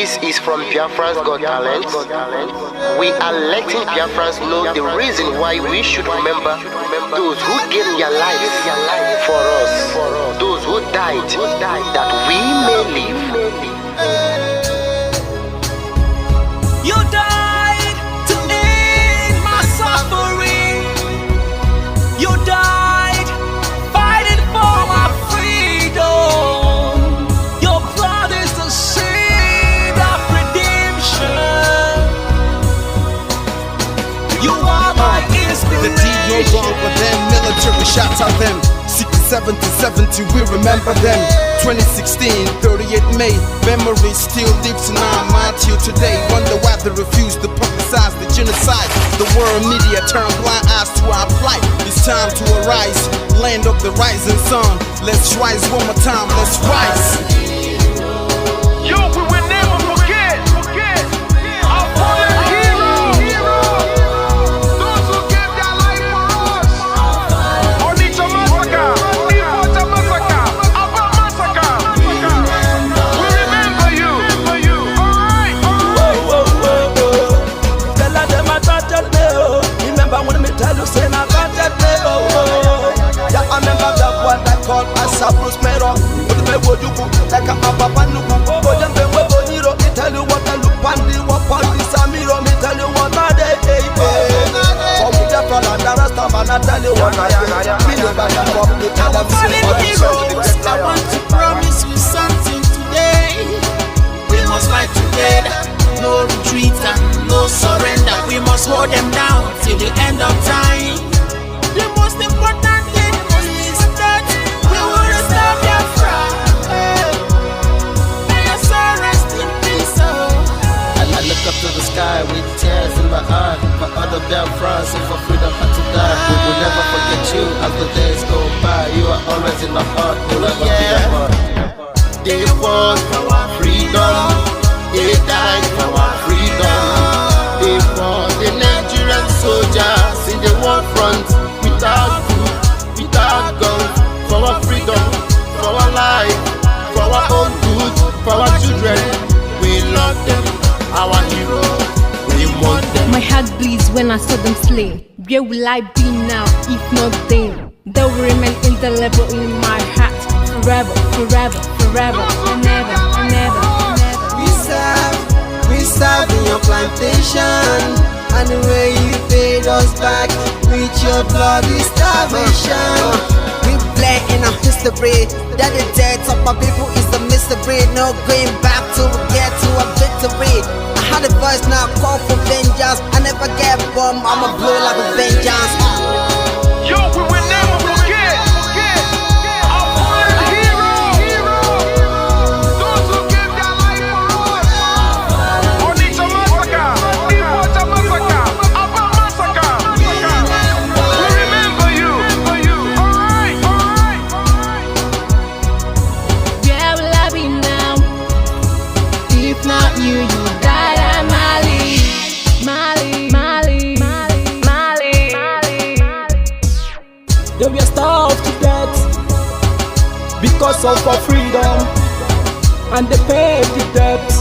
This is from Biafra'S Got Talent. We are letting Biafra'S know the reason why we should remember those who gave their lives for us, those who died that we may live. You died to end my suffering. You died fighting for my freedom. Your blood is the seed of redemption. You are my inspiration. The deed no longer them, military shots at them. 67 to 70, we remember them. 2016, 38 May, memory still lives in our mind till today. Wonder why they refuse to publicize the genocide. The world media turn blind eyes to our plight. It's time to arise, land of the rising sun. Let's rise one more time, let's rise. Yo, we will never forget our fallen heroes, those who gave their life for us. Onitsha massacre, Ipocha massacre, Aba massacre. We remember you. Alright. Tell them I touched me, oh. Remember when me tell you say I touched me, oh. Yeah, I remember that one that called us a Bruce Mero. But the way you go like a Papa Nuku. But them they were bonito. Me tell you what I look pandi, what pandi Samiro. Me tell you what I day. For me the front and the rest of man I tell you what I do. Me know that you come to tell them heroes, I want to promise you something today. We must fight together, no retreat and no surrender. We must hold them down till the end of time. The most important thing is that we will restore Biafra. May your soul rest in peace. And I look up to the sky with tears in my eye. For other Biafra'S and for freedom had to die. We will never forget you as the days go by. You are always in my heart, we'll never be apart. They fought for our freedom, they died for our freedom. They fought the Nigerian soldiers in the war front, without food, without guns, for our freedom, for our life, for our own good, for our children. We love them, our heroes, we want them. My heart bleeds when I saw them slain. Where will I be now if not then? They will remain indelible in my heart forever, forever, forever, and ever, and ever, and ever. We serve in your plantation, and the way you paid us back with your bloody starvation. We play in our history that the death of our people is a mystery. No going back to get to a victory. I had a voice now call for vengeance. I never get bomb, I'ma blow like a vengeance. Yo, we will never forget our fallen heroes, those who gave their life for us. Onitsha massacre, Ipocha massacre, Aba massacre. We remember you. Alright. Where will I be now? If not you, you died at Mali. They were starved to death because of our freedom, and they paid the debt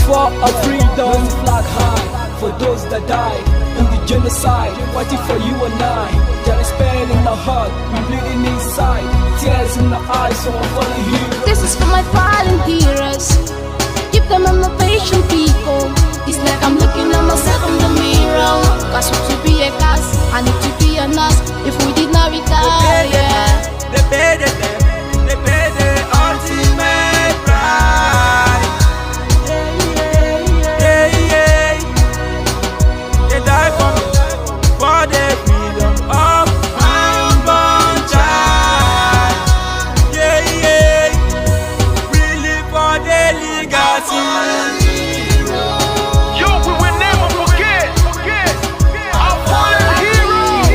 for our freedom. Flag high for those that died in the genocide, fighting for you and I. There is pain in the heart, we bleeding inside, tears in the eyes, so I'm falling here. This is for my fallen heroes. Keep them on the patient people. It's like I'm looking at myself in the mirror. Cause we to be a cast, I need to be a nurse. If we did not retire, They paid the ultimate price. They died for me, for the freedom of my unborn child. We live for the legacy. Yo, we will never forget our fallen heroes,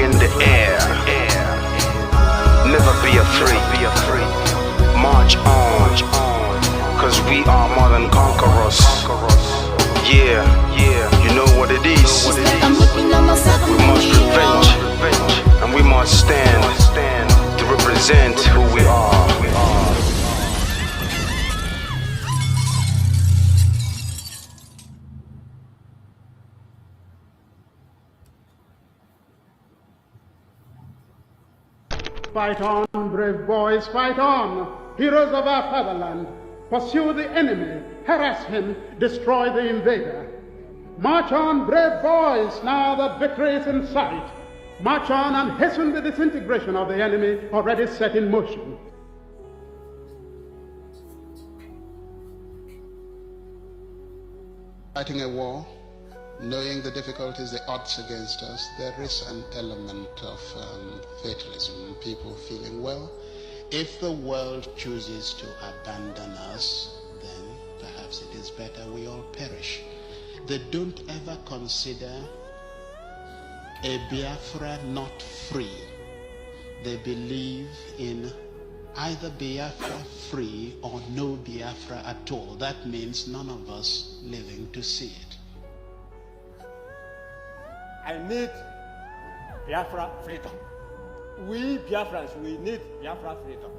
in the air. Never be afraid. March on, cause we are more than conquerors. Yeah, you know what it is. We must revenge, and we must stand to represent who we are. Fight on, brave boys, fight on, heroes of our fatherland. Pursue the enemy, harass him, destroy the invader. March on, brave boys, now that victory is in sight. March on and hasten the disintegration of the enemy already set in motion. Fighting a war, knowing the difficulties, the odds against us, there is an element of fatalism, people feeling, well, if the world chooses to abandon us, then perhaps it is better we all perish. They don't ever consider a Biafra not free. They believe in either Biafra free or no Biafra at all. That means none of us living to see it. I need Biafra freedom. We Biafrans, we need Biafra freedom.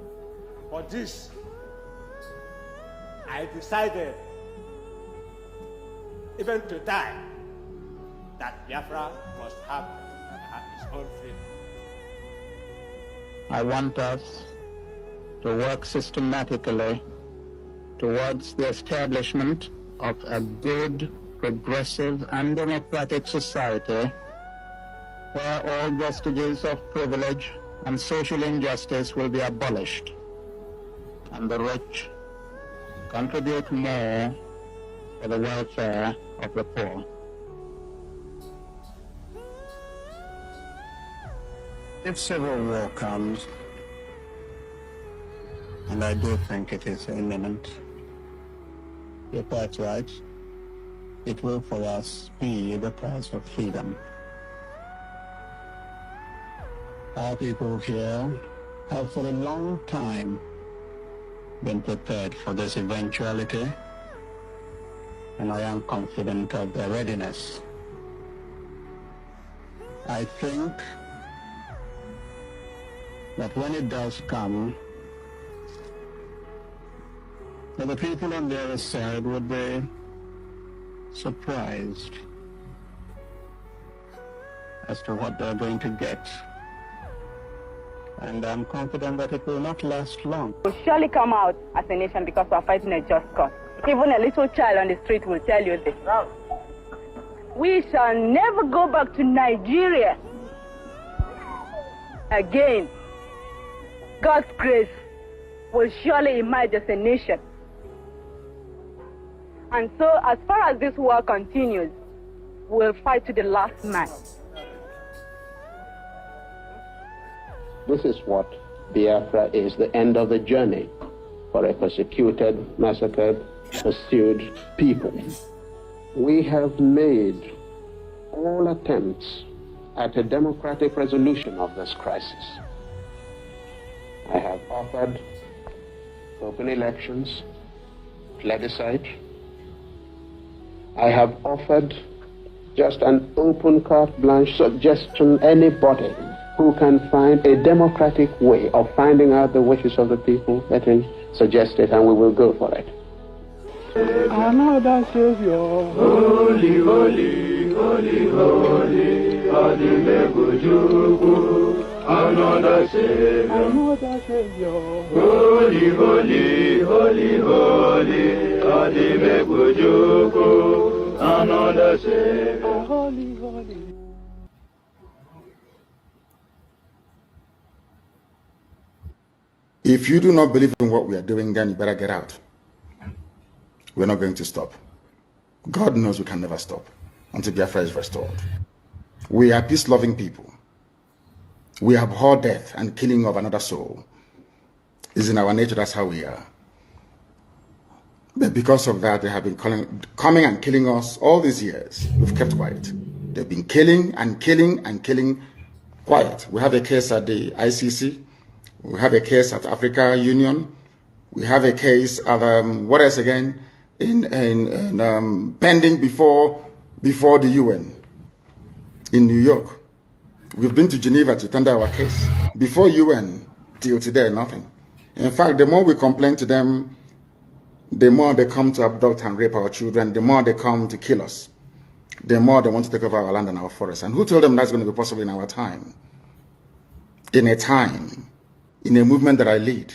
For this, I decided, even to die, that Biafra must have its own freedom. I want us to work systematically towards the establishment of a good, progressive, and democratic society where all vestiges of privilege and social injustice will be abolished, and the rich contribute more for the welfare of the poor. If civil war comes, and I do think it is imminent, you're quite right, it will for us be the price of freedom. Our people here have for a long time been prepared for this eventuality, and I am confident of their readiness. I think that when it does come, that the people on the other side would be surprised as to what they're going to get. And I'm confident that it will not last long. We'll surely come out as a nation because we're fighting a just cause. Even a little child on the street will tell you this. We shall never go back to Nigeria again. God's grace will surely emerge as a nation. And so, as far as this war continues, we'll fight to the last man. This is what Biafra is, the end of the journey for a persecuted, massacred, pursued people. We have made all attempts at a democratic resolution of this crisis. I have offered open elections, plebiscite. I have offered just an open carte blanche suggestion, anybody who can find a democratic way of finding out the wishes of the people, let him suggest it and we will go for it. Another Savior. Holy, holy, holy, holy, Adimebujuku. Another Savior. Another Savior. Holy, holy, holy, holy, Adimebujuku. Another Savior. Holy, holy. If you do not believe in what we are doing, then you better get out. We're not going to stop. God knows we can never stop until Biafra is restored. We are peace-loving people. We abhor death and killing of another soul. It's in our nature, that's how we are. But because of that, they have been coming and killing us all these years. We've kept quiet. They've been killing and killing and killing quiet. We have a case at the ICC. We have a case at Africa Union. We have a case at what else again? Pending before the UN in New York. We've been to Geneva to tender our case. Before UN, till today, nothing. In fact, the more we complain to them, the more they come to abduct and rape our children, the more they come to kill us, the more they want to take over our land and our forests. And who told them that's going to be possible in our time? In a movement that I lead.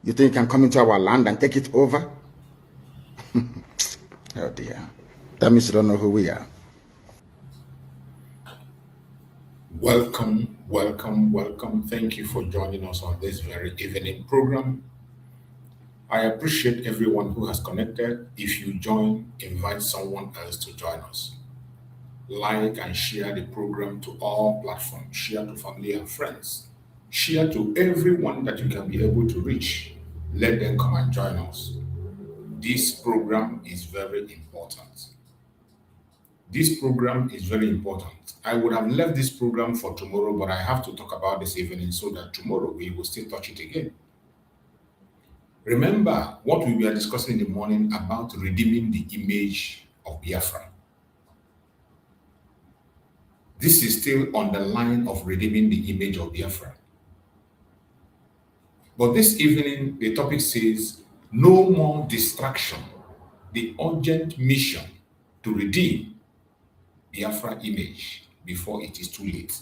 You think you can come into our land and take it over? Oh dear. That means you don't know who we are. Welcome, welcome, welcome. Thank you for joining us on this very evening program. I appreciate everyone who has connected. If you join, invite someone else to join us. Like and share the program to all platforms. Share to family and friends. Share to everyone that you can be able to reach. Let them come and join us. This program is very important. This program is very important. I would have left this program for tomorrow, but I have to talk about this evening so that tomorrow we will still touch it again. Remember what we were discussing in the morning about redeeming the image of Biafra. This is still on the line of redeeming the image of Biafra. But this evening, the topic says, no more distraction, the urgent mission to redeem Biafra image before it is too late.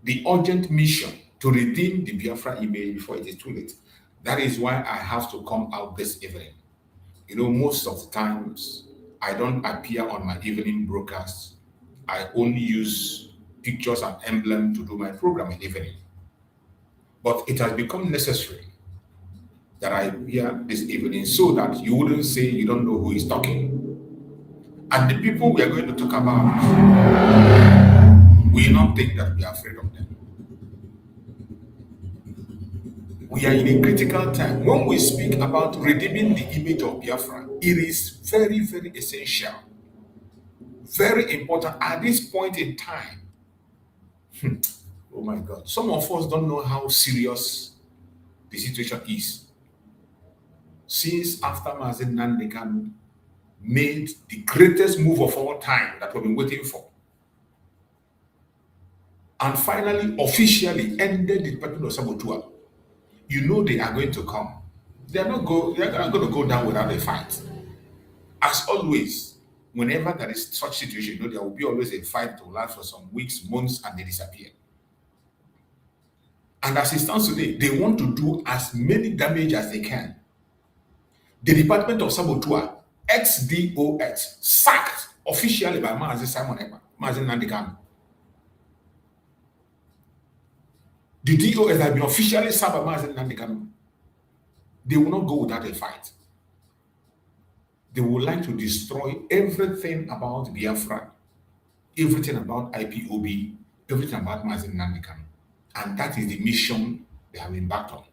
The urgent mission to redeem the Biafra image before it is too late. That is why I have to come out this evening. You know, most of the times, I don't appear on my evening broadcasts. I only use pictures and emblems to do my program in the evening. But it has become necessary that I appear this evening so that you wouldn't say you don't know who is talking. And the people we are going to talk about, we not think that we are afraid of them. We are in a critical time. When we speak about redeeming the image of Biafra, it is very, very essential, very important at this point in time. Oh my God. Some of us don't know how serious the situation is. Since after Nnamdi Kanu made the greatest move of all time that we've been waiting for, and finally officially ended the Department of Sabotua, you know they are going to come. They are not going to go down without a fight. As always, whenever there is such situation, you know there will be always a fight to last for some weeks, months, and they disappear. And as it stands today, they want to do as many damage as they can. The Department of Sabotua, ex-DOS, sacked officially by Mazi Nnamdi Kanu. The DOS has been officially sacked by Mazi Nnamdi Kanu. They will not go without a fight. They would like to destroy everything about Biafra, everything about IPOB, everything about Mazi Nnamdi Kanu. And that is the mission they have embarked on.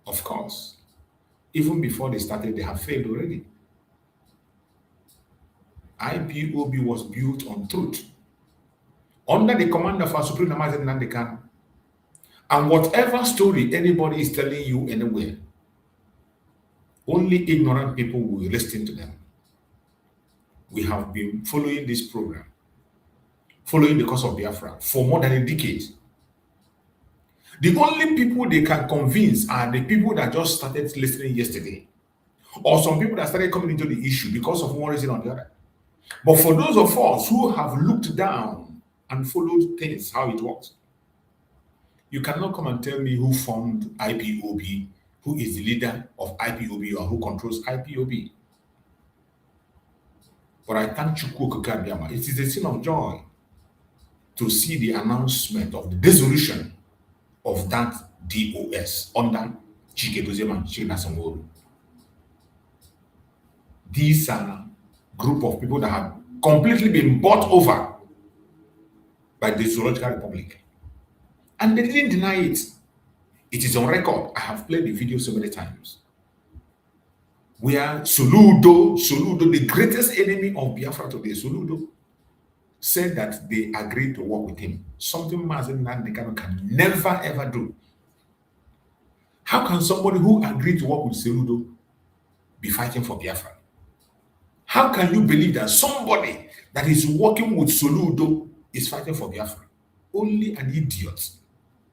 Of course, even before they started, they have failed already. IPOB was built on truth, under the command of our Supreme Mazi Nnamdi Kanu. And whatever story anybody is telling you anywhere, only ignorant people will listen to them. We have been following this program, following the cause of Biafra for more than a decade. The only people they can convince are the people that just started listening yesterday, or some people that started coming into the issue because of one reason or the other. But for those of us who have looked down and followed things, how it works, you cannot come and tell me who formed IPOB, who is the leader of IPOB, or who controls IPOB. But I thank Chukwu Okike. It is a scene of joy to see the announcement of the dissolution of that DOS under Chike Dozema and Chike Nasamoro. These are a group of people that have completely been bought over by the Zoological Republic. And they didn't deny it. It is on record. I have played the video so many times. Where Soludo, the greatest enemy of Biafra today, Soludo, said that they agreed to work with him. Something Mazen Nnamdi can never ever do. How can somebody who agreed to work with Soludo be fighting for Biafra? How can you believe that somebody that is working with Soludo is fighting for Biafra? Only an idiot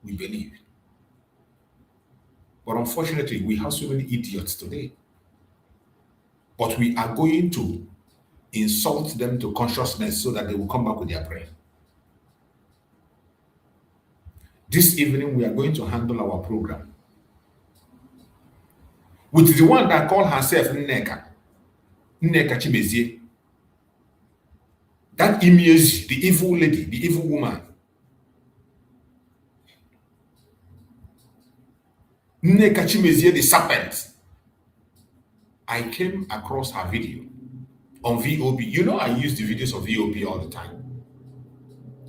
will believe. But unfortunately, we have so many idiots today. But we are going to insult them to consciousness so that they will come back with their brain. This evening, we are going to handle our program with the one that called herself Nneka Chimezie. That image, the evil lady, the evil woman. Nneka Chimezie, the serpent. I came across her video on VOB. You know, I use the videos of VOB all the time.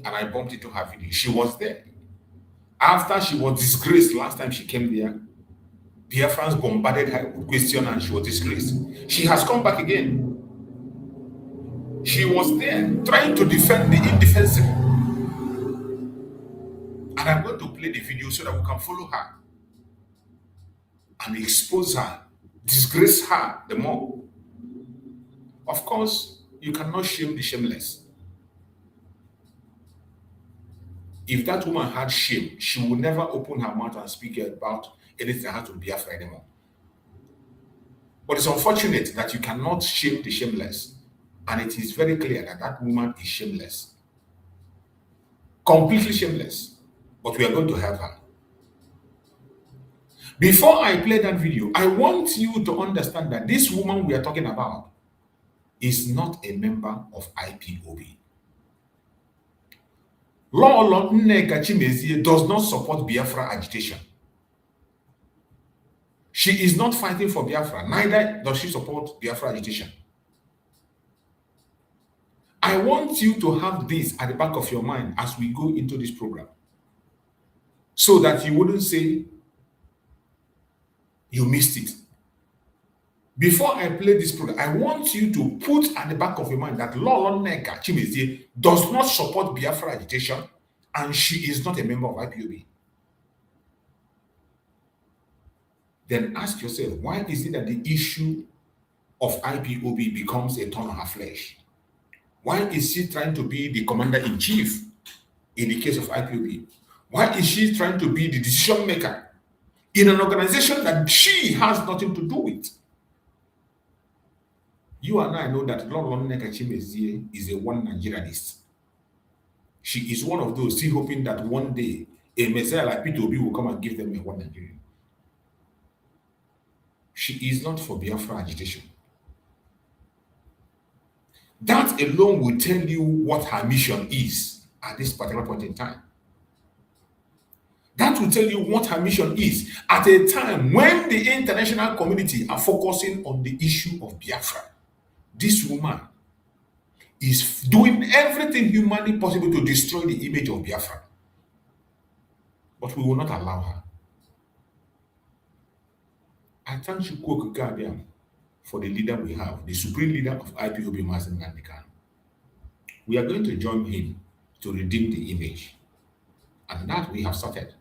And I bumped into her video. She was there. After she was disgraced last time she came there, Biafra'S bombarded her with questions and she was disgraced. She has come back again. She was there trying to defend the indefensible. And I'm going to play the video so that we can follow her and expose her, disgrace her the more. Of course, you cannot shame the shameless. If that woman had shame, she would never open her mouth and speak about anything that has to be Biafra anymore. But it's unfortunate that you cannot shame the shameless. And it is very clear that that woman is shameless. Completely shameless. But we are going to help her. Before I play that video, I want you to understand that this woman we are talking about is not a member of IPOB. Lolo Nneka Chimezie does not support Biafra agitation. She is not fighting for Biafra, neither does she support Biafra agitation. I want you to have this at the back of your mind as we go into this program, so that you wouldn't say you missed it. Before I play this program, I want you to put at the back of your mind that Lolo Nneka Chimezie does not support Biafra agitation and she is not a member of IPOB. Then ask yourself, why is it that the issue of IPOB becomes a thorn on her flesh? Why is she trying to be the commander-in-chief in the case of IPOB? Why is she trying to be the decision maker in an organization that she has nothing to do with? You and I know that Lolo Nneka Chimezie is a one Nigerianist. She is one of those still hoping that one day a messiah like P2B will come and give them a one Nigerian. She is not for Biafra agitation. That alone will tell you what her mission is at this particular point in time. That will tell you what her mission is at a time when the international community are focusing on the issue of Biafra. This woman is doing everything humanly possible to destroy the image of Biafra. But we will not allow her. I thank Chukwu Okike for the leader we have, the supreme leader of IPOB, Nnamdi Kanu. We are going to join him to redeem the image. And that we have started.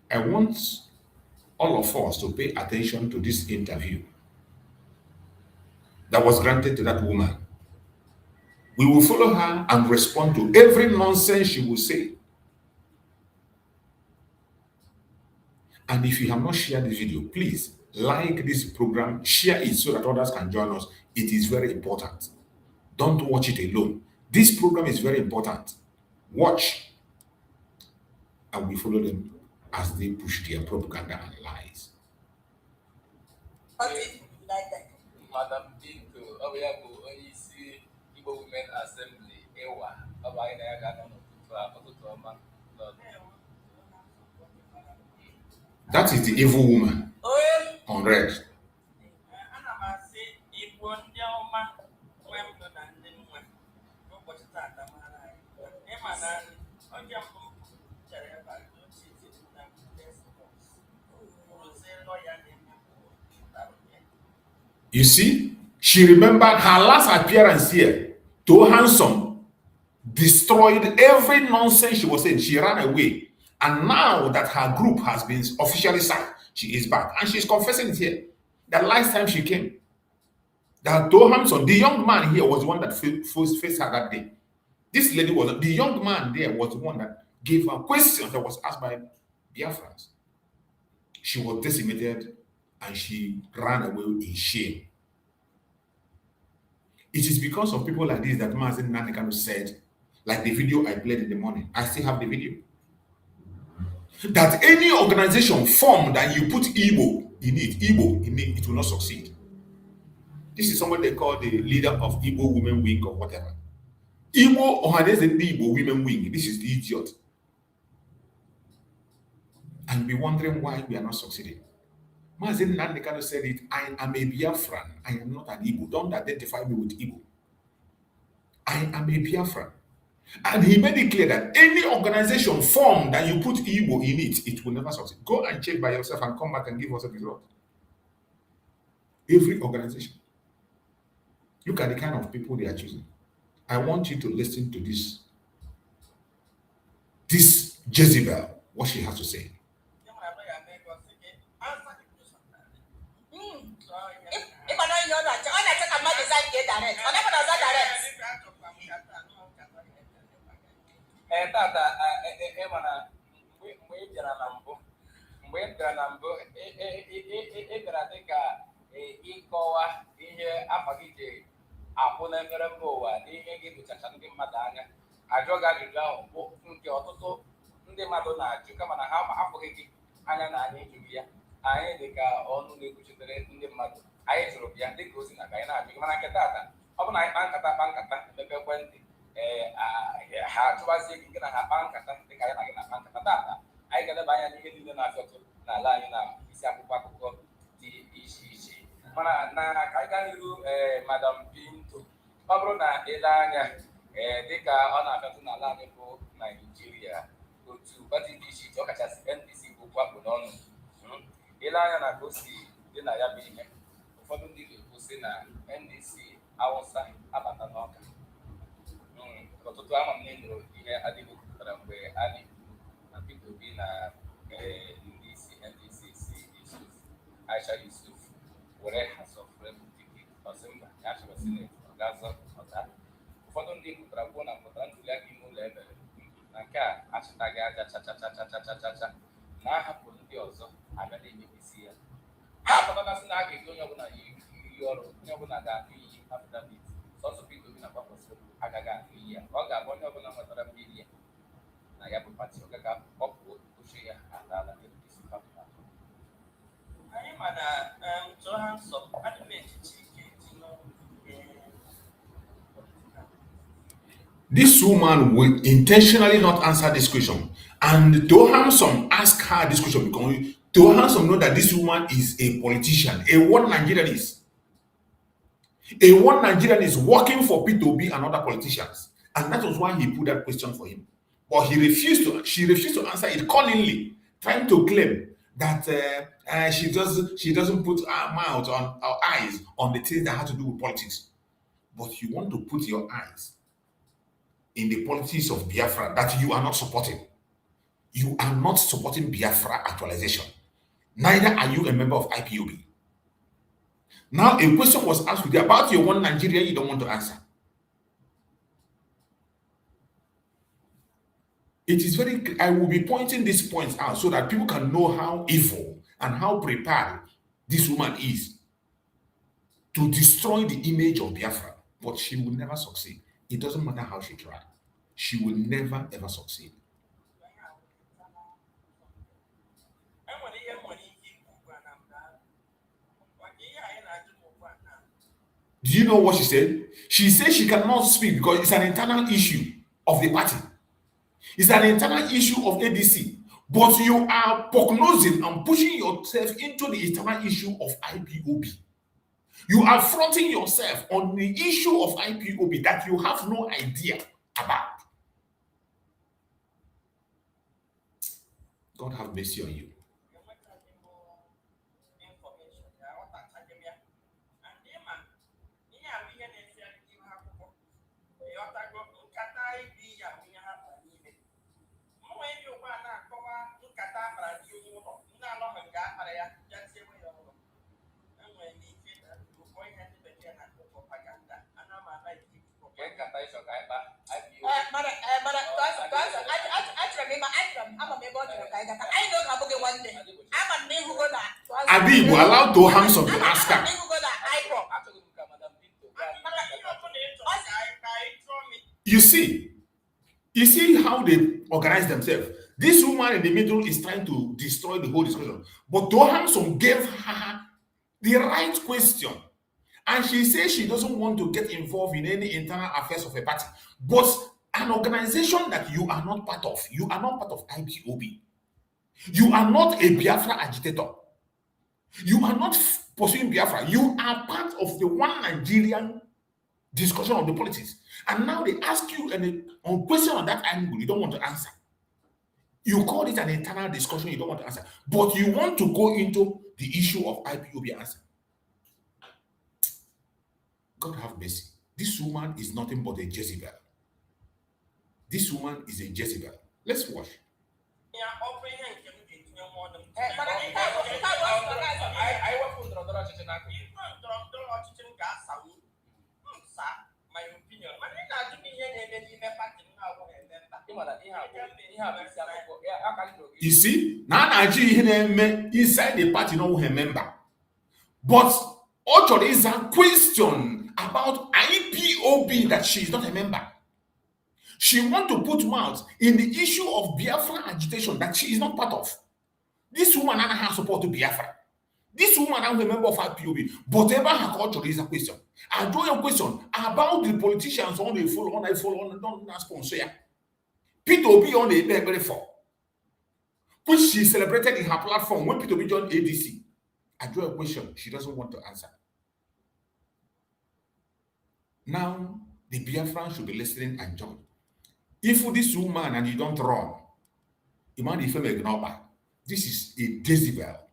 I want all of us to pay attention to this interview that was granted to that woman. We will follow her and respond to every nonsense she will say. And if you have not shared this video, please like this program, share it so that others can join us. It is very important. Don't watch it alone. This program is very important. Watch, and we follow them as they push their propaganda and lies. Madam Dinko, Obiago, OEC, Igbo Women Assembly, Ewa, That is the evil woman on red. You see, she remembered her last appearance here too handsome, destroyed every nonsense she was saying. She ran away. And now that her group has been officially signed, she is back. And she's confessing it here. The last time she came, that Joe Hanson, the young man here, was the one that faced her that day. This lady was, the young man there was the one that gave her questions that was asked by Biafra'S. She was decimated and she ran away in shame. It is because of people like this that Mazen Nnamdi said, like the video I played in the morning, I still have the video, that any organization formed and you put Igbo in it, it will not succeed. This is someone they call the leader of Igbo Women Wing or whatever. Igbo Ohanese Igbo Women Wing. This is the idiot. And be wondering why we are not succeeding. Mazen Nnamdi said it, I am a Biafran. I am not an Igbo. Don't identify me with Igbo. I am a Biafran. And he made it clear that any organization formed and you put Igbo in it, it will never succeed. Go and check by yourself and come back and give us a result. Every organization. Look at the kind of people they are choosing. I want you to listen to this Jezebel, what she has to say. Akwụ na mmere mba ụwa n'ihe gị bụchacha ndị mmadụ anya ajụ ga ajụjụ ahụ bụ nke ọtụtụ ndị mmadụ na-ajụ kama na ha afụghị gị anya na anyị jụrụ ya anyị dị ka ọnụ na-ekwuchitere ndị mmadụ anyị jụrụ ya dị ka ozi na ka anyị na-ajụ gị mana nketa ata ọ bụ na anyị kpa nkata emepe ekwentị ha achụwazie gị nke na ha kpa nkata dị ka anyị na gị na-akpa nkata tata anyị ga-eleba anya n'ihe niile na-afịọtụ n'ala anyị na isi akwụkwọ akụkọ dị iche iche mana na ka anyị gaa n'ihu Madam Binto ọ bụrụ na ile anya dịka ọ na-afịatụ n'ala anyị bụ Naijiria otu pati dị iche iche ọkachasị NDC bụ kwakpo n'ọnụ ile anya na ka o si dị na ya bụ ihe ụfọdụ ndị ga-ekwu sị na NDC Awụsa abata n'ọka ọtụtụ ama m na-enyo ihe adịghị kwupụtara mgbe Ali na Peter Obi na ndị isi NDC si Yusuf Aisha Yusuf were House of Rep ticket ọsịmba ya chọrọ Senate ọgazọ ọta ụfọdụ ndị kwupụtara kwuo na mpụtara ntuli aka ime ụlọ emere na nke a achịtaghị aja chachachachachachacha na ahapụ ndị ọzọ abịa na-emebisi ya ha apụtatasị na a ga-ege onye ọbụla iyi ọrụ onye ọbụla ga-ahụ iyi afidavit sọsọ Peter Obi na gbapọsị agaghị ahụ iyi ya ọ ga-abụ onye ọbụla nwetara mmeri ya na ya bụ pati ọ gaghị ọpụ oche ya adala isi papụta anyị ma na tụọ ha nsọ adịm echiche ike tinye This woman will intentionally not answer this question. And Handsome asked her this question because Handsome know that this woman is a politician. A one Nigerian is. A one Nigerian is working for P2B and other politicians. And that was why he put that question for him. But she refused to answer it cunningly, trying to claim that she doesn't put her mouth on her eyes on the things that have to do with politics. But you want to put your eyes in the politics of Biafra that you are not supporting. You are not supporting Biafra actualization. Neither are you a member of IPOB. Now, a question was asked with you about your one Nigeria you don't want to answer. It is very, I will be pointing these points out so that people can know how evil and how prepared this woman is to destroy the image of Biafra. But she will never succeed. It doesn't matter how she tried. She will never ever succeed. Do you know what she said? She said she cannot speak because it's an internal issue of the party. It's an internal issue of ADC. But you are prognosing and pushing yourself into the internal issue of IPOB. You are fronting yourself on the issue of IPOB that you have no idea about. God have mercy on you. organization ka ịkpa IPOB. Abi, we're allowed to harm some to ask her. You see how they organize themselves. This woman in the middle is trying to destroy the whole discussion. But Dohamson gave her the right question. And she says she doesn't want to get involved in any internal affairs of a party. But an organization that you are not part of, you are not part of IPOB. You are not a Biafra agitator. You are not pursuing Biafra. You are part of the one Nigerian discussion of the politics. And now they ask you a question on that angle, you don't want to answer. You call it an internal discussion, you don't want to answer. But you want to go into the issue of IPOB answer. God have mercy. This woman is nothing but a Jezebel. This woman is a Jezebel. Let's watch. You see, now Nigeria inside the party no her member. But also there is a question about IPOB that she is not a member. She wants to put mouth in the issue of Biafra agitation that she is not part of. This woman has support to Biafra. This woman is a member of IPOB. But ever her culture is a question. I draw a question about the politicians on the follow, don't sponsor. P2B on the very for, which she celebrated in her platform when P2B joined ADC. I draw a question she doesn't want to answer. Now, the Biafran should be listening and join. If this woman and you don't run, this is a Jezebel.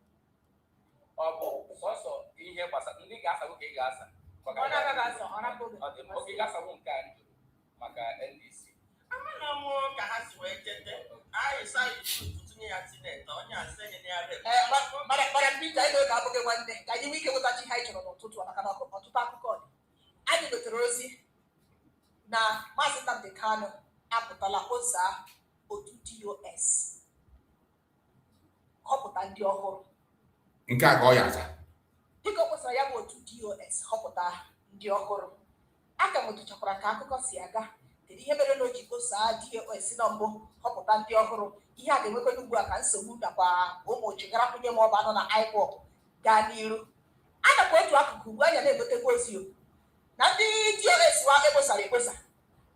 na Maazị Nnamdi Kanu apụtala oza otu DOS họpụta ndị ọhụrụ nke a ka ọ ya aza dịka o kwesịrị ya bụ otu DOS họpụta ndị ọhụrụ aka m tụchakwara ka akụkọ si aga kedu ihe mere na o ji gosaa DOS na mbụ họpụta ndị ọhụrụ ihe a ga-enwekwa ugbu a ka nsogbu nakwa ụmụ chigarakwunye ma ọ bụ anọ na IPOB gaa n'iru a nakwa otu akụkụ ugbu anya na-egotekwa ozi na ndị DOS wa ekposara ekposa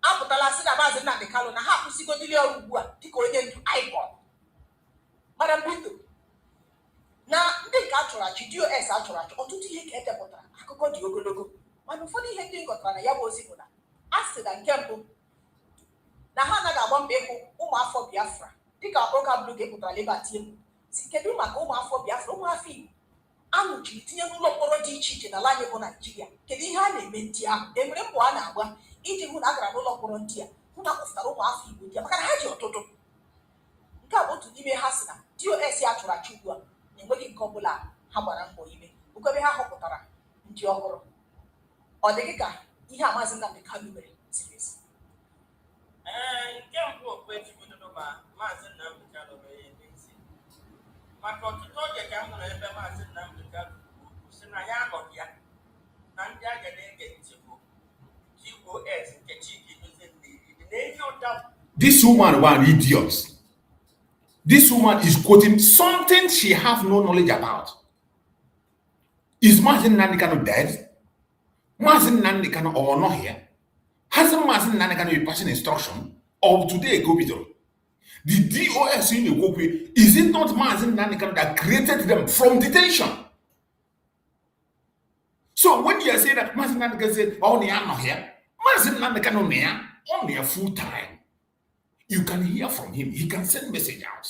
apụtala sị na Maazị Nnamdi Kanu na ha akwụsịgodili ọrụ ugbu a dịka onye ndu IPOB mara mbido na ndị nke achọrọ achị DOS achọrọ achọ ọtụtụ ihe ka edepụtara akụkọ dị ogologo mana ụfọdụ ihe ndị ngọtara na ya bụ ozi bụ na a sị na nke mbụ na ha anaghị agba mbọ ịhụ ụmụafọ Biafra dịka ụka bụrụ ga-epụtara lebati egwu si kedu maka ụmụafọ Biafra ụmụafọ Igbo anụchiri tinye n'ụlọ mkpọrọ dị iche iche n'ala anyị bụ Naijiria kedu ihe a na-eme ndị ahụ enwere mbọ a na-agba iji hụ na a gara n'ụlọ mkpọrọ ndị a hụ na kwụsịtara ụmụafọ Igbo ndị a maka na ha ji ọtụtụ nke a bụ otu n'ime ha si na DOS ya chụrụ achụ ugbu a na-enweghị nke ọbụla ha gbara mbọ ime ebe ha họpụtara ndị ọhụrụ ọ dịghị ka ihe a Maazị Nnamdi Kanu mere ziri ezi nke mbụ okpejigodo ma Maazị Nnamdi Kanu mere ihe n'ezi maka ọtụtụ oge ka m nọrọ ebe Maazị Nnamdi Kanu si na ya anọghị ya na ndị a ga na-ege ntị bụ DOS nke Chike Edozie na ihe ụda. This woman was an idiot. This woman is quoting something she has no knowledge about. Is Maazị Nnamdi Kanu dead? Maazị Nnamdi Kanu or not here? Hasn't Maazị Nnamdi Kanu been passing instruction? Or today go with the DOS in Ukokwe, is it not Maazị Nnamdi Kanu that created them from detention? So when you are saying that Maazị Nnamdi Kanu said, oh, they are not here, Maazị Nnamdi Kanu on there full time. You can hear from him. He can send message out.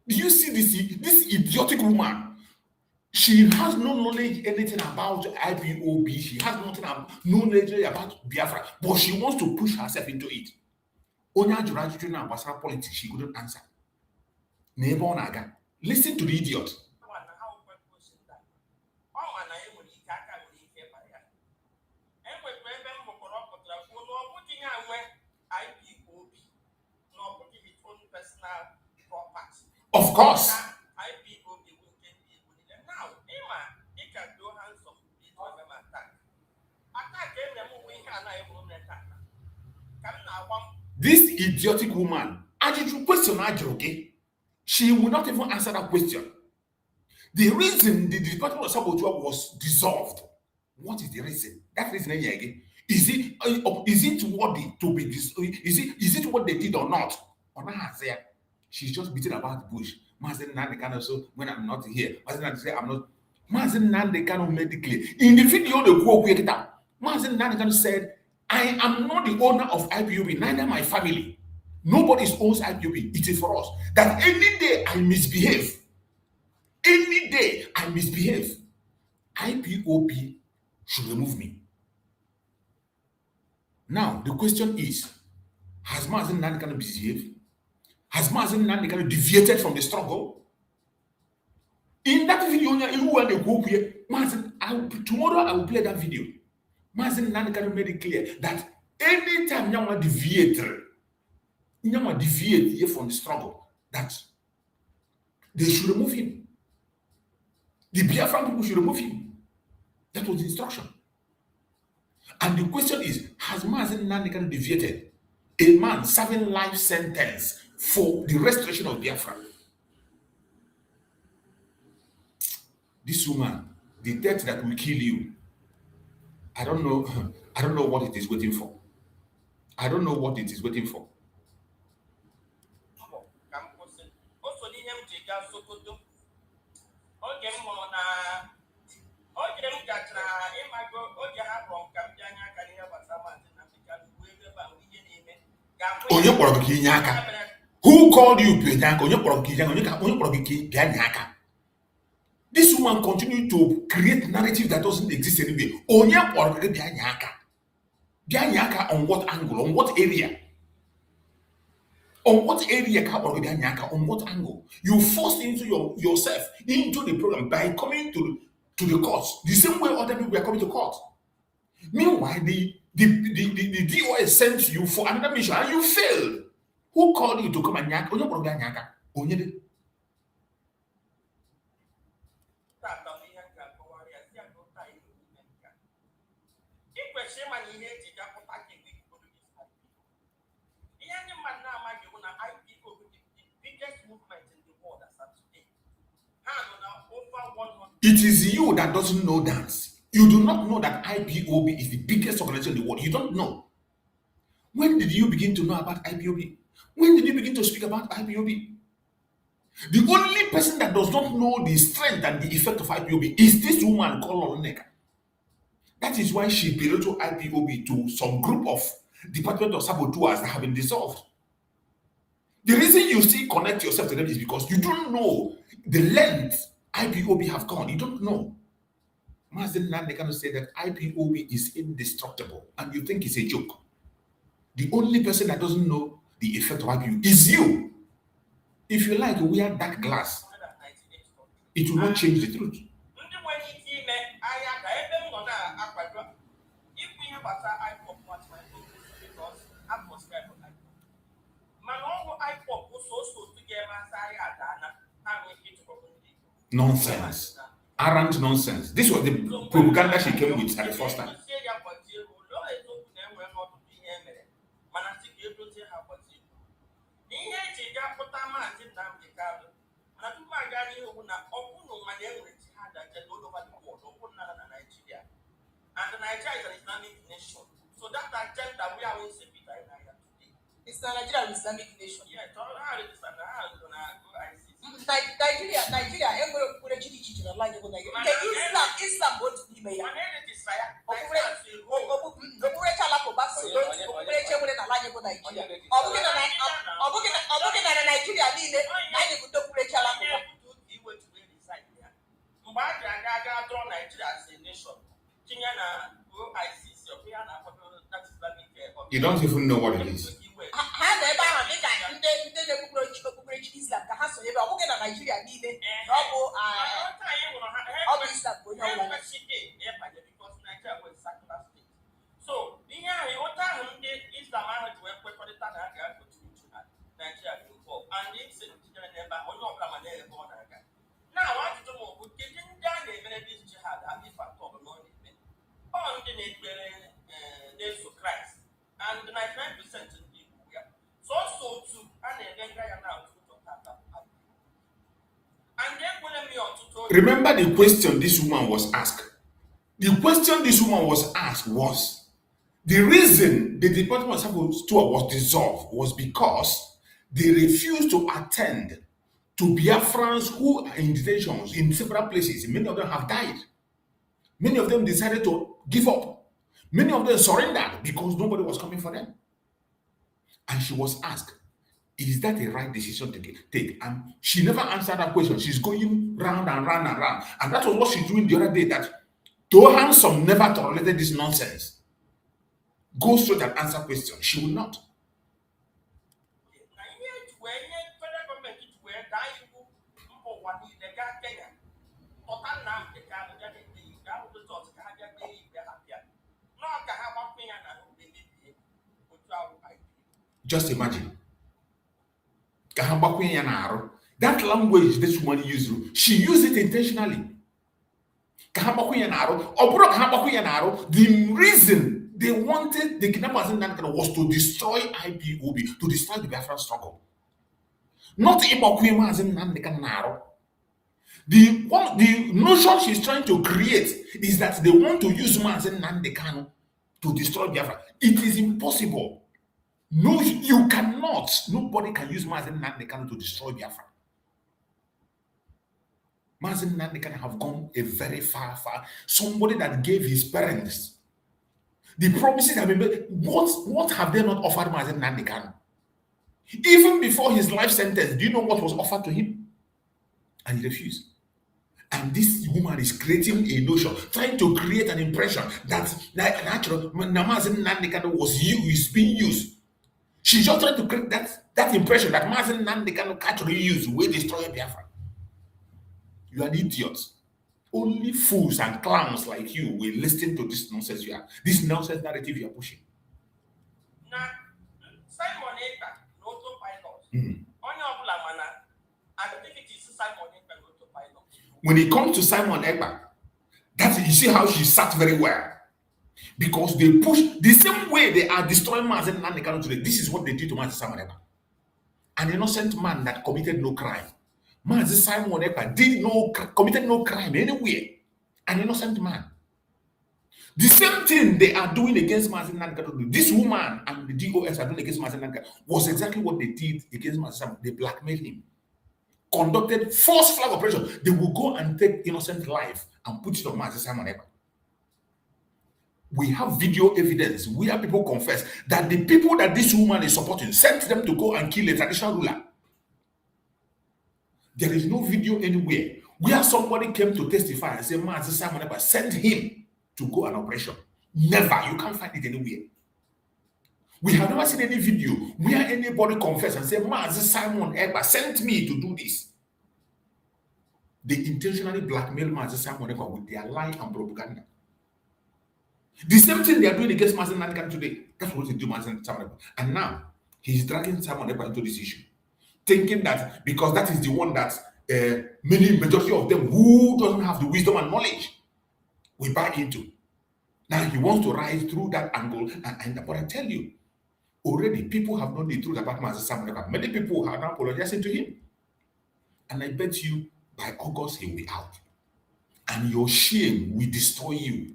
Do you see this idiotic woman? She has no knowledge anything about IPOB. She has no knowledge about Biafra, but she wants to push herself into it. Onya Juraju now was her politics. She couldn't answer. Listen to the idiot. Of course. This idiotic woman, question, she will not even answer that question. The reason the Department of Saboteur was dissolved, what is the reason? That reason again. Is it worthy to be is it what they did or not? She's just beating about the bush. Mazen Nnamdi Kanu, so when I'm not here, Mazen Nnamdi say I'm not. Mazen Nnamdi Kanu made it clear. In the video they quote it up. Mazen Nnamdi Kanu said, I am not the owner of IPOB, neither my family. Nobody owns IPOB. It is for us. That any day I misbehave, IPOB should remove me. Now, the question is, has Mazen Nnamdi Kanu misbehaved? Has Mazen Nnamdi Kanu deviated from the struggle? In that video, tomorrow I will play that video. Mazen Nnamdi Kanu made it clear that anytime you deviate from the struggle, that they should remove him. The Biafran people should remove him. That was the instruction. And the question is, has Mazen Nnamdi Kanu deviated? A man serving life sentence for the restoration of Biafra. This woman, the death that will kill you, I don't know what it is waiting for. I don't know what it is waiting for. Who called you? This woman continued to create narrative that doesn't exist anyway. On what angle? On what area? On what area? On what angle? You forced into yourself into the program by coming to the courts the same way other people are coming to court. Meanwhile, the DOS sent you for another mission and you failed. Who called you to come and yak? It is you that doesn't know dance. You do not know that IPOB is the biggest organization in the world. You don't know. When did you begin to know about IPOB? When did you begin to speak about IPOB? The only person that does not know the strength and the effect of IPOB is this woman called Nneka. That is why she belongs to IPOB, to some group of Department of Saboteurs that have been dissolved. The reason you still connect yourself to them is because you don't know the length IPOB have gone. You don't know. Mazen Nnamdi Kanu say that IPOB is indestructible and you think it's a joke. The only person that doesn't know the effect of IPOB is you. If you like, wear dark glass. It will not change the truth. Nonsense. Arrant nonsense. This was the propaganda she came with at the first time. And Nigeria is an Islamic nation. So that agenda we are in today. It's a Nigerian Islamic nation. Yeah, Nigeria, Islam won't be made. You don't even know what it is. So, Remember the question this woman was asked. The question this woman was asked was, the reason the Department of Civil Store was dissolved was because they refused to attend to Biafrans who are in detentions in several places. Many of them have died. Many of them decided to give up. Many of them surrendered because nobody was coming for them. And she was asked, is that a right decision to take? And she never answered that question. She's going round and round and round. And that was what she's doing the other day, that though Handsome never tolerated this nonsense, go straight and answer questions. She will not. Just imagine. That language this woman used, she used it intentionally. The reason they wanted the kidnappers in Nnamdi was to destroy IPOB, to destroy the Biafran struggle. Not Nnamdi. The notion she's trying to create is that they want to use Nnamdi Kanu to destroy Biafra. It is impossible. No, you cannot. Nobody can use Nnamdi Kanu to destroy Biafra. Nnamdi Kanu have gone a very far. Somebody that gave his parents the promises have been made. What have they not offered Nnamdi Kanu? Even before his life sentence, do you know what was offered to him? And he refused. And this woman is creating a notion, trying to create an impression that actually Nnamdi Kanu is being used. She's just trying to create that impression that Nnamdi Kanu actually used will destroy Biafra. You are an idiot. Only fools and clowns like you will listen to this nonsense this nonsense narrative you are pushing. Now, Simon Ekpa, autopilot. When it comes to Simon Ekpa, you see how she sat very well. Because they push the same way they are destroying Nnamdi Kanu today. This is what they did to Simon Ekpa. An innocent man that committed no crime. Simon Ekpa committed no crime anywhere. An innocent man. The same thing they are doing against Nnamdi Kanu. This woman and the DOS are doing against Nnamdi Kanu was exactly what they did against Simon. They blackmailed him. Conducted false flag operation. They will go and take innocent life and put it on Simon Ekpa. We have video evidence where people confess that the people that this woman is supporting sent them to go and kill a traditional ruler. There is no video anywhere where somebody came to testify and say, Simon Ekpa sent him to go an operation. Never. You can't find it anywhere. We have never seen any video where anybody confessed and said, Simon Ekpa sent me to do this. They intentionally blackmail Simon Ekpa with their lie and propaganda. The same thing they are doing against Nnamdi Kanu today. That's what they do Simon Ekpa. And now, he's dragging Simon Ekpa into this issue. Thinking that because that is the one that majority of them who doesn't have the wisdom and knowledge we buy into. Now he wants to rise through that angle. But I tell you, already people have known the truth about Simon Ekpa. Many people are now apologizing to him. And I bet you, by August, he will be out. And your shame will destroy you.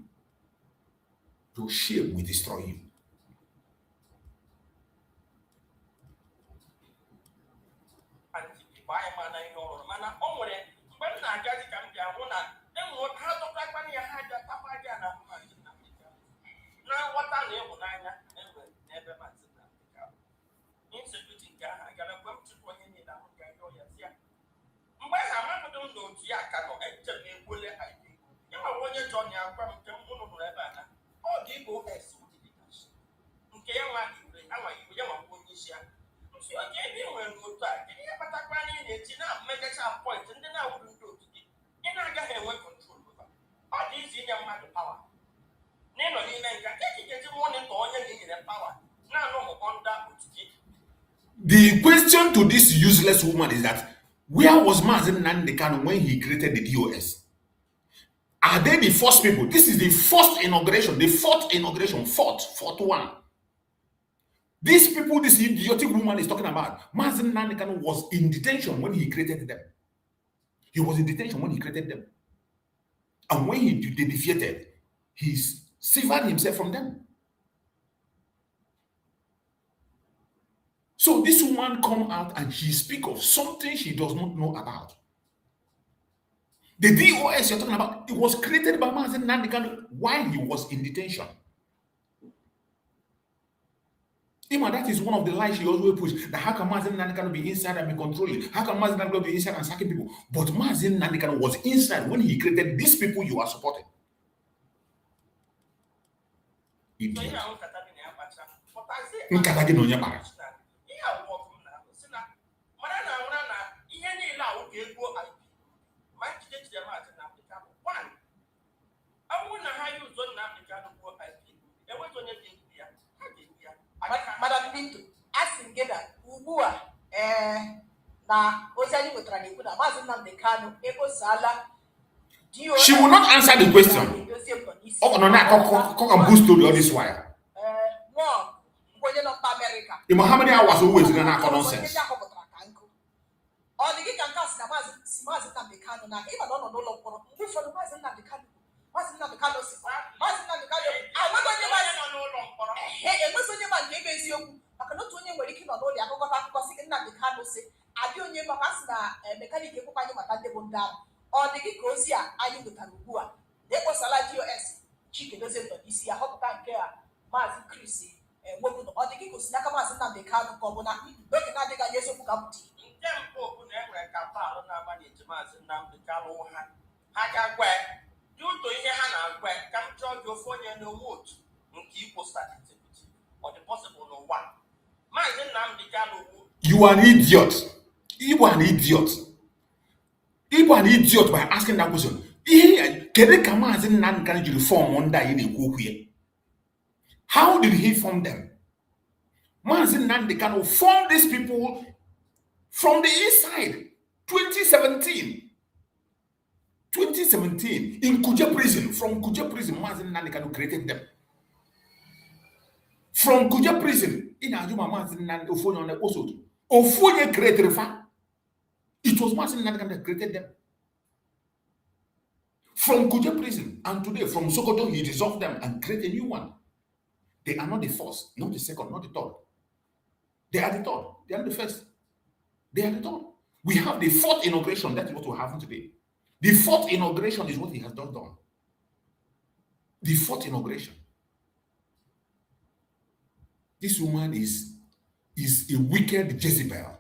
Your shame will destroy you. The question to this useless woman is that where was Nnamdi Kanu when he created the DOS? Are they the first people? This is the first inauguration, the fourth one. These people, this idiotic woman is talking about, Nnamdi Kanu was in detention when he created them. He was in detention when he created them. And when they defeated, he severed himself from them. So this woman come out and she speak of something she does not know about. The DOS you're talking about, it was created by Nnamdi Kanu while he was in detention. That is one of the lies she always push. That how can Nnamdi Kanu be inside and be controlling? How can Nnamdi Kanu be inside and sacking people? But Nnamdi Kanu was inside when he created these people you are supporting. Idiot. Madam Bintu, asking that Ubua, na Ozani Mutrani, Nnamdi Kanu, Eko Sala. She will not answer the question. Oh, no, cock and boost story all this while. In Muhammad was always in an nonsense. Or the Gikosia, I you with Tanugua. They was a GOS, chicken doesn't see a hot time care, Mazi Chrissy, and what would all the Gikos Nakamas and they can't come on. Look at that, yes, of Gumti. Tempo, never a capal, Namani to Mazi Nnamdi Kanu. Haka where you to Hana, where come to your phone and no wood, and keep post activity, or the possible no one. Mazi Nnamdi Kanu. You are an idiot. You are an idiot. You are an idiot by asking that question. How did he form them? Nnamdi Kanu formed these people from the inside. 2017 in Kuje prison. From Kuje prison, Nnamdi Kanu created them. From Kuje prison, in Ajuma Nnamdi Ofonye also. Ofonye created Refa. It was Nnamdi Kanu that created them. From Kuje prison, and today from Sokoto, he dissolved them and created a new one. They are not the first, not the second, not the third. They are the third. They are the first. They are the third. We have the fourth inauguration. That is what we're having today. The fourth inauguration is what he has just done. The fourth inauguration. This woman is a wicked Jezebel.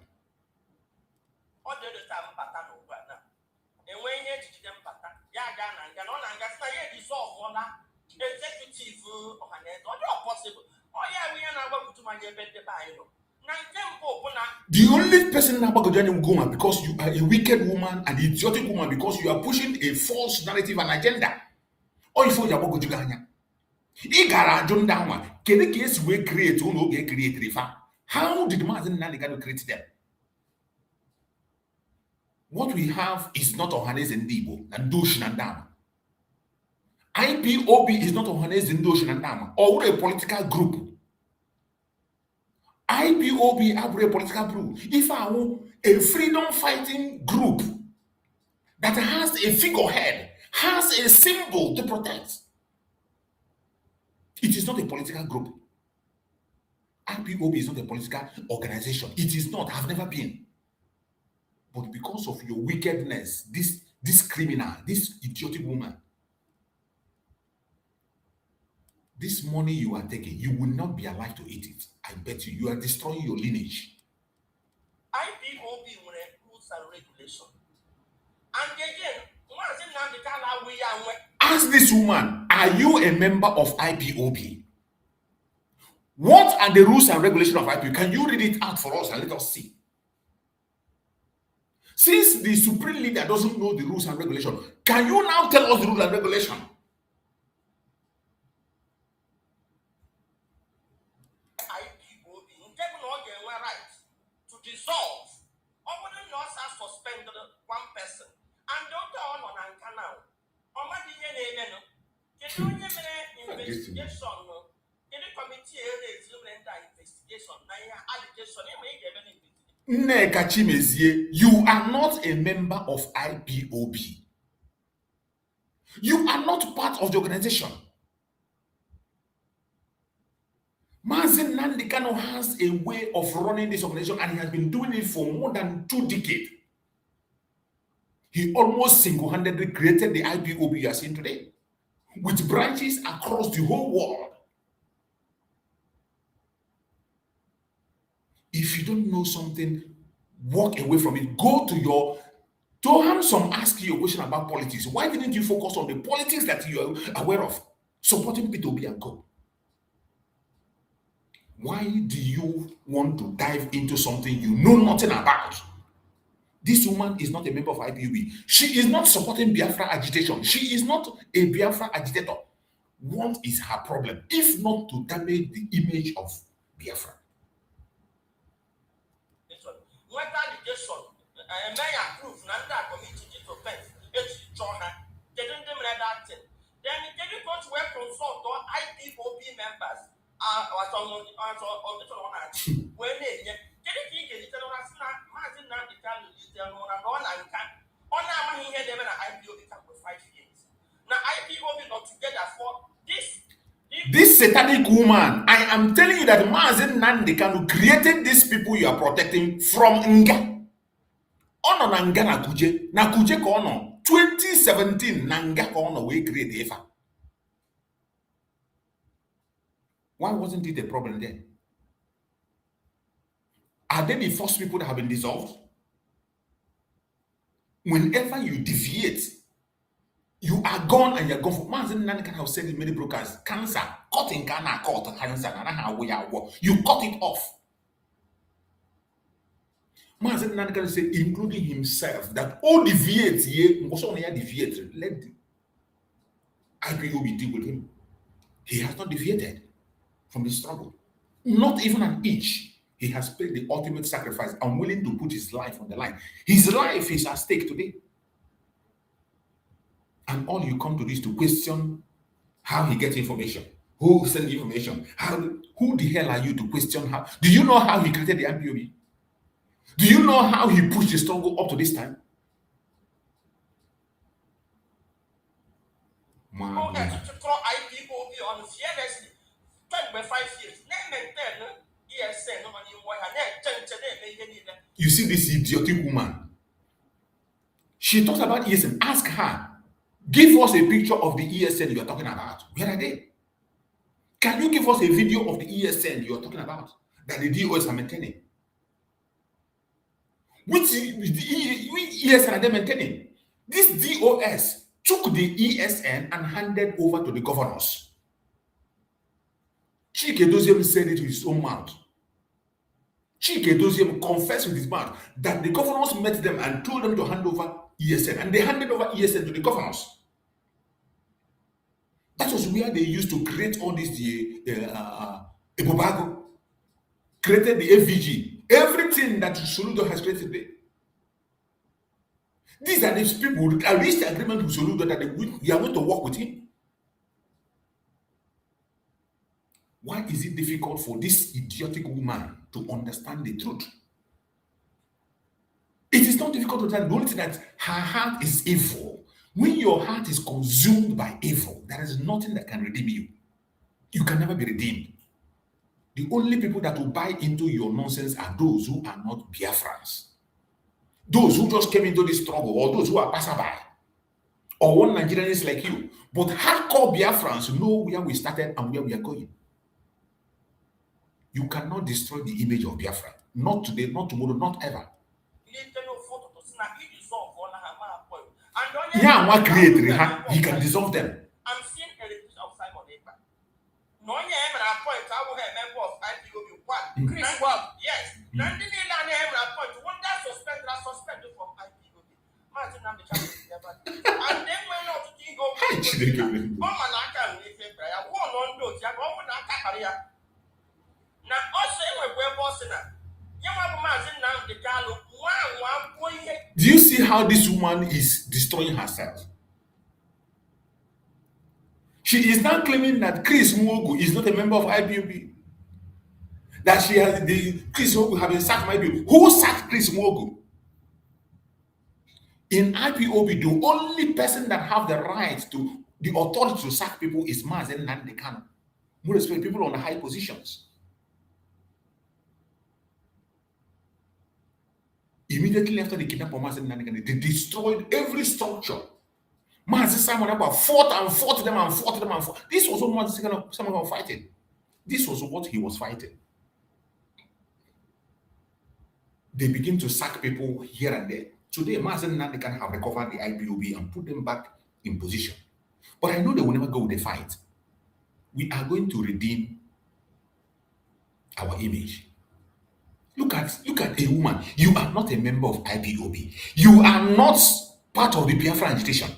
The only person in Abagojani will go on because you are a wicked woman, an idiotic woman, because you are pushing a false narrative and agenda. Or if you are Abagojani, how did Nnamdi Kanu create them? What we have is not Ohanes and Dibo and Doshin and Dama. IPOB is not Ohanes and Doshin and Dama, or a political group. IPOB are a political group. If I want a freedom fighting group that has a figurehead, has a symbol to protect, it is not a political group. IPOB is not a political organization. It is not. Have never been. But because of your wickedness, this criminal, this idiotic woman, this money you are taking, you will not be alive to eat it. I bet you. You are destroying your lineage. IPOB rules and regulation. And again, ask this woman, are you a member of IPOB? What are the rules and regulations of IPOB? Can you read it out for us and let us see? Since the supreme leader doesn't know the rules and regulations, can you now tell us the rules and regulations? Dissolve. Only not has suspended one person. And don't on now. On my DNA, can you investigation? Can you committee a investigation? Allegation, Nneka Chimezie, you are not a member of IPOB. You are not part of the organization. Mazen Nnamdi Kanu has a way of running this organization, and he has been doing it for more than 2 decades. He almost single-handedly created the IPOB you are seeing today, with branches across the whole world. If you don't know something, walk away from it. Go to your Handsome ask you a question about politics. Why didn't you focus on the politics that you are aware of? Supporting P2B and Co. Why do you want to dive into something you know nothing about? This woman is not a member of IPOB. She is not supporting Biafra agitation. She is not a Biafra agitator. What is her problem, if not to damage the image of Biafra? Then can you go to where consult or IPOB members when they get it Martin Nnamdi Kanu is there on and can on our here them and IPOB for 5 years. Now IPOB not together for this satanic woman. I am telling you that Martin Nnamdi Kanu created these people you are protecting from Nga. Ono na Nga na Kuje kono 2017 na Nga kono we create EFA. Why wasn't it a problem then? Are they the first people that have been dissolved? Whenever you deviate, you are gone and you're gone for months. And Nnamdi Kanu have said in many brokers, cancer, cutting cancer, you cut it off. Mazen Nnamdi Kanu say, including himself, that all deviate here, deviate. Let the IPOB deal with him. He has not deviated from the struggle. Not even an inch. He has paid the ultimate sacrifice and willing to put his life on the line. His life is at stake today. And all you come to this to question how he gets information. Who sent the information? Who the hell are you to question how? Do you know how he created the IPOB? Do you know how he pushed the struggle up to this time? You see this idiotic woman. She talks about ESN. Ask her. Give us a picture of the ESN you are talking about. Where are they? Can you give us a video of the ESN you are talking about that the DOS are maintaining? Which ESN are they maintaining? This DOS took the ESN and handed over to the governors. Chike Doziem said it with his own mouth. Chike Doziem confessed with his mouth that the governors met them and told them to hand over ESN, and they handed over ESN to the governors. That was where they used to create all this, IPOB, created the FVG, everything that Soludo has created today. These are these people that reached the agreement with Soludo that they are going to work with him. Why is it difficult for this idiotic woman to understand the truth? It is not difficult to understand. The only thing that her heart is evil. When your heart is consumed by evil, there is nothing that can redeem you. You can never be redeemed. The only people that will buy into your nonsense are those who are not Biafrans. Those who just came into this struggle, or those who are passerby, or one Nigerians like you. But hardcore Biafrans know where we started and where we are going. You cannot destroy the image of Biafra. Not today, not tomorrow, not ever. Yeah, what created he can dissolve them. I'm seeing a report of Simon Ekpa. No, yeah, and I point I will have a member of IPOB one. Chris Webb, yes. Nnamdi Kanu appoint one that suspended from IPOB. Martin Nnamdi Kanu never. And then when not to think of Manaka, I won't on those. I won't career. Now, also, we're bossing up. Do you see how this woman is destroying herself? She is now claiming that Chris Mwogo is not a member of IPOB. that she has the Chris Wogu having sacked my people. Who sacked Chris Wogu? In IPOB, the only person that have the right to the authority to sack people is Mazen Nnamdi Kanu. More especially people on the high positions. Immediately after the kidnapping of Mazen Nnamdi Kanu, they destroyed every structure. Mazen Simon Ekpa fought them. This was what Mazen Simon was fighting. This was what he was fighting. They begin to sack people here and there. Today, Mazen Nnamdi Kanu have recovered the IPOB and put them back in position. But I know they will never go with the fight. We are going to redeem our image. Look at a woman. You are not a member of IPOB. You are not part of the Biafran agitation.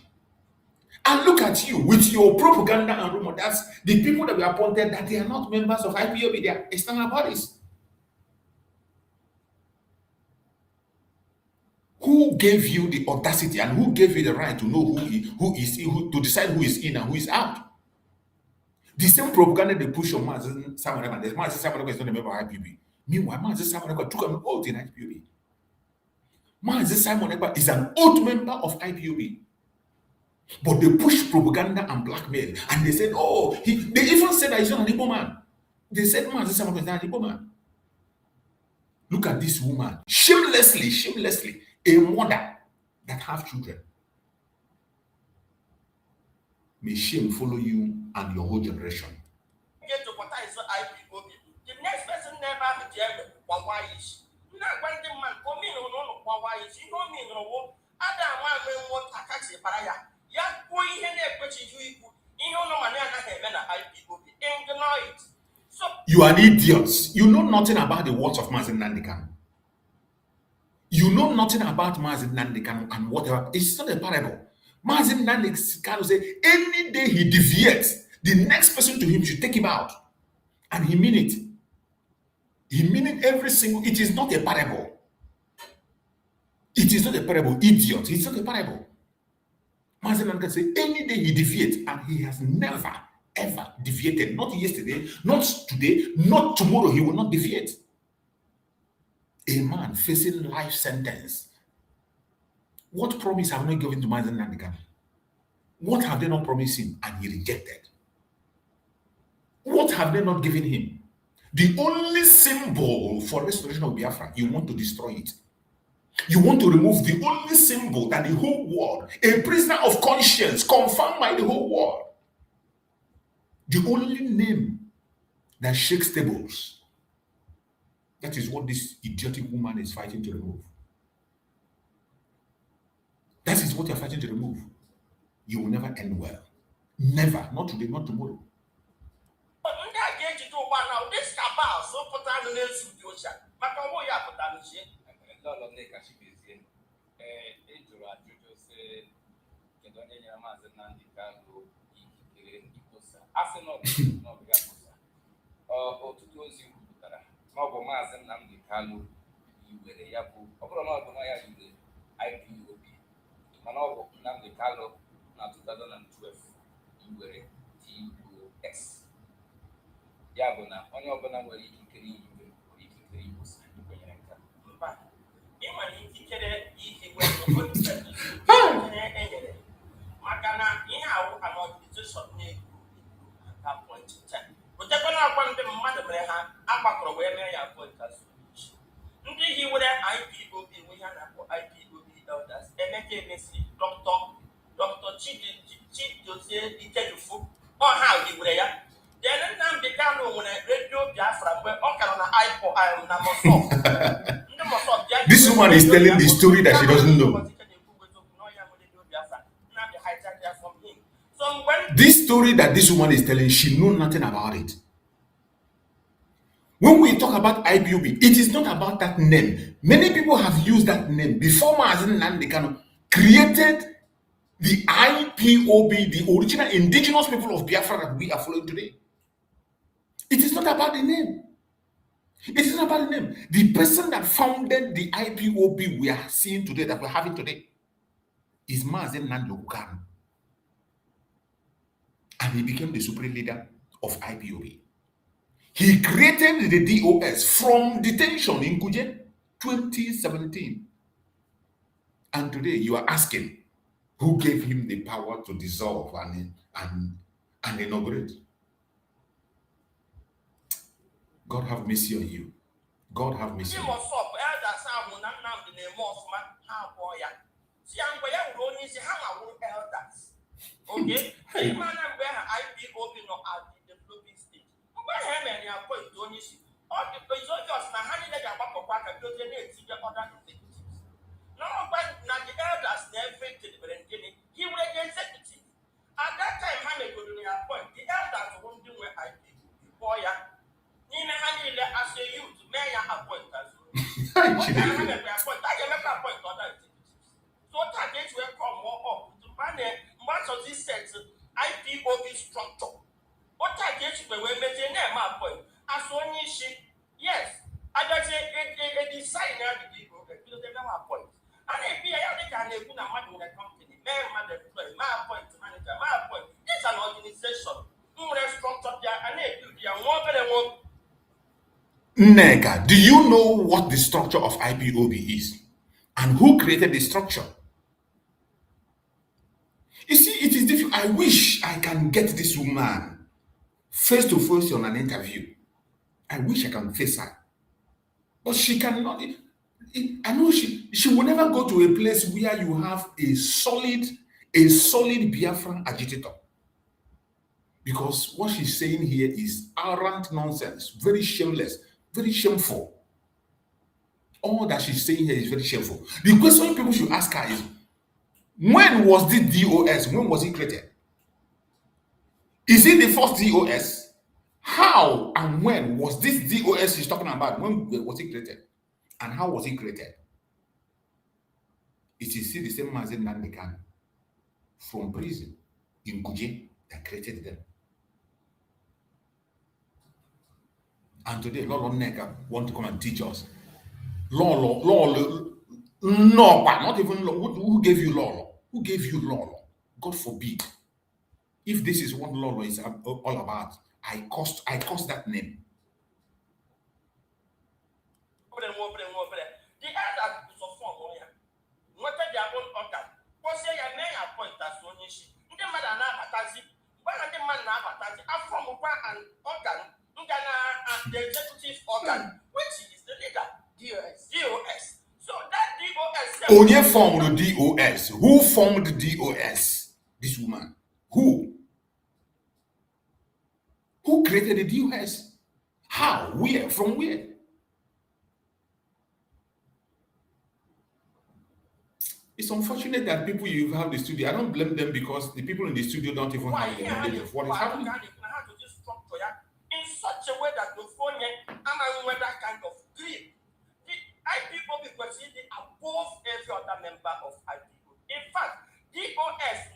And look at you with your propaganda and rumor. That's the people that we appointed that they are not members of IPOB. They are external bodies. Who gave you the audacity and who gave you the right to know who to decide who is in and who is out? The same propaganda they push on Mazen Simon Ekpa. Mazen Simon Ekpa is not a member of IPOB. Meanwhile, Mazen Simon Ekpa took an oath in IPOB. Mazen Simon Ekpa is an oath member of IPOB. But they push propaganda and blackmail. And they said, oh, they even said that he's not an Igbo man. They said Mazen Simon Ekpa is not an Igbo man. Look at this woman. Shamelessly, a mother that have children. May shame follow you and your whole generation. Get to what I saw IPOB. The next person never have to tell why is. Not when the man come in on why is. You don't mean no what. Other man what attacks the paraya. Ya go in here question you. You know no man na IPOB. Ignore it. So you are idiots. You know nothing about the words of Mazen Nnamdi Kanu. You know nothing about Mazen Nnamdi Kanu and whatever. It's not a parable. Mazen Nnamdi Kanu said, any day he deviates, the next person to him should take him out. And he mean it. He mean it every single. It is not a parable. It is not a parable, idiot. It's not a parable. Mazen Nnamdi Kanu said, any day he deviates, and he has never, ever deviated. Not yesterday, not today, not tomorrow. He will not deviate. A man facing life sentence. What promise have not given to Mazen Nnamdi Kanu? What have they not promised him and he rejected? What have they not given him? The only symbol for restoration of Biafra, you want to destroy it. You want to remove the only symbol that the whole world, a prisoner of conscience, confirmed by the whole world. The only name that shakes tables. That is what this idiotic woman is fighting to remove. That is what you're fighting to remove. You will never end well. Never. Not today, not tomorrow. This cabal so put on the situation. Maọbụ Maazị Nnamdi Kanu yiwere ya bụ ọ bụrụ na ọ bụ na ya yiwere IPOB mana ọ bụ Nnamdi Kanu na 2012 yiwere TOS ya bụ na onye ọbụla nwere ikikere ihiwe nwere ikikere iwusa kwenyere nka mba ị nwere ikikere ihiwe ikikere enyere maka na ihe awụ an organization na-ekwu at point in time. Otekwana akwa ndị mmadụ mere ha agbakọrọ wee mee ya point as ndị hiwere IPOB we ha na-akpọ IPOB elders Emeka Emesi Dr. Chidozie Ikejufu ọ ha hiwere ya. Then Nnamdi Kanu nwere Radio Biafra mgbe ọ kara na IPOB na Mosop. This woman is telling the story that she doesn't know. This story that this woman is telling, she knows nothing about it. When we talk about IPOB, it is not about that name. Many people have used that name before Mazen Nnamdi Kanu created the IPOB, the original indigenous people of Biafra that we are following today. It is not about the name. It is not about the name. The person that founded the IPOB we are seeing today, that we're having today, is Mazen Nnamdi Kanu. And he became the supreme leader of IPOB. He created the DOS from detention in Kuje 2017. And today you are asking who gave him the power to dissolve and inaugurate. God have mercy on you. God have mercy on you. Okay, hey, man, I'm where IPOB no at the developing stage. Where him and your point, don't you see? All the soldiers now handing like a back of back and building it to the other executives. Now, when not the elders never to the Berengini, he will get executive. At that time, Hamid would appoint the elders won't do where IPOB. Boy, Nina Handy as a youth, may I appoint us. I can appoint other executives. So that they will come more up to manage. Much of this set IPOB structure. What I get you when making my point. As only she, yes, I just say a designer the people that they never point. And if I can put a man in the company, my point to manager, my point. It's an organization. Who structure there and they do their one better one. Nega, do you know what the structure of IPOB is? And who created the structure? You see, it is difficult. I wish I can get this woman face to face on an interview. I wish I can face her. But she cannot. I know she will never go to a place where you have a solid Biafran agitator. Because what she's saying here is arrant nonsense, very shameless, very shameful. All that she's saying here is very shameful. The question people should ask her is, when was this DOS? When was it created? Is it the first DOS? How and when was this DOS she's talking about? When was it created? And how was it created? It is still the same man as Nnamdi Kanu from prison in Kuje that created them. And today, Lolo Nega want to come and teach us. Lolo, no, but not even who gave you Lolo? Who gave you Lolo? God forbid. If this is what Lolo is all about, I cost that name. The elders is of form here. What they are going on that? What say your name appoint as one issue? The man and Abatazi, when the man and Abatazi are from an organ, the executive organ, which is the leader, DOS. So that DOS. Onye formed the DOS. Who formed the DOS? This woman. Who created the DOS? How? Where? From where? It's unfortunate that people you have the studio. I don't blame them because the people in the studio don't even have the knowledge of what is happening. In such a way that the phone and that kind of grip. The IPOB because it is above every other member of IPOB. In fact, DOS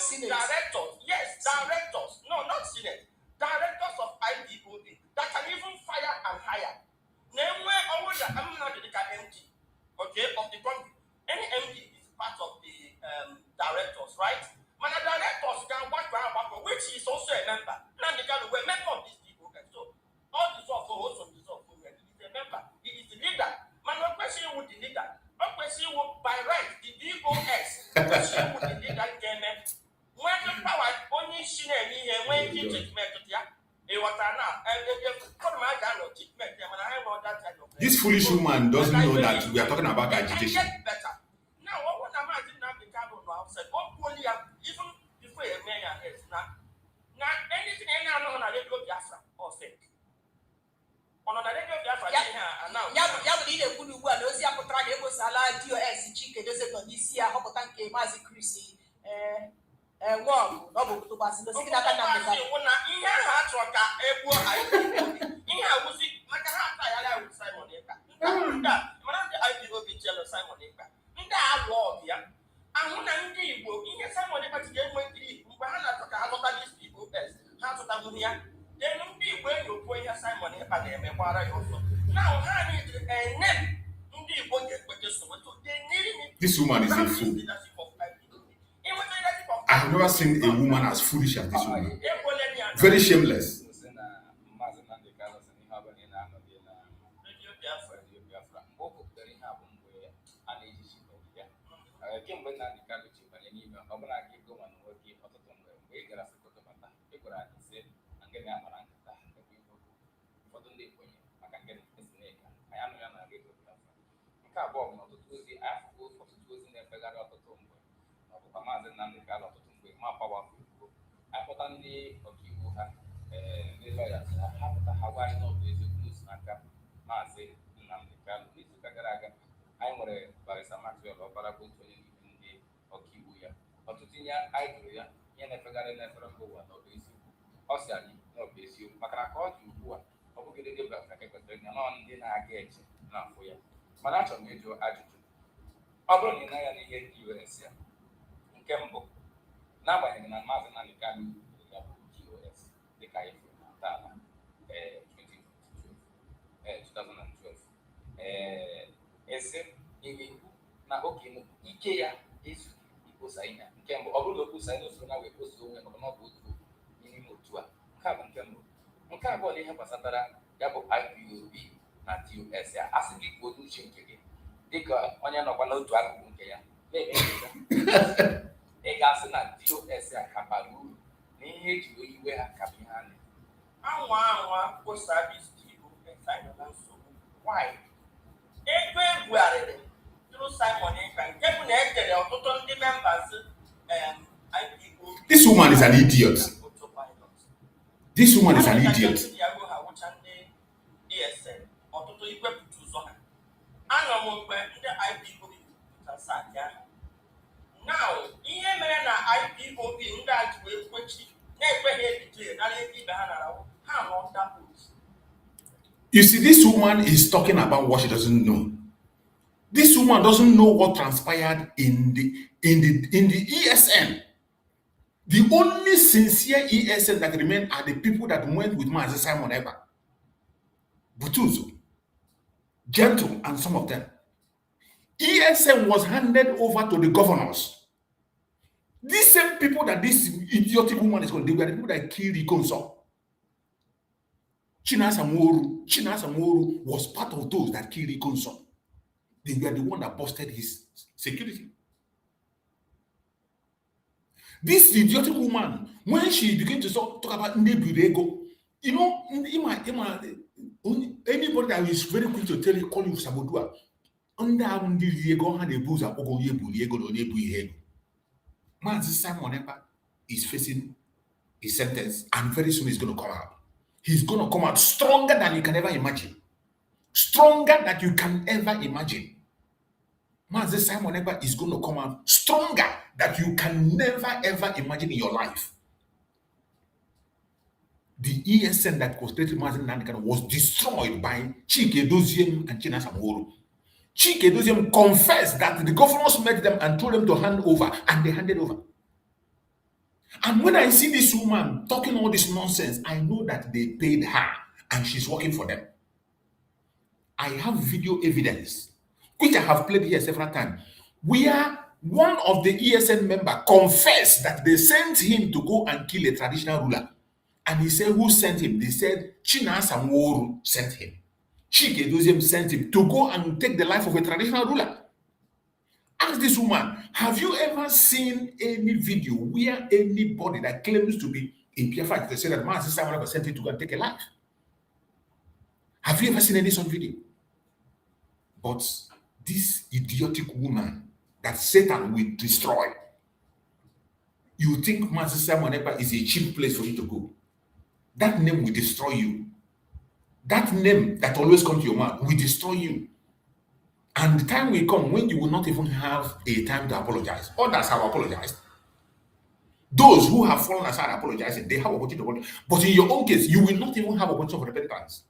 directors, yes, directors, no, not senate, directors of IPOB that can even fire and hire. Name where always I'm not the MD, okay, of the country. Any MD is part of the directors, right? When the directors can work which is also a member. Now they can be a member of this people. So all this of also this of he is a member. He is the leader. Man, no question with the leader. No question with by right the DOS. Question with the leader game. When the power only she and when he treatment to ya. This foolish woman doesn't know that we are talking about agitation. Now, what am I doing now? The carbon outside. Even before a mayor is now anything any other on a radio Biafra or fake. On a radio Biafra, now, need a good one. Those Yapotra, Sala, DOS, Chica, doesn't know this year, Hopotanke, Mazi Chrissy, Noble to Basil, this woman is a fool. I have never seen a woman as foolish as this woman. Very shameless. ya mara nkata ụfọdụ ndị ekwenye maka nke esi na-eka anyị anụ ya na redio Biafra. Nke abụọ bụ na ọtụtụ ozi afọ ọtụtụ ozi na-efegharị ọtụtụ mgbe na ọbụkwa maazị Nnamdi Kanu ọtụtụ mgbe ma gbawapụ igbo akpọta ndị ọkaiwu ha ndị lọya ha pụta ha gwa anyị n'ọbụ eziokwu n'osi n'aka maazị Nnamdi Kanu. N'izuụka gara aga anyị nwere barịsta Maxwell Ọbara bụ otu onye n'ime ndị ọkaiwu ya. Ọtụtụ ihe anyị jụrụ ya ihe na-efegharị n'efere mba ụwa na ọbụ eziokwu, ọ sị anyị na ọbụ eziokwu maka na ka ọ dị ugbu a ọ bụghị ndị Biafra ka ekwesịrị ya nọ ndị na-aga eche na-afụ ya. Mana achọrọ m ịjụ ajụjụ, ọ bụrụ na ị na-anya n'ihe ndị UNC ya, nke mbụ n'agbanyeghị na maazị Nnamdi Kanu ya bụ GOS dịka anyị fụrụ na ntọala 2012 esi na-ekwu na oke ike ya ezu ikposa ihe. Nke mbụ, ọ bụrụ na okposa ihe usoro na wee kposa onwe ma ọ bụ otu n'ime otu a. Nke a bụ nke mbụ. Nke abụọ na ihe gbasatara ya bụ IPOB na TOS ya, asị gị kwuo n'uche nke gị dịka onye nọkwa n'otu akụkụ nke ya na-eme ị ga-asị na TOS ya ka bara uru na ihe eji wee iwe ha ka bụ ihe a anwa kposa Igbo nsogbu nwanyị ego ebugharịrị tụrụ Simon Ekpa nke bụ na ejere ọtụtụ ndị members IPOB. This woman is an idiot. This woman is an idiot. Ọtụtụ ikwepụta ụzọ ha. Anọ m mgbe ndị IPOB pụtasị ahụ. Now, ihe mere na IPOB ndị a ji wee kwechi na-ekweghị ebite na ndị ibe ha nara ha nọ ndapụt. You see, this woman is talking about what she doesn't know. This woman doesn't know what transpired in the ESN. The only sincere ESN that remain are the people that went with Mazi Simon Ekpa, Butuzo, Gentle, and some of them. ESN was handed over to the governors. These same people that this idiotic woman is called, they were the people that killed Ikonso. Chinasa Mworu was part of those that killed Ikonso. They were the one that busted his security. This idiotic woman, when she began to talk about Nebulego, you know, anybody that is very quick to call you Sabodua, under the Diego had a boozer, Ogo Yebu, no Nebu. Mazi Simon Ekpa is facing his sentence, and very soon he's going to come out. He's going to come out stronger than you can ever imagine. Stronger than you can ever imagine. Mazi Simon Ekpa is going to come out stronger than you can never ever imagine in your life. The ESN that was created Mazi Nnamdi Kanu was destroyed by Chike Doziem and Chinasa Mworu. Chike Doziem confessed that the governors met them and told them to hand over, and they handed over. And when I see this woman talking all this nonsense, I know that they paid her and she's working for them. I have video evidence, which I have played here several times, where one of the ESN members confessed that they sent him to go and kill a traditional ruler. And he said, who sent him? They said, Chinasa Mworu sent him. Chike Doziem sent him to go and take the life of a traditional ruler. Ask this woman, have you ever seen any video where anybody that claims to be in Biafra, they say that Mazi Simon Ekpa sent him to go and take a life? Have you ever seen any such video? But this idiotic woman that Satan will destroy, you think Mazi Simon Ekpa is a cheap place for you to go. That name will destroy you. That name that always comes to your mouth will destroy you. And the time will come when you will not even have a time to apologize. Others have apologized. Those who have fallen aside apologizing, they have opportunity to apologize. But in your own case, you will not even have opportunity for repentance.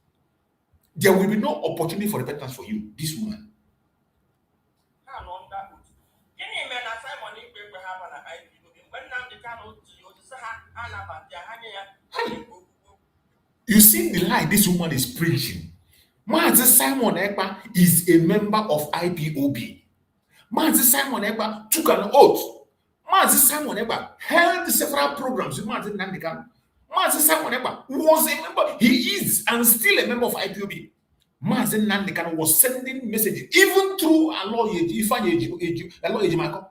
There will be no opportunity for repentance for you, this woman. You see the lie this woman is preaching. Mazi Simon Ekpa is a member of IPOB. Mazi Simon Ekpa took an oath. Mazi Simon Ekpa held several programs with Mazi Nnamdi Kanu. Mazi Simon Ekpa was a member. He is and still a member of IPOB. Mazi Nnamdi Kanu was sending messages even through a lawyer, Ejimako.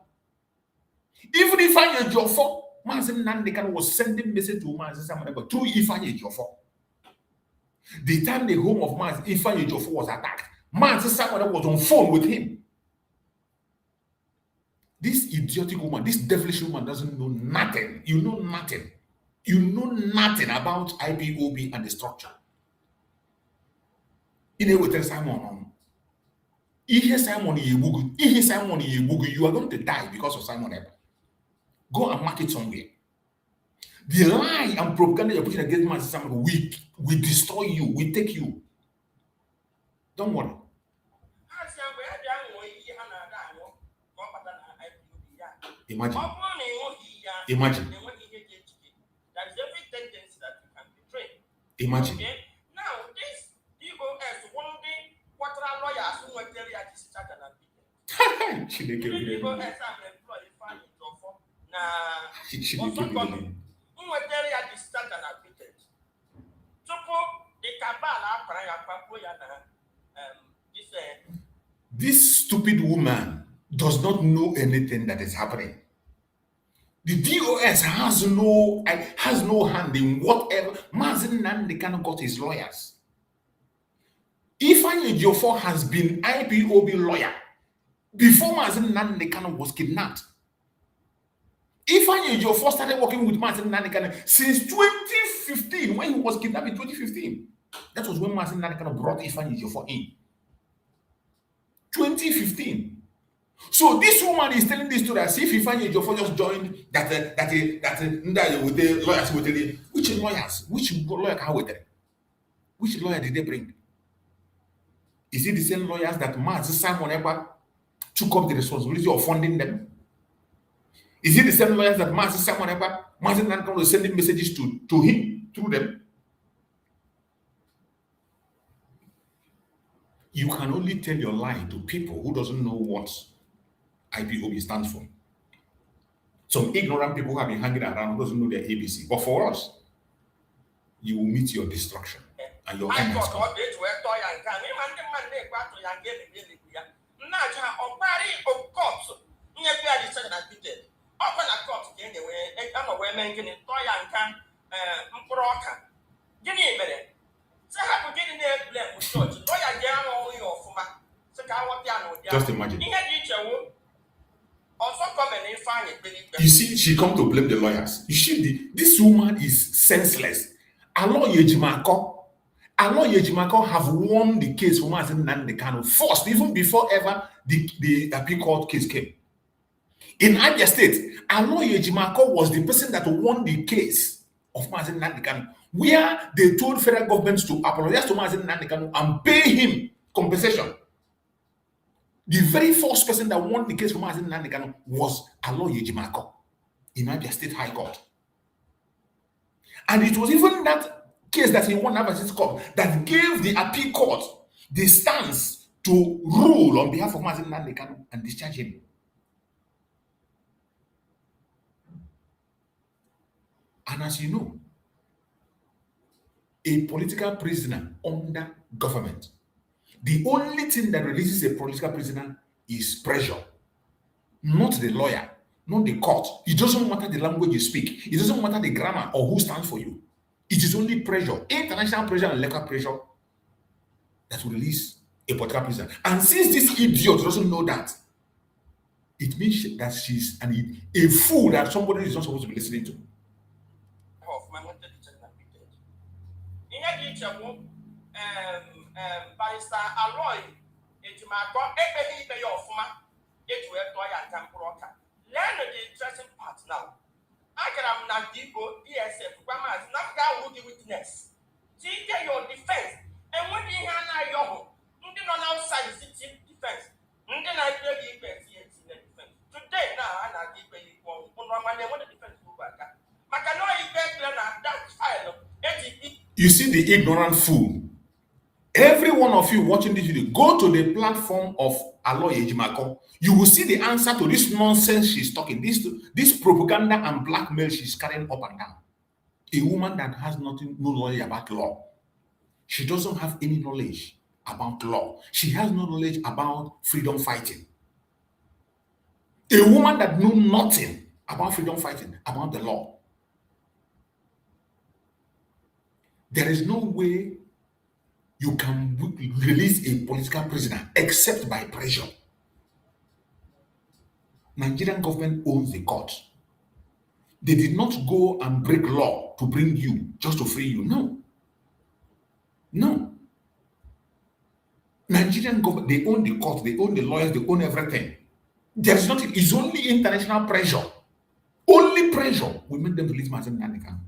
Even if I Ejofo, Mazen Nnamdi Kanu was sending message to Mazen Simon Ekpa through Ifeanyi Ejiofor. The time the home of Mazen Ifeanyi Ejiofor was attacked, Mazen Simon Ekpa was on phone with him. This idiotic woman, this devilish woman doesn't know nothing. You know nothing. You know nothing about IPOB and the structure. In a way, Simon, Simon, you are going to die because of Simon Ekpa. Go and mark it somewhere. The lie and propaganda you're pushing against Mazen Simon, we destroy you, we take you. Don't worry. Imagine. Imagine. That is every tendency that you can betray. Imagine. Okay? Now, this DOS, one day, what are lawyers who were very at this start and DOS are employed for now. Who were very at this start and admitted. So, the Kabbalah, this stupid woman does not know anything that is happening. The DOS has no hand in whatever. Mazen Nnamdi Kanu got his lawyers. Ifeanyi Ejiofor has been IPOB lawyer before Mazen Nnamdi Kanu was kidnapped. Ifeanyi Ejiofor started working with Mazen Nnamdi Kanu since 2015 when he was kidnapped in 2015. That was when Mazen Nnamdi Kanu brought Ifeanyi Ejiofor in. 2015. So this woman is telling this story as if Ifeanyi Ejiofor just joined with the lawyers with the which lawyers? Which lawyer can with them? Which lawyer did they bring? Is it the same lawyers that Mazen Simon Ekpa took up the responsibility of funding them? Is it the same lawyers that Mazen Simon Ekpa, Mazen Nnamdi Kanu was sending messages to him through them? You can only tell your lie to people who doesn't know what IPOB stands for. Some ignorant people who have been hanging around who doesn't know their ABC. But for us, you will meet your destruction and your end has come. Just imagine. You see, she come to blame the lawyers. You see, this woman is senseless. Alo Yejimako have won the case for Mazen Nnamdi Kanu first, even before ever the appeal court case came. In Abia State, Alo Yejimako was the person that won the case of Mazen Nnamdi Kanu, where they told federal governments to apologize to Mazen Nnamdi Kanu and pay him compensation. The very first person that won the case for Mazen Nnamdi Kanu was Alo Yejimako in Abia State High Court. And it was even that case that he won Abia State Court that gave the appeal court the stance to rule on behalf of Mazen Nnamdi Kanu and discharge him. And as you know, a political prisoner under government, the only thing that releases a political prisoner is pressure, not the lawyer, not the court. It doesn't matter the language you speak. It doesn't matter the grammar or who stands for you. It is only pressure, international pressure and local pressure, that will release a political prisoner. And since this idiot doesn't know that, it means that she's a fool that somebody is not supposed to be listening to. Barrister Aloy Ejimako Ebehi Bay of Ma, learn the interesting part now. I can am Nnamdi ESF, Grandma, not that would be witness. See, get your defense. And when you have your not outside the city defense, then I tell you defense. Today, now, I'm not giving you one defense. You see the ignorant fool. Every one of you watching this video, go to the platform of Aloy Ejimako. You will see the answer to this nonsense she's talking, this propaganda and blackmail she's carrying up and down. A woman that has no knowledge about law. She doesn't have any knowledge about law. She has no knowledge about freedom fighting. A woman that knows nothing about freedom fighting, about the law. There is no way you can release a political prisoner except by pressure. Nigerian government owns the court. They did not go and break law to bring you just to free you. No. No. Nigerian government, they own the court, they own the lawyers, they own everything. There's nothing, it's only international pressure. Only pressure will make them release Mazen Nnamdi.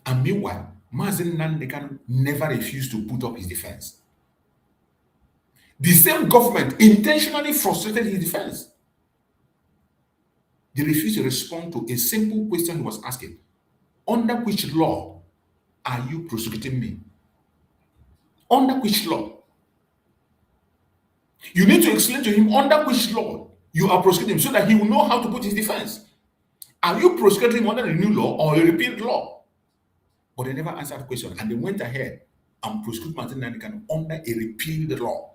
And meanwhile, Mazen Nnamdi never refused to put up his defense. The same government intentionally frustrated his defense. They refused to respond to a simple question he was asking. Under which law are you prosecuting me? Under which law? You need to explain to him under which law you are prosecuting him so that he will know how to put his defense. Are you prosecuting him under the new law or a repealed law? But they never answered the question, and they went ahead and prosecuted Mazen Nnamdi under a repealed law.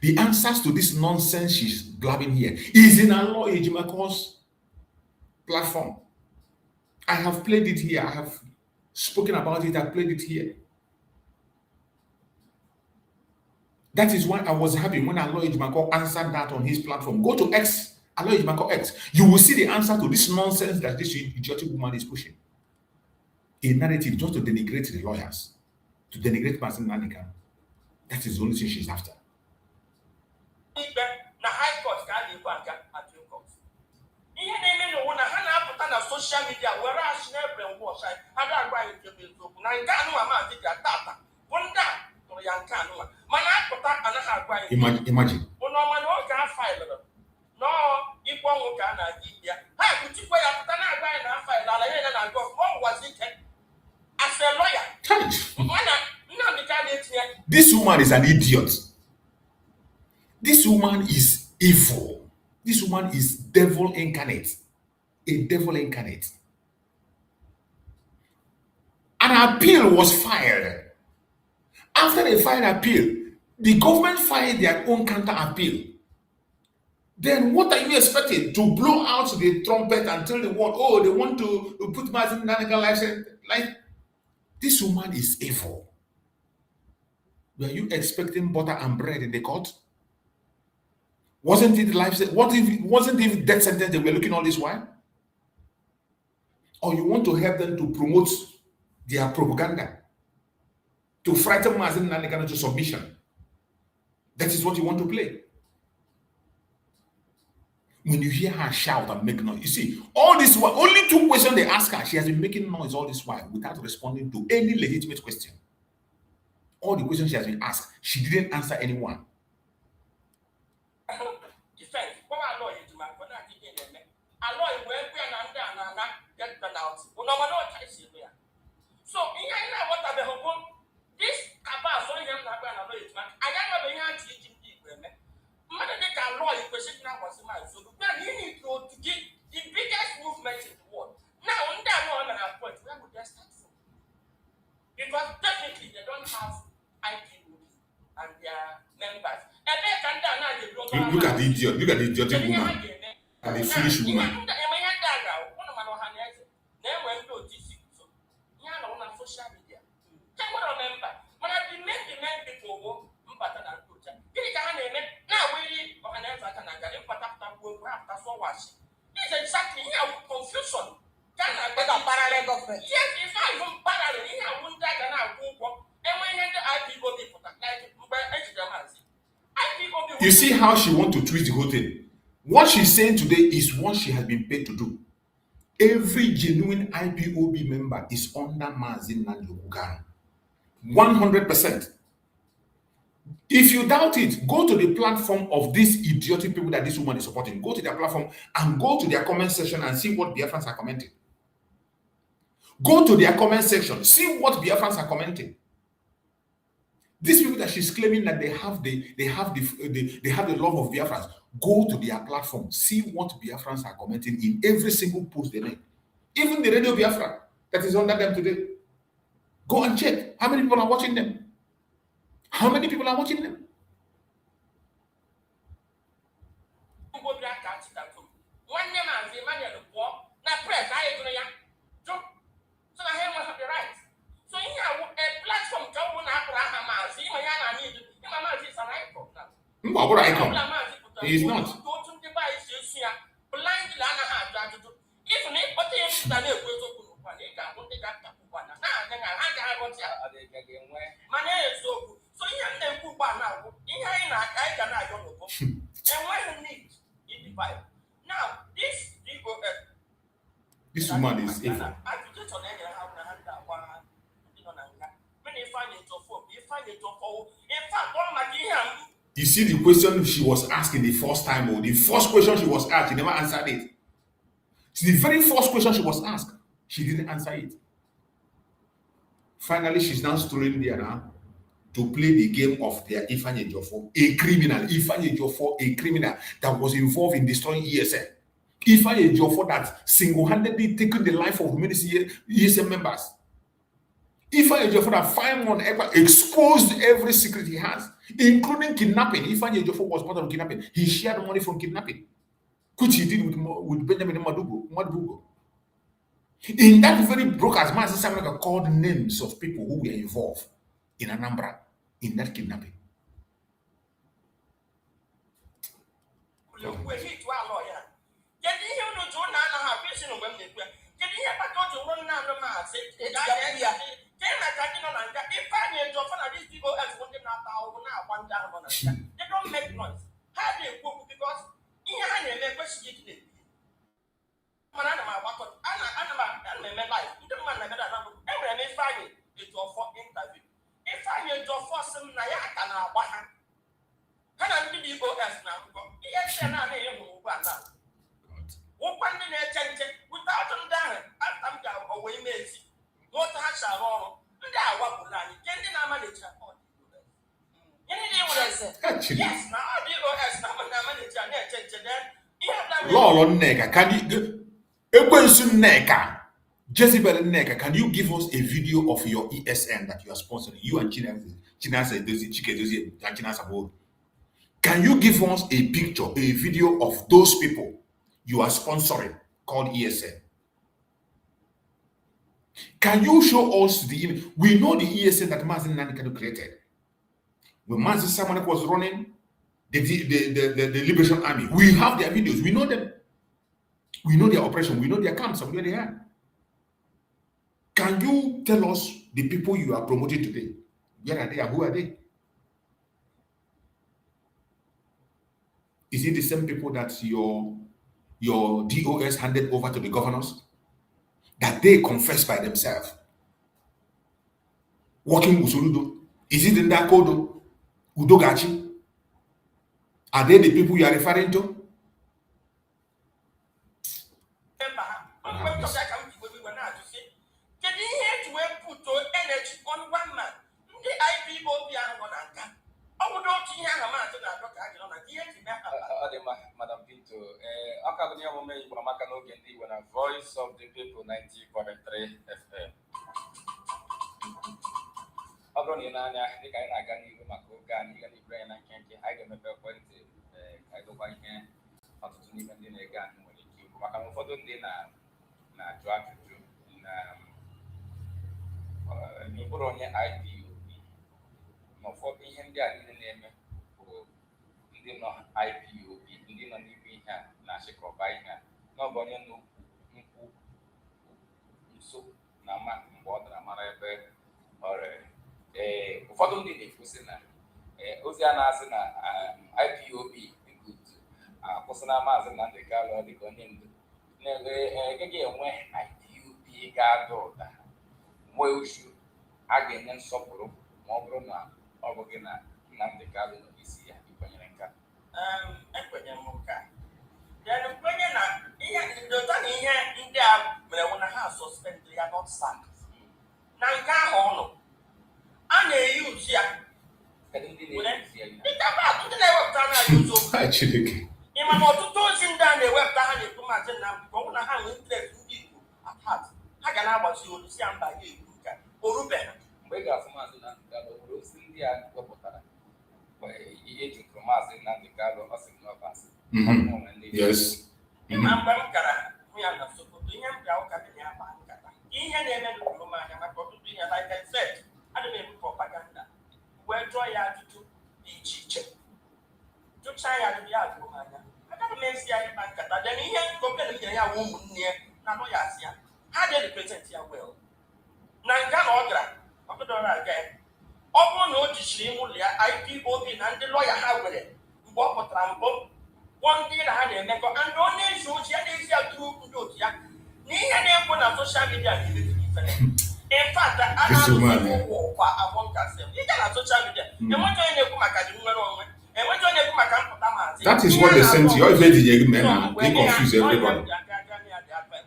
The answers to this nonsense she's blabbing here is in Allah Ejimako's platform. I have played it here. I have spoken about it. I played it here. That is why I was happy when Allah Ejimako answered that on his platform. Go to X, Allah Ejimako X. You will see the answer to this nonsense that this idiotic woman is pushing. A narrative just to denigrate the lawyers, to denigrate Mazen Nnamdi. That is the only thing she's after. Na high court ka dị kwa aka appeal court. Ihe na-eme n'ụwa na ha na-apụta na social media were asị na ebre ngwa ọsha ha ga-agwa anyị nke bụ eziokwu na nke anụnwa maazị ji atata bụ ndị a tụrụ ya nke anụnwa mana apụta anaghị agwa anyị. Imagine. Ụnụ ọma na oge a faịlụrụ nọọ ikpe ọnwụ ka a na-aga ibia ha ekwuchikwa ya pụta na-agwa anyị na faịlụ ala ya na agwa ọfụma ọ gwazi ike as a lawyer. Mana Nnamdi ka na-etinye. This woman is an idiot. This woman is evil. This woman is devil incarnate. A devil incarnate. An appeal was filed. After they filed appeal, the government filed their own counter appeal. Then what are you expecting? To blow out the trumpet and tell the world, oh, they want to put Mazen Nnamdi license? Like, this woman is evil. Were you expecting butter and bread in the court? Wasn't it life? Wasn't it death sentence they were looking all this while? Or you want to help them to promote their propaganda, to frighten Mazen Nnamdi into submission? That is what you want to play. When you hear her shout and make noise, you see, all this while, only 2 questions they ask her, she has been making noise all this while without responding to any legitimate question. All the questions she has been asked, she didn't answer anyone. So, this about so young I never been able to teach women. Mother, they can law in question now was my so you need to get the biggest movement in the world. Now, on that one, I point where would they start from? Because definitely they don't have IPOB and their members. And they can now look at the idiot, look at the idiotic woman and the foolish woman. Social media. Can you remember? When I demand people but now we it's exactly here confusion. Parallel government. Yes, it's not even parallel. Here I won't die and I won't walk. And when the IPOB you see how she wants to twist the whole thing. What she's saying today is what she has been paid to do. Every genuine IPOB member is under Mazen Nnamdi 100%. If you doubt it, go to the platform of these idiotic people that this woman is supporting. Go to their platform and go to their comment section and see what Biafrans are commenting. Go to their comment section, see what Biafrans are commenting. These people that she's claiming that they have the love of Biafrans, go to their platform, see what Biafrans are commenting in every single post they make. Even the Radio Biafra that is under them today. Go and check how many people are watching them. How many people are watching them? He's not. Now, this woman is evil. You see the question she was asking the first time, or the first question she was asked, she never answered it. It's the very first question she was asked, she didn't answer it. Finally, she's now strolling there now to play the game of their Ifeanyi Ejiofor, a criminal. Ifeanyi Ejiofor, a criminal that was involved in destroying ESN. Ifeanyi Ejiofor that single-handedly taken the life of many ESN members. Ifeanyi Ejiofor that Fireman exposed every secret he has, including kidnapping. Ifeanyi Ejiofor was part of kidnapping. He shared money from kidnapping, which he did with Benjamin Madugo. In that very broadcast, Mazi Samuel called names of people who were involved in Anambra in that kidnapping. They don't make noise. How do you cook? Because in your hand, they question it. Yes, now Lolo Neka, can you Neka, Jezebel Neka, can you give us a video of your ESN that you are sponsoring? You and Can you give us a picture, a video of those people you are sponsoring called ESN? Can you show us the image? We know the ESN that Mazi Nnamdi created. When Mazi Samuel was running the Liberation Army, we have their videos, we know them. We know their operation, we know their camps, and where they are. Can you tell us the people you are promoting today? Where are they and who are they? Is it the same people that your DOS handed over to the governors? That they confess by themselves? Working with Soludo? Is it in that code? Udogachi? Are they the people you are referring to? Energy on one man. The IPOB Madam Pinto, Voice of the People 90.3 FM. N'ụbụrụ onye IPOB ma ụfọdụ ihe ndị a niile na-eme bụ ndị nọ IPOB, ndị nọ n'ime ihe a na-achịkọba ihe a n'ọbụ onye nkwụ nso na ma mgbe ọ dara mara ebe ọrịa. Ụfọdụ ndị na-ekwusị na ozi a na-asị na IPOB akwụsịna Maazị Nnamdi Kanu dịka onye ndu gaghị enwe IPOB ga-ada ụda nwee uchu a ga-enye nsọpụrụ ma ọ bụrụ na ọ bụghị na Nnamdi Kanu nọ n'isi ya. Ikwenyere nke ekwenyere m nke a nkwenye na ihe ndota na ihe ndị a mere wụ na ha suspend ya not sack na nke ahụ ọnụ a na-eyi uchi ya ndị na-ewepụta na-ayị ụzọ ịma na ọtụtụ ozi ndị a na-ewepụta ha na-ekwu Maazị Nnamdi ka ọ bụ na ha nwee interest ndị Igbo atat ha ga na-agbazi olu si ya mba ga-ekwu nke orubeghị mgbe ị ga-afụ Maazị Nnamdi Kanu nwere ozi ndị a wepụtara ihe jikọrọ Maazị Nnamdi Kanu ọ sị n'ọbasị. Yes. Ịma mgbe m gara ya na Sokoto, ihe m ga ụka dị ya akpa nkata ihe na-eme n'obodo m anya maka ọtụtụ ihe like I said, ana m ebu propaganda wee jụọ ya ajụjụ dị iche iche jụchaa ya ajụjụ ya ajụrụ m anya open the ya woman near Nanoyasia. How they represent ya well? Nangan Ogra, Opedora again. Open no Shrimulia, IPOB, and the lawyer Howard, Bob Trampo. One day I had a neck and only shows ya is ya true to ya. Near them on social media. In fact, I have to walk among us. You can social media. And what do you come at? And what do you come at? That is what they sent to you. All the men and they confuse everybody.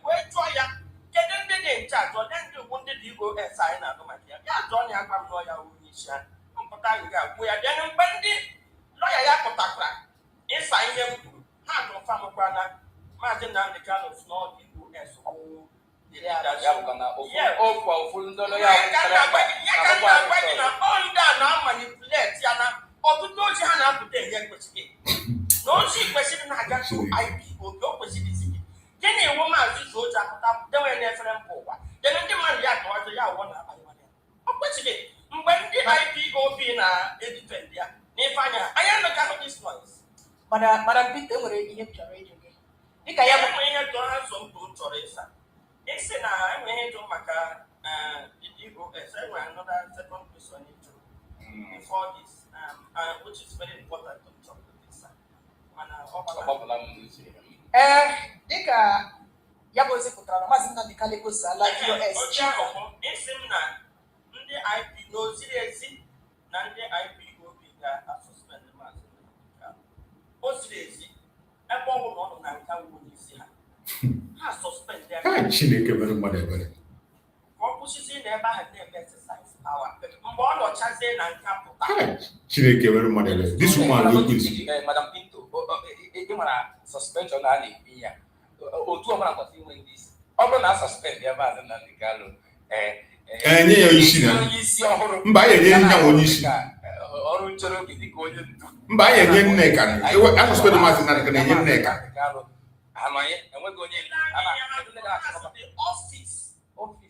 Where try ya? Get them in charge or then you wanted you go and sign out of my dear. Yeah, Johnny, I'm not lawyer. We are then bandit. Lawyer Yakotakra. Inside him, hand of Farmer Brana. Martin Nnamdi Kanu is not people as who. Yeah, Madam Peter, we're in here. It's I'm going to make another second question before this, which is very important to talk with this. Dika Yabozi Putra, Mazina the Calicos, like IPOS. It's him now. The IP no seriously, none the IPOB that are suspended. Oh, seriously, I bought one of them. Suspend them. Chineke very mother very. Composition never had them exercise power. Mbon or chance and capital. Chineke very mother. This woman look good. Madam Pinto, suspension and here. O two of them are doing this. Open a suspend their father and the gallo. And you see them. Buy a young one. Or buy a young neck. I will suspend the master and a young neck. And we're going to the office of the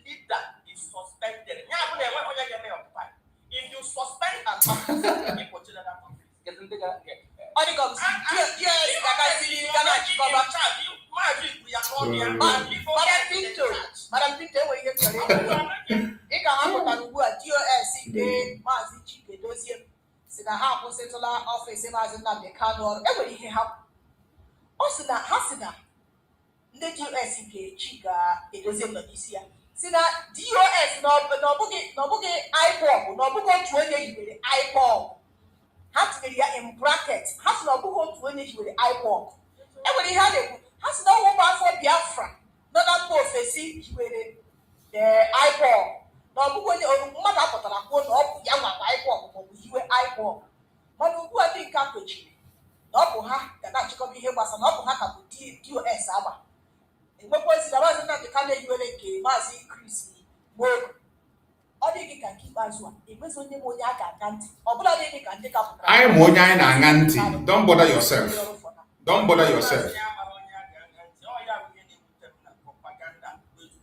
leader is suspended. If you suspend an officer, you put it in that office. Madam Pinto, where you get it can happen who are DOS, they Mazi Chico, those here. Sit a half of central office, as Nnamdi Kanu, everybody help. Also, that Hasina, the DOS Chica, it was in the Isia. Sina DOS, no boogie, IPOB, no book 20 with the IPOB. Has to be in brackets, has no book 20 with the IPOB. Everybody had it, has no one for Biafra, not a prophecy with the IPOB. No book when you mother put a quote of young IPOB, you were IPOB. But who I think capital. Ha that you come here was an ha DOS aba. And what was the reason that the Kanu ULK was increasing work? All they can keep as one. It was only Moyaka Ganti. Or bloody they can take up. I am Moyana and Ganti. Don't bother yourself. Don't bother yourself.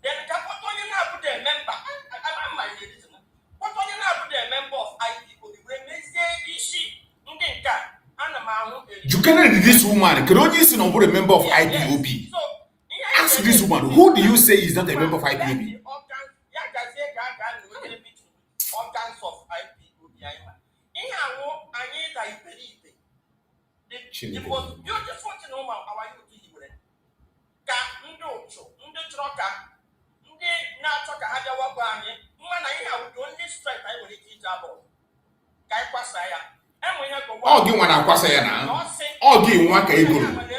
Then what you now put a member? I'm my listener. What you now put a member of IPOB? When they say she, you cannot read this woman. Can only see number a member of IPOB. Ask this woman, who do you say is not a member of IPOB? It was beautiful to know our youth.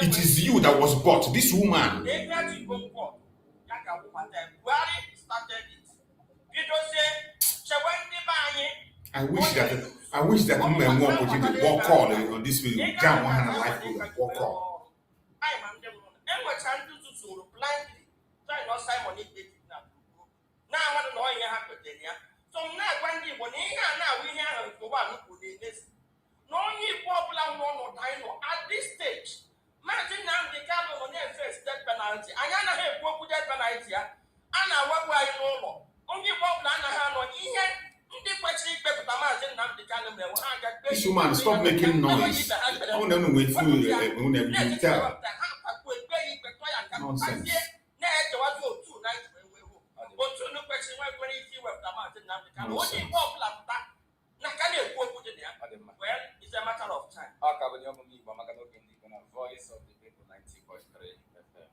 It is you that was bought. This woman. I wish that women won't put in the walk call on this video. Jam one and life will walk call. Now I want to know you have to tell you. So now when we have to one who did this. No need popular one at this stage. Imagine now the Kanu on their first death penalty. I don't have what would that penalty. And I what I know. Only popular and on here. This woman, stop making noise. I want to wait for you. Nonsense. Well, it's a matter of time. Voice of the People 90.3 FM.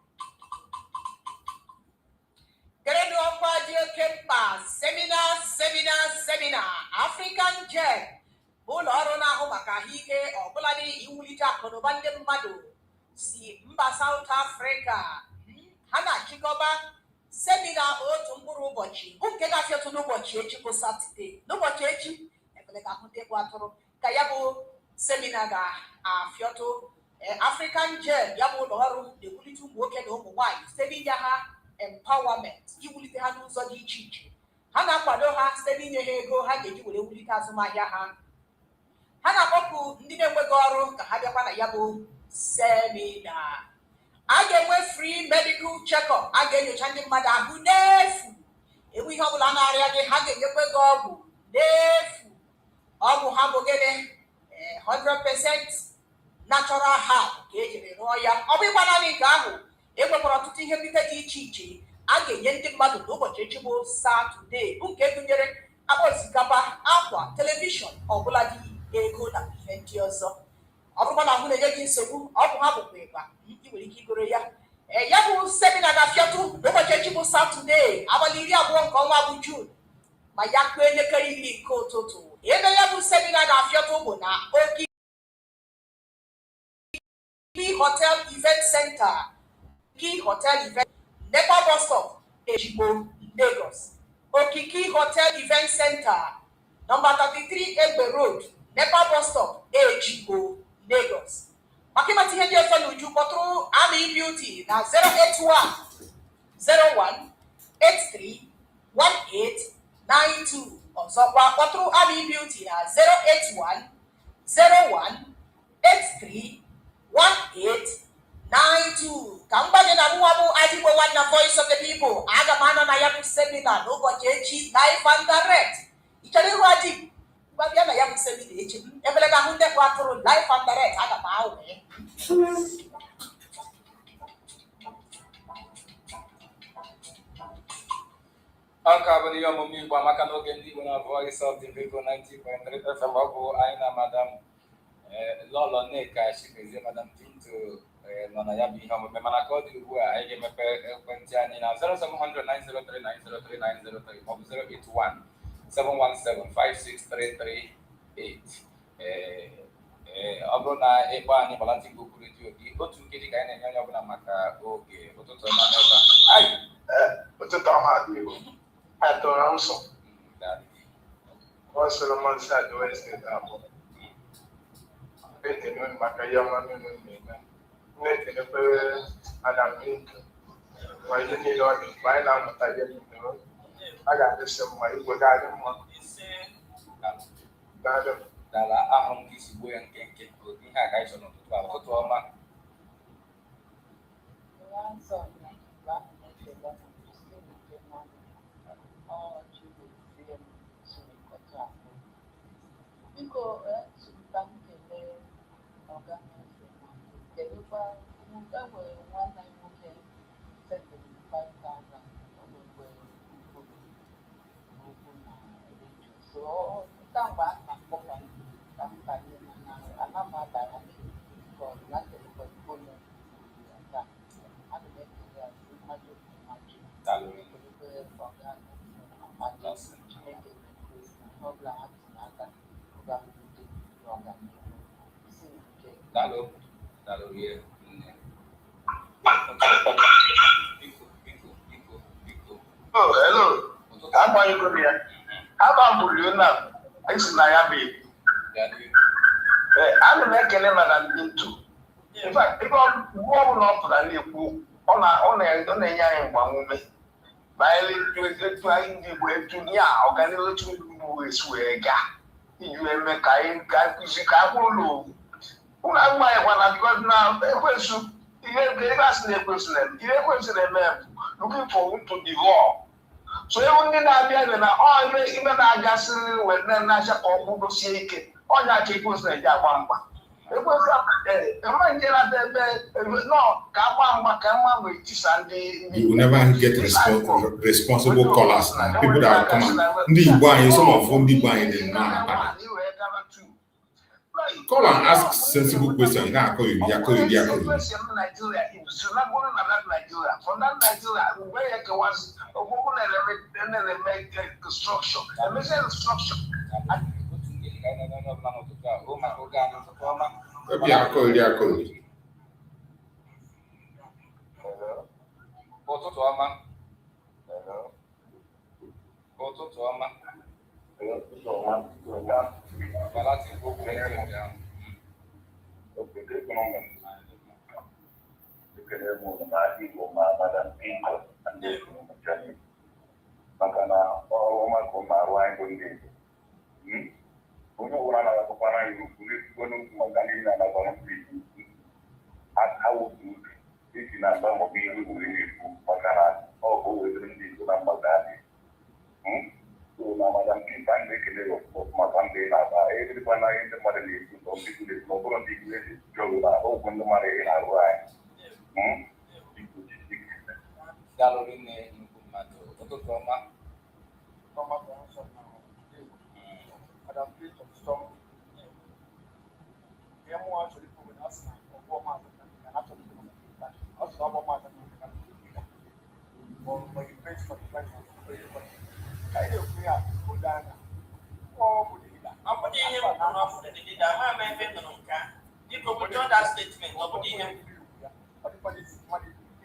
Seminar, African Gem. Ụlọ ọrụ na-ahụ maka ahụike ọbụladị iwulite akụnụba ndị mmadụ si mba South Africa ha na-achịkọba semina otu mkpụrụ ụbọchị bụ nke ga-afịọtụ n'ụbọchị echi bụ Satọde. N'ụbọchị echi ekele ka ahụtekwu atụrụ ka ya bụ semina ga-afịọtụ. African Gem ya bụ ụlọ ọrụ na-ewulite ụmụ nwoke na ụmụ nwaanyị site n'inye ha empowerment, iwulite ha n'ụzọ dị iche iche. Ha na-akwado ha site n'inye ha ego ha ga-eji were wulite azụmahịa ha. Ha na-akpọpụ ndị na-enweghị ọrụ ka ha bịakwa na ya bụ semina. A ga-enwe free medical check-up, a ga-enyocha ndị mmadụ ahụ n'efu. Enwe ihe ọbụla na-arịa gị, ha ga-enyekwa gị ọgwụ n'efu. Ọgwụ ha bụ gịnị? 100% natural herb ka ejiri rụọ ya. Ọ bụkwa naanị nke ahụ, e nwekwara ọtụtụ ihe nrite dị iche iche a ga-enye ndị mmadụ n'ụbọchị echi bụ Satọde, bụ nke gụnyere akpa osikapa, akwa, telivishọn, ọbụla dị ego na ihe ndị ọzọ. Ọ bụrụkwa na ahụ na-enye gị nsogbu, ọgwụ ha bụkwa ịba, ị nwere ike igoro ya. Ya bụ semina ga-afịọtụ n'ụbọchị echi bụ Satọde, abalị 20 nke ọnwa bụ Jun, ma ya kpee elekere 10 nke ụtụtụ. Ebe ya bụ semina ga-afịọtụ bụ na Okiki Hotel Event Center, Okiki Hotel Event, NEPA bus stop, Ejigbo, Lagos. Okiki Hotel Event Center, number 33 Egbe Road, NEPA bus stop, Ejigbo, Lagos. Maka ịmata ihe ndị ọzọ n'uju, kpọtụrụ Ami Beauty na 081 01 83 1892. Ọzọkwa kpọtụrụ Ami Beauty na 081 01 83 1892. Ka mgbanye na mụnwa bụ Adigbo Nwanna Voice of the People. Aga m anọ na ya bụ semina n'ụbọchị echi live and direct. Ị chọrọ ịhụ Adigbo? Bịa na ya bụ semina echi. Ebele ga ahụ ndekwa atụrụ live and direct. Aga m ahụ Aka bụ ihe ọmụmụ Igbo amaka n'oge ndị Igbo na Voice of the People 90.3 FM. Ọ bụ anyị na Madam Lolo Nneka Chimezie, Madam Pinto nọ na ya bụ ihe omume, mana ka ọ dị ugbu a anyị ga-emepe ekwentị anyị na 070903903 maọbụ 08171756338. Ọ bụrụ na ịkpọ anyị gbalata Igbo kwuru redio gị otu nkeji ka anyị na-enye onye ọbụla maka oge ụtụtụ ọma n'ebe a. Ụtụtụ ọma dị Igbo atụrụ nsọ ọ sịrị mmadụ si adị Wednesday abụọ ekele maka ihe ọma mmemme na-eme. Na-ekelekwere Adam Link ma ihe niile ọ dị mgbe anyị na-amụta ihe niile a ga-adịsị mma, igwe ga-adị mma. Dala ahụ m gị si gbuo ya nkenke ihe a ka anyị chọrọ n'ụtụtụ a. Ụtụtụ ọma. Biko, ka m kelee ọga kelekwa enwere nwanne anyị nwoke setịrị 5,000 ọgwụgwe okwu na redio. So kamgbe a na-akpọkwa ka m banye na ana m abara ka ọ na kelekwa ikpolo ya taa. Ana m ekele ya si mmadụ mmadụ ekelekwe ọga mmadụ Chineke na ọbụla ha si n'aka Dalo ya. Oh, hello. Agbanyego m ya. Agbambụrụ na esi na ya bụ ana m ekele Madam Bintu. In fact, ebe ọbụla ọ pụtara na-ekwu ọ na-enye anyị mgbanwume banyere etu anyị ndị Igbo etu ya ọganihu etu Igbo esi wee gaa iji eme ka anyị ga-akụzi ka akwụrụ ụlọ agwụ anyị gwana na ekwensu ihe ebe asị na ekwensu na-eme ihe ekwensu na-eme looking for to devour. So ewu ndị na-abịa ebe na ime na-agasịrị wee na-acha ka ọgwụ dosie ike ọnya aka ekwensu na-eji agba mgba It was up there. The man get out there, no, you will never get responsible callers now. People that come and some of them be buying them now. Call and ask sensible questions. You know, call you. From that Nigeria, where it was a woman and then they make construction. And they say construction. Maybe I call you.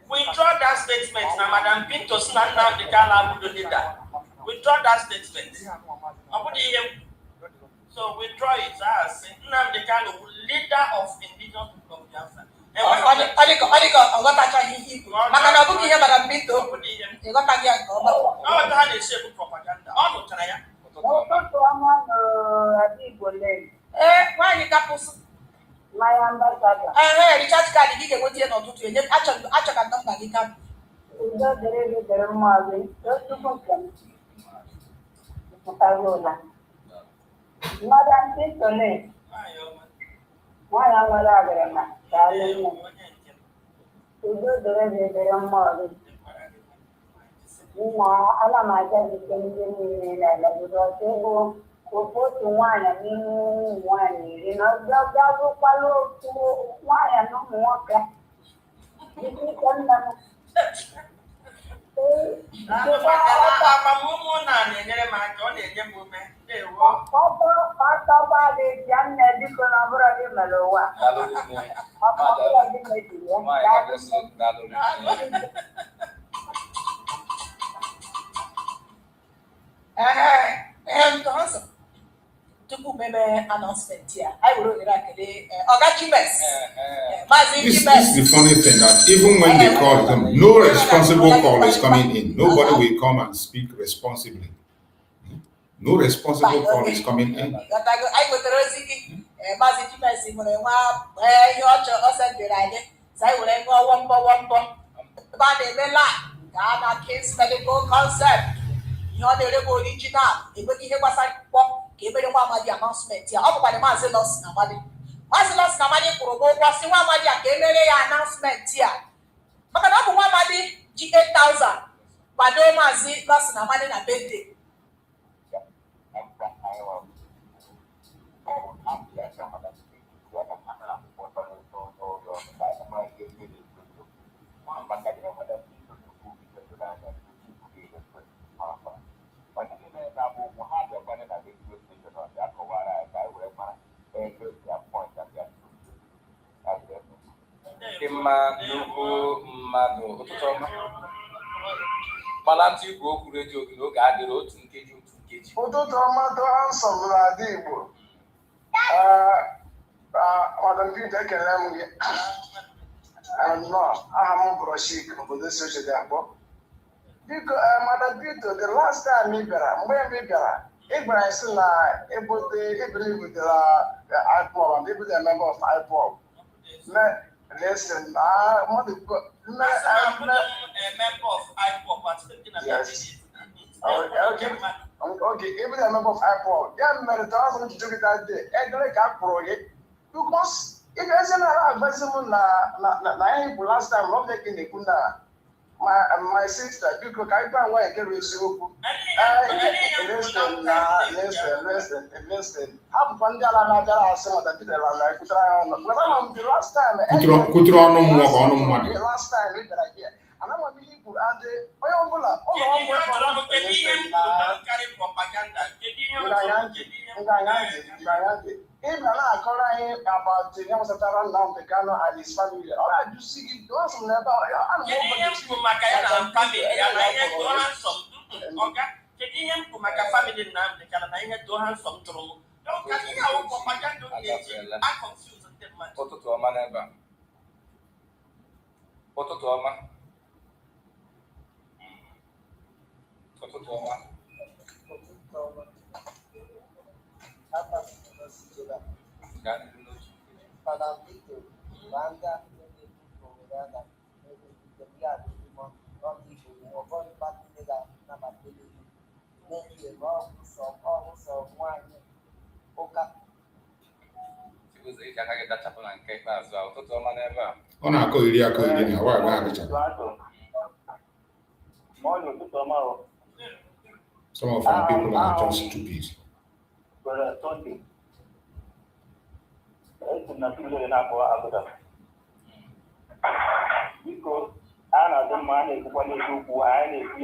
Withdraw that statement. Now, Madam Pinto Nnamdi withdraw that statement. So withdraw it as Nnamdi Kanu, leader of indigenous people of Biafra. My ambassador. Richard card gị ga-enweta ya n'ọtụtụ enye achọ ka nọmba gị ka Udo dere mmazi tupu nke pụtarola. Madam Tintone. Nwanyị nwere agịrịma ka alụ nne. Udo dere mmazi. Nna ala m aja dike ndị niile na-elegodo ọtụ ego otu nwaanyị n'ime ụmụ nwaanyị iri na ọbịabụkwala otu nwaanyị na ụmụ nwoke dịka nna m ọtọgba gị bịa nne biko na ọbụrụ gị mere ụwa ọbụrụ gị mebiri ya tupu meme announcement here, I will look at the Chimes. This is the funny thing that even when they call them, no responsible call is coming in. Nobody will come and speak responsibly. No responsible call is coming in. I go to Rosiki, Mazi Chimes, when I want your also the idea. So I will go one bomb. But they may lie. Ghana case medical concept. You're the original. If we give us a Kebere Mamadi announcement here. Up by the Mazelos Namadi. Mazelos Namadi Kurobo was the Mamadi Kebere announcement here. Makanabu Mamadi G8,000. Bado Mazi Los Namadi na birthday. Ụtụtụ ọma tụọ nsọ bụrụ adị Igbo. Madam Peter ekele m gị. Aha m Broshik obodo Sochede akpọ. Biko, Madam Peter, the last time ị bịara, mgbe ị bịara, ị gwara anyị sị na ibutere IPOB and ebute a member of IPOB. Listen, a member of IPOB, yes. Okay, even a member of IPOB. Yeah, man, the thousand to do it that day. And like I pro it, you must If I say na advisable na him last time, not making the kuna. My sister, because I can't wait to receive. Listen. I'm Pandala Nagara, some of the people like the last time. The last time, and I'm a people and the Oyobola. If I'm not calling about the Kanu and his family, all I do see is do some never. Ọ na-akọ iri akọ iri na awa agba akacha. Some of our people are just stupid. Because I know the man is one of you who I need to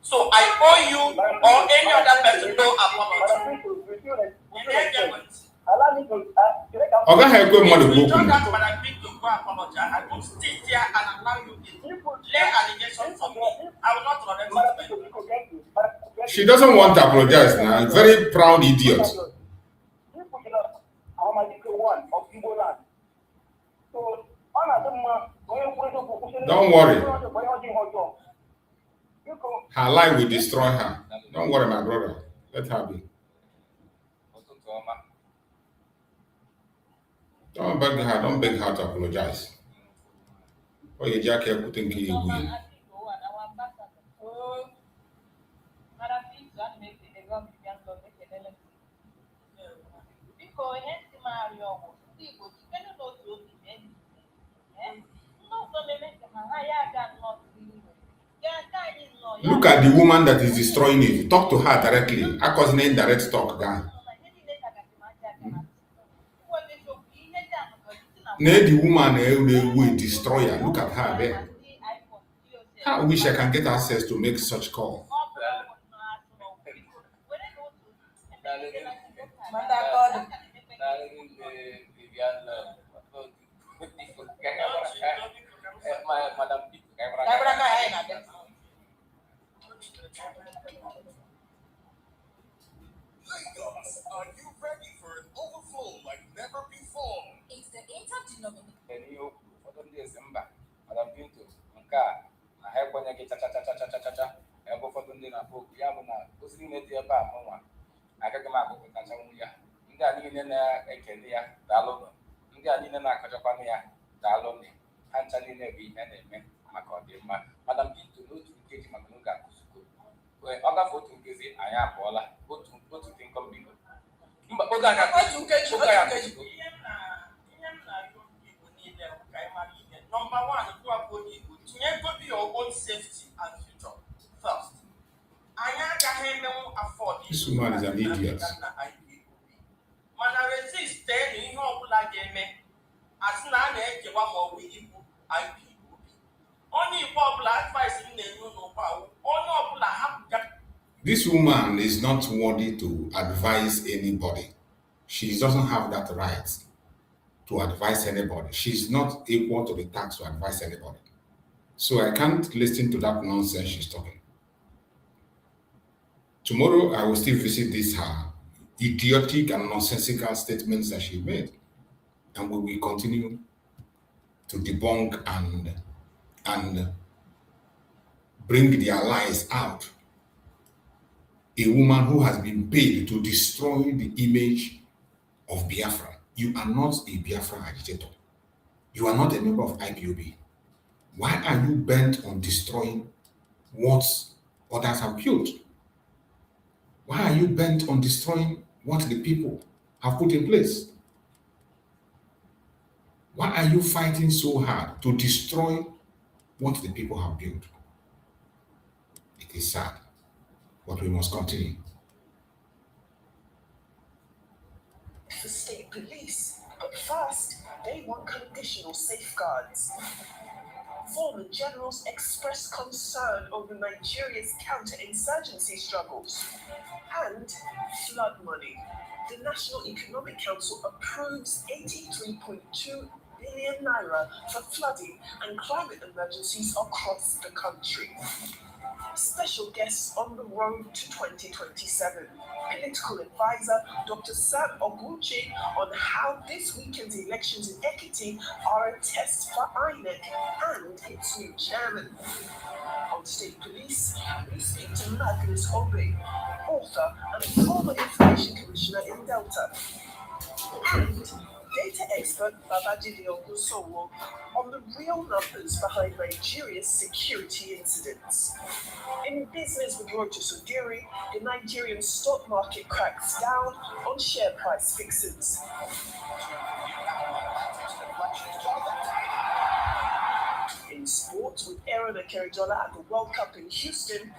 So I owe you or any other person no apology. Ọ gaghị ekwe mmadụ bụ okwu. I will stay here and allow you to lay allegations from me. I will not tolerate it. She doesn't want to apologize now. Very proud idiot. Don't worry. Her life will destroy her. Don't worry, my brother. Let her be. Don't beg her to apologize. Or you just can't put in key. Look at the woman that is destroying it. Talk to her directly. I cause an indirect talk down. The woman will destroy her. Look at her there. I wish I can get access to make such call. Lagos, are you ready for an overflow like never before? It's the interdenominational. Number one, to your own safety and future first. This woman is an idiot. Resist any as IPOB. Only popular advice in the This woman is not worthy to advise anybody. She doesn't have that right to advise anybody. She's not equal to the task to advise anybody. So I can't listen to that nonsense she's talking. Tomorrow I will still visit this her idiotic and nonsensical statements that she made. And we will continue to debunk and bring their lies out. a woman who has been paid to destroy the image of Biafra. You are not a Biafra agitator. You are not a member of IPOB. Why are you bent on destroying what others have built? Why are you bent on destroying what the people have put in place? Why are you fighting so hard to destroy what the people have built? It is sad, but we must continue. For state police, but first, they want conditional safeguards. Former generals expressed concern over Nigeria's counter-insurgency struggles. And flood money. The National Economic Council approves 83.2 billion naira for flooding and climate emergencies across the country. Special guests on the road to 2027. Political advisor Dr. Sam Oguchi on how this weekend's elections in Ekiti are a test for INEC and its new chairman. On state police, we speak to Magnus Obe, author and former information commissioner in Delta. And data expert Babajide Ogusowo on the real numbers behind Nigeria's security incidents. In business with Roger Sodiri, the Nigerian stock market cracks down on share price fixes. In sports, with Aaron Akerijola at the World Cup in Houston,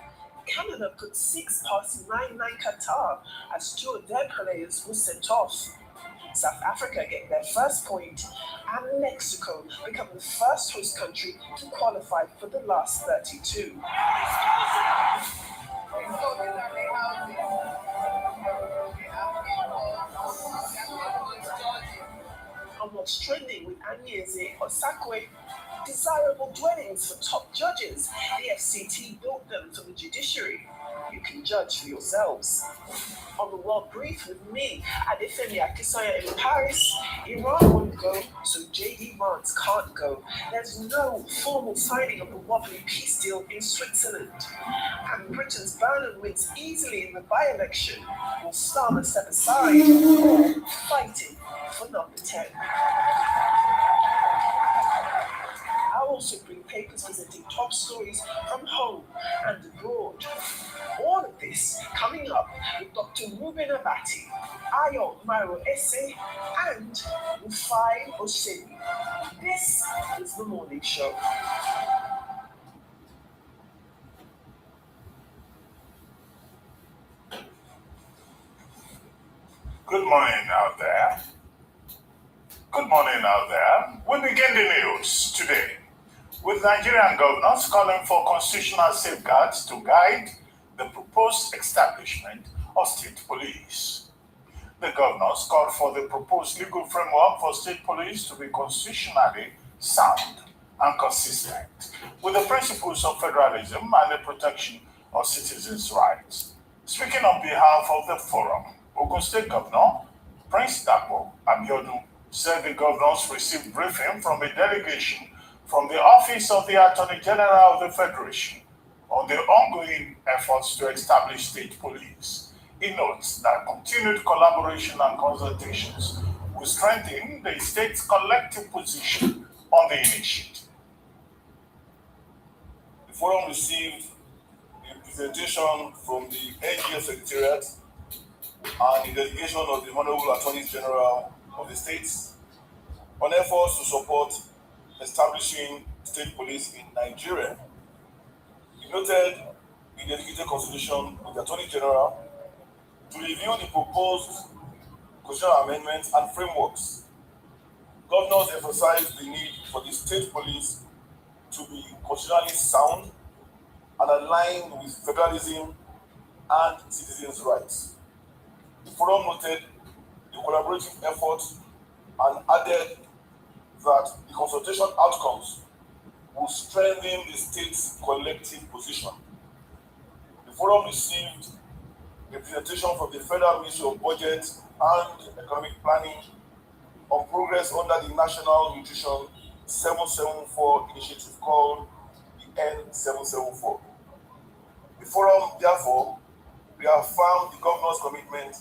Canada put 6 past 9-9 Qatar as 2 of their players were sent off. South Africa get their first point, and Mexico become the first host country to qualify for the last 32. And what's trending with Anyeze Osakwe? Desirable dwellings for top judges. The FCT built them for the judiciary. You can judge for yourselves. On the World Brief with me, Adefemi Akisoya in Paris, Iran won't go, so J.D. Vance can't go. There's no formal signing of the wobbly peace deal in Switzerland. And Britain's Bernard wins easily in the by-election. Will Starmer step aside or fighting for number 10? I'll also bring papers presenting top stories from home and abroad. All of this coming up with Dr. Ruben Abati, Ayo Mairo Esse, and Rufai Oseni. This is The Morning Show. Good morning out there. Good morning out there. We begin the news today with Nigerian governors calling for constitutional safeguards to guide the proposed establishment of state police. The governors called for the proposed legal framework for state police to be constitutionally sound and consistent with the principles of federalism and the protection of citizens' rights. Speaking on behalf of the forum, Ogun State Governor Prince Dapo Abiodun said the governors received briefing from a delegation from the Office of the Attorney General of the Federation on the ongoing efforts to establish state police. He notes that continued collaboration and consultations will strengthen the state's collective position on the initiative. The forum received a presentation from the NGO Secretariat and the delegation of the Honorable Attorney General of the states on efforts to support establishing state police in Nigeria. He noted the dedicated consultation with the Attorney General to review the proposed constitutional amendments and frameworks. Governors emphasized the need for the state police to be constitutionally sound and aligned with federalism and citizens' rights. The forum noted the collaborative efforts and added that the consultation outcomes will strengthen the state's collective position. The forum received a presentation from the Federal Ministry of Budget and Economic Planning on progress under the National Nutrition 774 initiative called the N774. The forum, therefore, reaffirmed the governor's commitment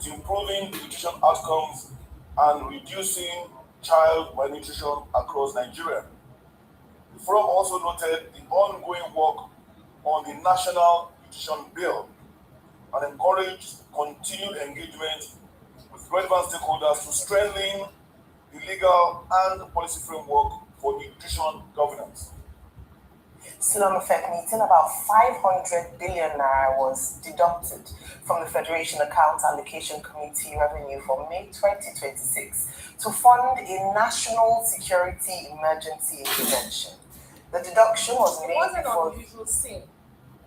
to improving nutrition outcomes and reducing child malnutrition across Nigeria. The forum also noted the ongoing work on the National Nutrition Bill and encouraged continued engagement with relevant stakeholders to strengthen the legal and policy framework for nutrition governance. Still on the Fed meeting, about 500 billion naira was deducted from the Federation Account Allocation Committee revenue for May 2026 to fund a national security emergency intervention. The deduction was made before... It wasn't an unusual scene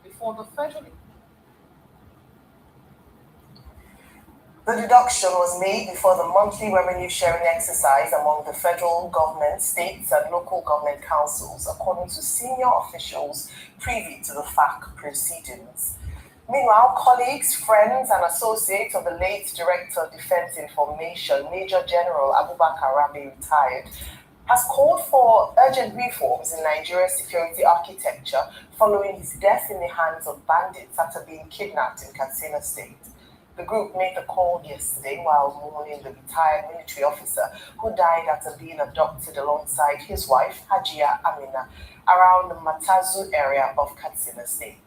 before the federal... The deduction was made before the monthly revenue sharing exercise among the federal government, states, and local government councils, according to senior officials privy to the FAC proceedings. Meanwhile, colleagues, friends, and associates of the late Director of Defense Information, Major General Abubakar Rabi, retired, has called for urgent reforms in Nigeria's security architecture following his death in the hands of bandits after being kidnapped in Katsina State. The group made the call yesterday while mourning the retired military officer who died after being abducted alongside his wife, Hajia Amina, around the Matazu area of Katsina State.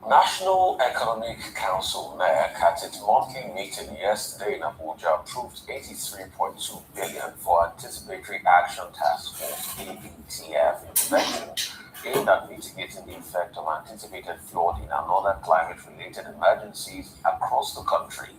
National Economic Council NEC at its monthly meeting yesterday in Abuja approved 83.2 billion for Anticipatory Action Task Force (ABTF) intervention aimed at mitigating the effect of anticipated flooding and other climate-related emergencies across the country.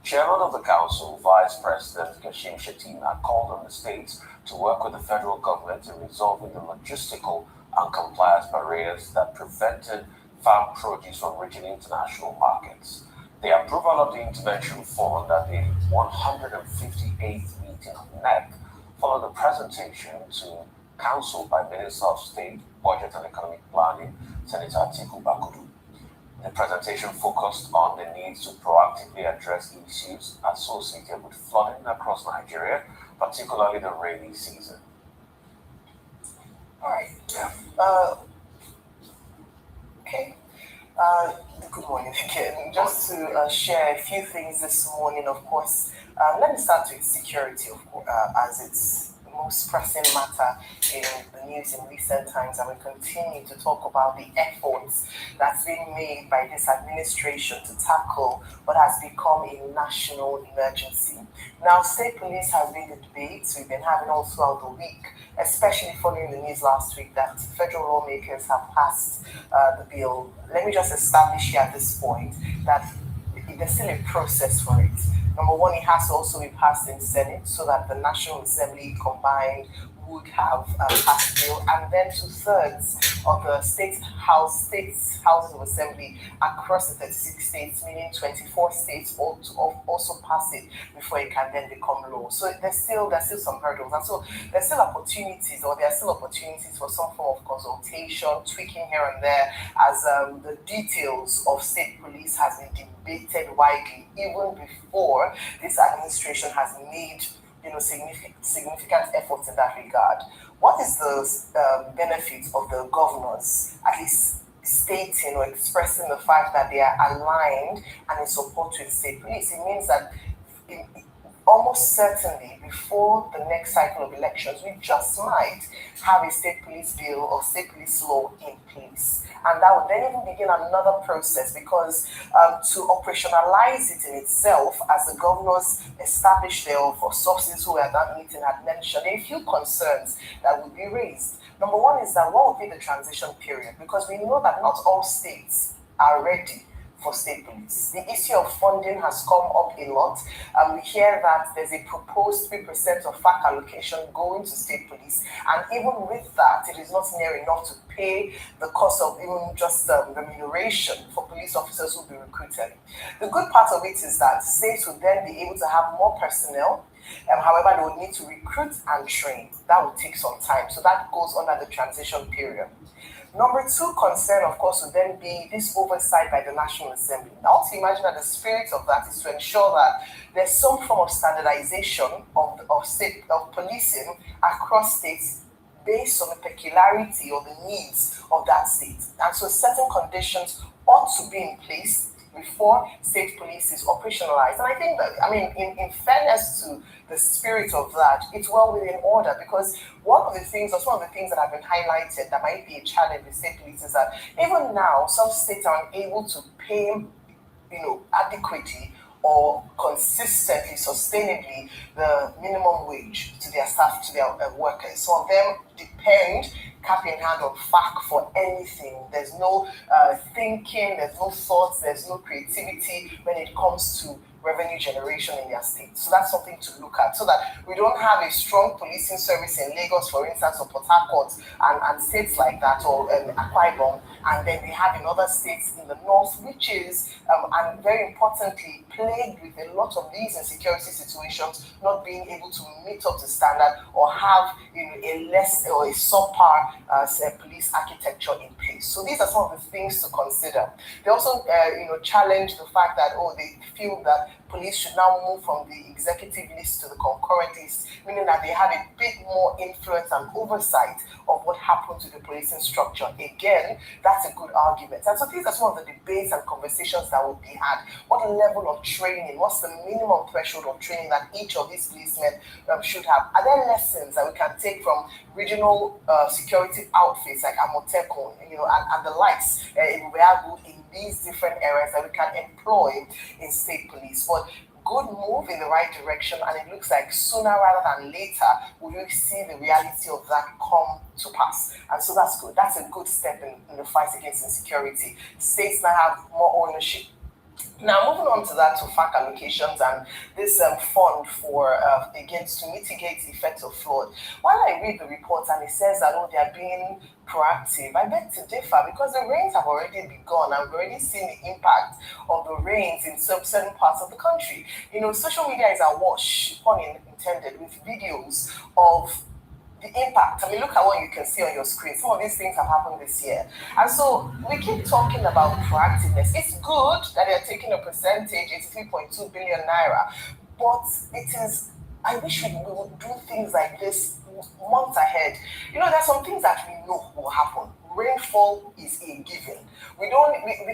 Chairman of the Council, Vice President Kashim Shettima, called on the states to work with the federal government in resolving the logistical and compliance barriers that prevented farm produce from reaching international markets. The approval of the intervention fund at the 158th meeting of NEC followed the presentation to Council by Minister of State, Budget and Economic Planning, Senator Atiku Bakudu. The presentation focused on the need to proactively address issues associated with flooding across Nigeria, particularly the rainy season. All right. Okay. Good morning again. Just to share a few things this morning, of course. Let me start with security, of course, as it's the most pressing matter in the news in recent times, and we continue to talk about the efforts that's been made by this administration to tackle what has become a national emergency. Now, state police has been the debates we've been having all throughout the week, especially following the news last week that federal lawmakers have passed the bill. Let me just establish here at this point that there's still a process for it. Number one, it has to also be passed in Senate so that the National Assembly combined would have passed the bill, and then 2/3 of the houses of assembly across the 36 states, meaning 24 states, ought to also pass it before it can then become law. So there's still some hurdles, and so there are still opportunities for some form of consultation, tweaking here and there, as the details of state police has been debated widely even before this administration has made significant efforts in that regard. What is the benefit of the governors at least stating or expressing the fact that they are aligned and in support with state police? It means that almost certainly before the next cycle of elections, we just might have a state police bill or state police law in place. And that would then even begin another process, because to operationalize it in itself, as the governors established their sources who were at that meeting had mentioned, a few concerns that would be raised. Number one is that what would be the transition period? Because we know that not all states are ready for state police. The issue of funding has come up a lot. We hear that there's a proposed 3% of FAC allocation going to state police, and even with that, it is not near enough to pay the cost of even just remuneration for police officers who will be recruited. The good part of it is that states will then be able to have more personnel. However, they will need to recruit and train. That will take some time. So that goes under the transition period. Number two concern, of course, would then be this oversight by the National Assembly. Now, to imagine that the spirit of that is to ensure that there's some form of standardization of policing across states based on the peculiarity or the needs of that state. And so certain conditions ought to be in place before state police is operationalized. And I think that, I mean, in fairness to the spirit of that, it's well within order, because one of the things that have been highlighted that might be a challenge with state police is that even now, some states are unable to pay, adequately or consistently, sustainably, the minimum wage to their staff, to their workers. Some of them depend cap in hand on FAC for anything. There's no thinking, there's no thoughts, there's no creativity when it comes to revenue generation in their state. So that's something to look at, so that we don't have a strong policing service in Lagos, for instance, or Port Harcourt and states like that, or Akwa Ibom, and then we have in other states in the north, which is, and very importantly, plagued with a lot of these insecurity situations, not being able to meet up to standard or have a less or a subpar police architecture in place. So these are some of the things to consider. They also, challenge the fact that, they feel that police should now move from the executive list to the concurrent list, meaning that they have a bit more influence and oversight of what happens to the policing structure. Again, that's a good argument. And so these are some of the debates and conversations that will be had. What level of training, what's the minimum threshold of training that each of these policemen should have? Are there lessons that we can take from regional security outfits like Amotekun, and the likes in these different areas that we can employ in state police? But good move in the right direction, and it looks like sooner rather than later we will see the reality of that come to pass. And so that's good. That's a good step in the fight against insecurity. States now have more ownership. Now, moving on to that, to FAC allocations and this fund for against to mitigate the effects of flood. While I read the report and it says that they are being proactive, I beg to differ, because the rains have already begun and we've already seen the impact of the rains in certain parts of the country. Social media is awash, pun intended, with videos of the impact. I mean, look at what you can see on your screen. Some of these things have happened this year. And so we keep talking about proactiveness. It's good that they're taking a percentage, it's 3.2 billion naira, but it is, I wish we would do things like this months ahead. There's some things that we know will happen. Rainfall is a given. We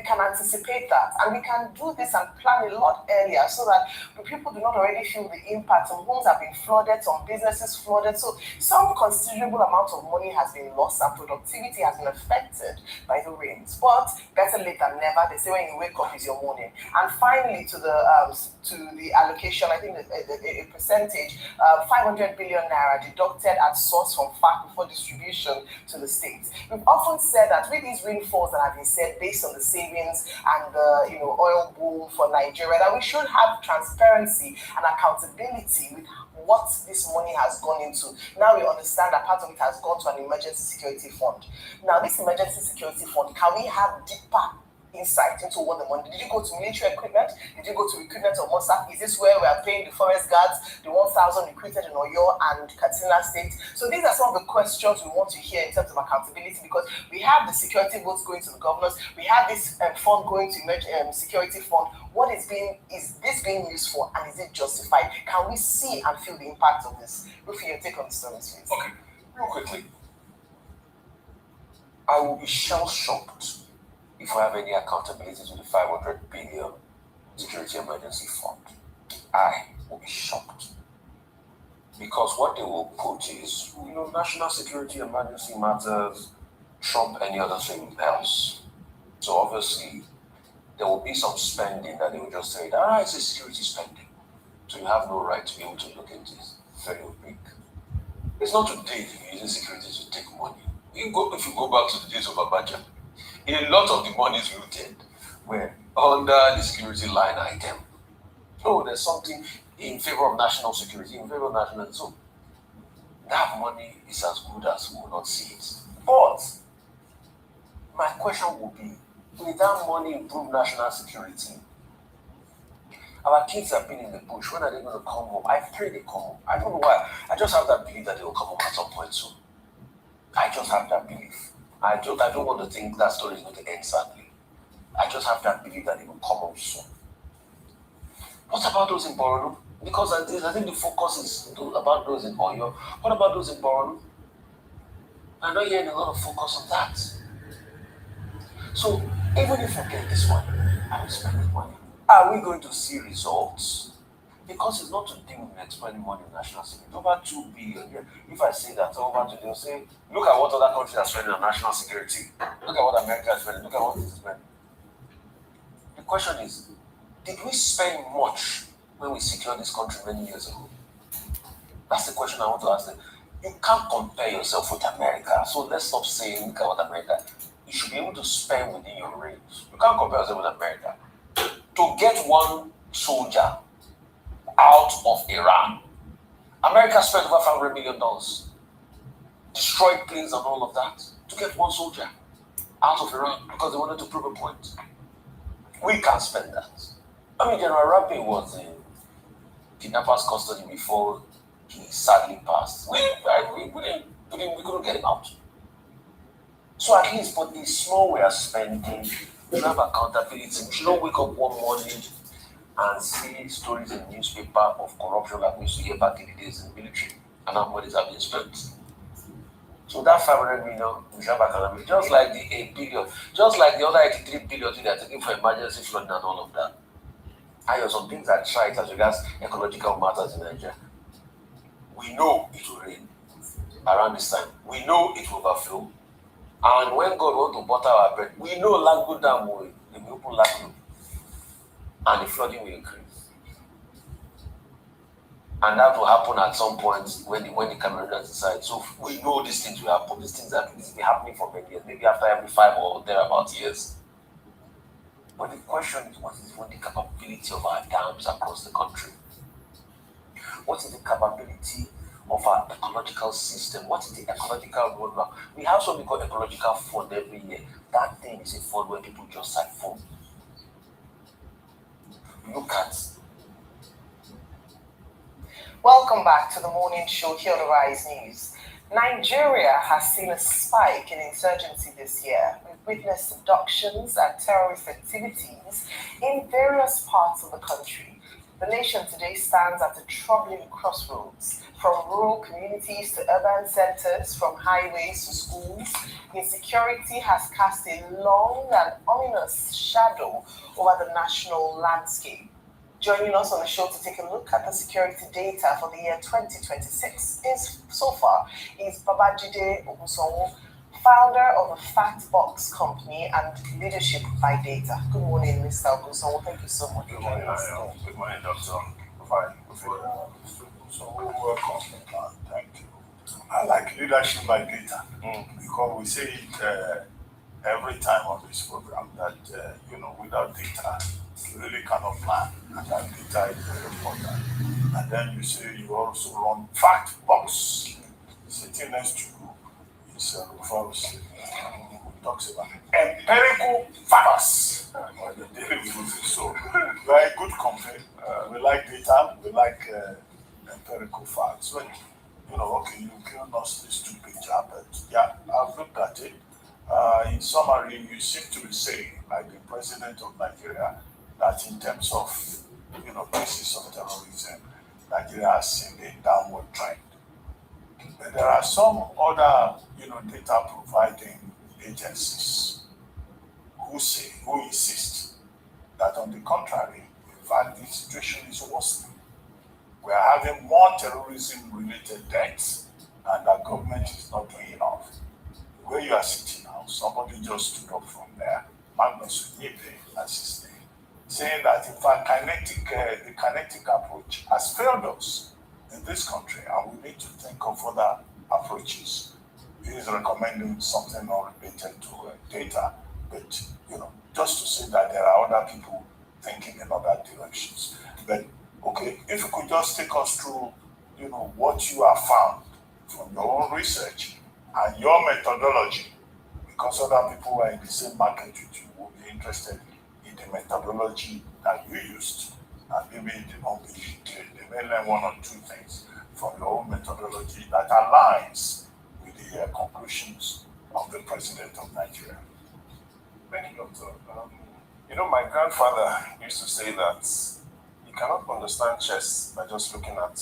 can anticipate that, and we can do this and plan a lot earlier, so that the people do not already feel the impact. Some homes have been flooded, some businesses flooded, so some considerable amount of money has been lost and productivity has been affected by the rains. But better late than never. They say when you wake up is your morning. And finally, to the allocation, I think a percentage, 500 billion naira deducted at source from FAC before distribution to the states. We've often said that with these rainfalls that have been said, based on the savings and the oil boom for Nigeria, that we should have transparency and accountability with what this money has gone into. Now we understand that part of it has gone to an emergency security fund. Now this emergency security fund, can we have deeper insight into what the money? Did you go to military equipment? Did you go to recruitment of Mossack? Is this where we are paying the forest guards, the 1,000 recruited in Oyo and Katsina State? So these are some of the questions we want to hear in terms of accountability, because we have the security votes going to the governors, we have this fund going to security fund. What is this being used for, and is it justified? Can we see and feel the impact of this? Rufi, your take on the story, please. Okay, real quickly. I will be shell-shocked if I have any accountability to the 500 billion security emergency fund. I will be shocked. Because what they will put is, national security emergency matters trump any other thing else. So obviously, there will be some spending that they will just say, it's a security spending. So you have no right to be able to look into this. Very big. It's not today that you're using security to take money. If you go back to the days of Abacha, a lot of the monies looted were under the security line item. So there's something in favor of national security, in favor of national. So that money is as good as we will not see it. But my question would be, will that money improve national security? Our kids have been in the bush. When are they going to come home? I pray they come home. I don't know why. I just have that belief that they will come home at some point soon. I just have that belief. I don't want to think that story is going to end sadly. I just have that belief that it will come home soon. What about those in Borno? Because I think the focus is about those in Oyo. What about those in Borno? I'm not hearing a lot of focus on that. So even if we get this money and we spend the money, are we going to see results? Because it's not today we will spend money on national security. Over 2 billion. Yeah. If I say that over today, they'll say, look at what other countries are spending on national security. Look at what America is spending. Look at what it is spending. The question is, did we spend much when we secured this country many years ago? That's the question I want to ask them. You can't compare yourself with America. So let's stop saying, look at what America. You should be able to spend within your range. You can't compare yourself with America. To get one soldier out of Iran, America spent over $500 million, destroyed planes and all of that, to get one soldier out of Iran because they wanted to prove a point. We can't spend that. I mean, General Rabi was in kidnappers' custody before he sadly passed. We couldn't get him out. So at least, but the small we are spending, we have accountability. We should not wake up one morning and see stories in the newspaper of corruption like we used to hear back in the days in the military, and how money have been spent. So that 500 million, we have accountability, just like the 8 billion, just like the other 83 billion they are taking for emergency flooding and all of that. And there are some things that try as regards ecological matters in Nigeria. We know it will rain around this time. We know it will overflow. And when God wants to butter our bread, we know Lagdo Dam will open Lagdo. And the flooding will increase. And that will happen at some point when the Cameroonians decide. So we know these things will happen. These things that will be happening for many years, maybe after every 5 or thereabout years. But the question is, what is the capability of our dams across the country? What is the capability of our ecological system? What is the ecological roadmap? We have something called ecological fund every year. That thing is a fund where people just siphon. Look at. Welcome back to the morning show here on the Rise News. Nigeria has seen a spike in insurgency this year. We've witnessed abductions and terrorist activities in various parts of the country. The nation today stands at a troubling crossroads. From rural communities to urban centers, from highways to schools, insecurity has cast a long and ominous shadow over the national landscape. Joining us on the show to take a look at the security data for the year 2026 is Babajide Ogunsanwo, founder of the Fact Box Company and Leadership by Data. Good morning, Mr. Ogunsanwo. Thank you so much for joining us. Good morning, Doctor. Fine. So welcome. Thank you. I like leadership by data because we say it every time on this program that without data you really cannot plan, and that data is very important. And then you say you also run Fact Box. Sitting next to you is Rufus, who talks about empirical facts. So very good company. We like data. We like empirical facts. When you've given us this 2-page but yeah, I've looked at it. In summary, you seem to be saying, like the president of Nigeria, that in terms of cases of terrorism, Nigeria has seen a downward trend. But there are some other data providing agencies who insist that on the contrary, in fact, the situation is worsening. We are having more terrorism-related deaths, and the government is not doing enough. Where you are sitting now, somebody just stood up from there, Magnus Nipe, that's his name, saying that in fact the kinetic approach has failed us in this country, and we need to think of other approaches. He is recommending something not related to data, but just to say that there are other people thinking in other directions. But okay, if you could just take us through, what you have found from your own research and your methodology, because other people who are in the same market with you will be interested in the methodology that you used, and maybe they may learn 1 or 2 things from your own methodology that aligns with the conclusions of the president of Nigeria. Thank you, Doctor. My grandfather used to say that you cannot understand chess by just looking at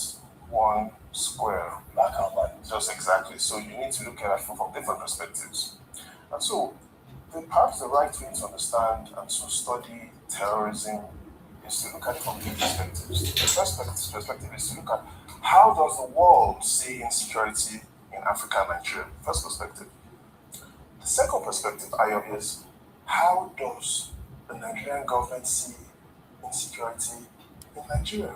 one square black and white. Just exactly. So you need to look at it from different perspectives. And so, perhaps the right way to understand and to study terrorism is to look at it from two perspectives. The first perspective is to look at how does the world see insecurity in Africa and Nigeria. First perspective. The second perspective, Ayo, is how does the Nigerian government see insecurity in Nigeria?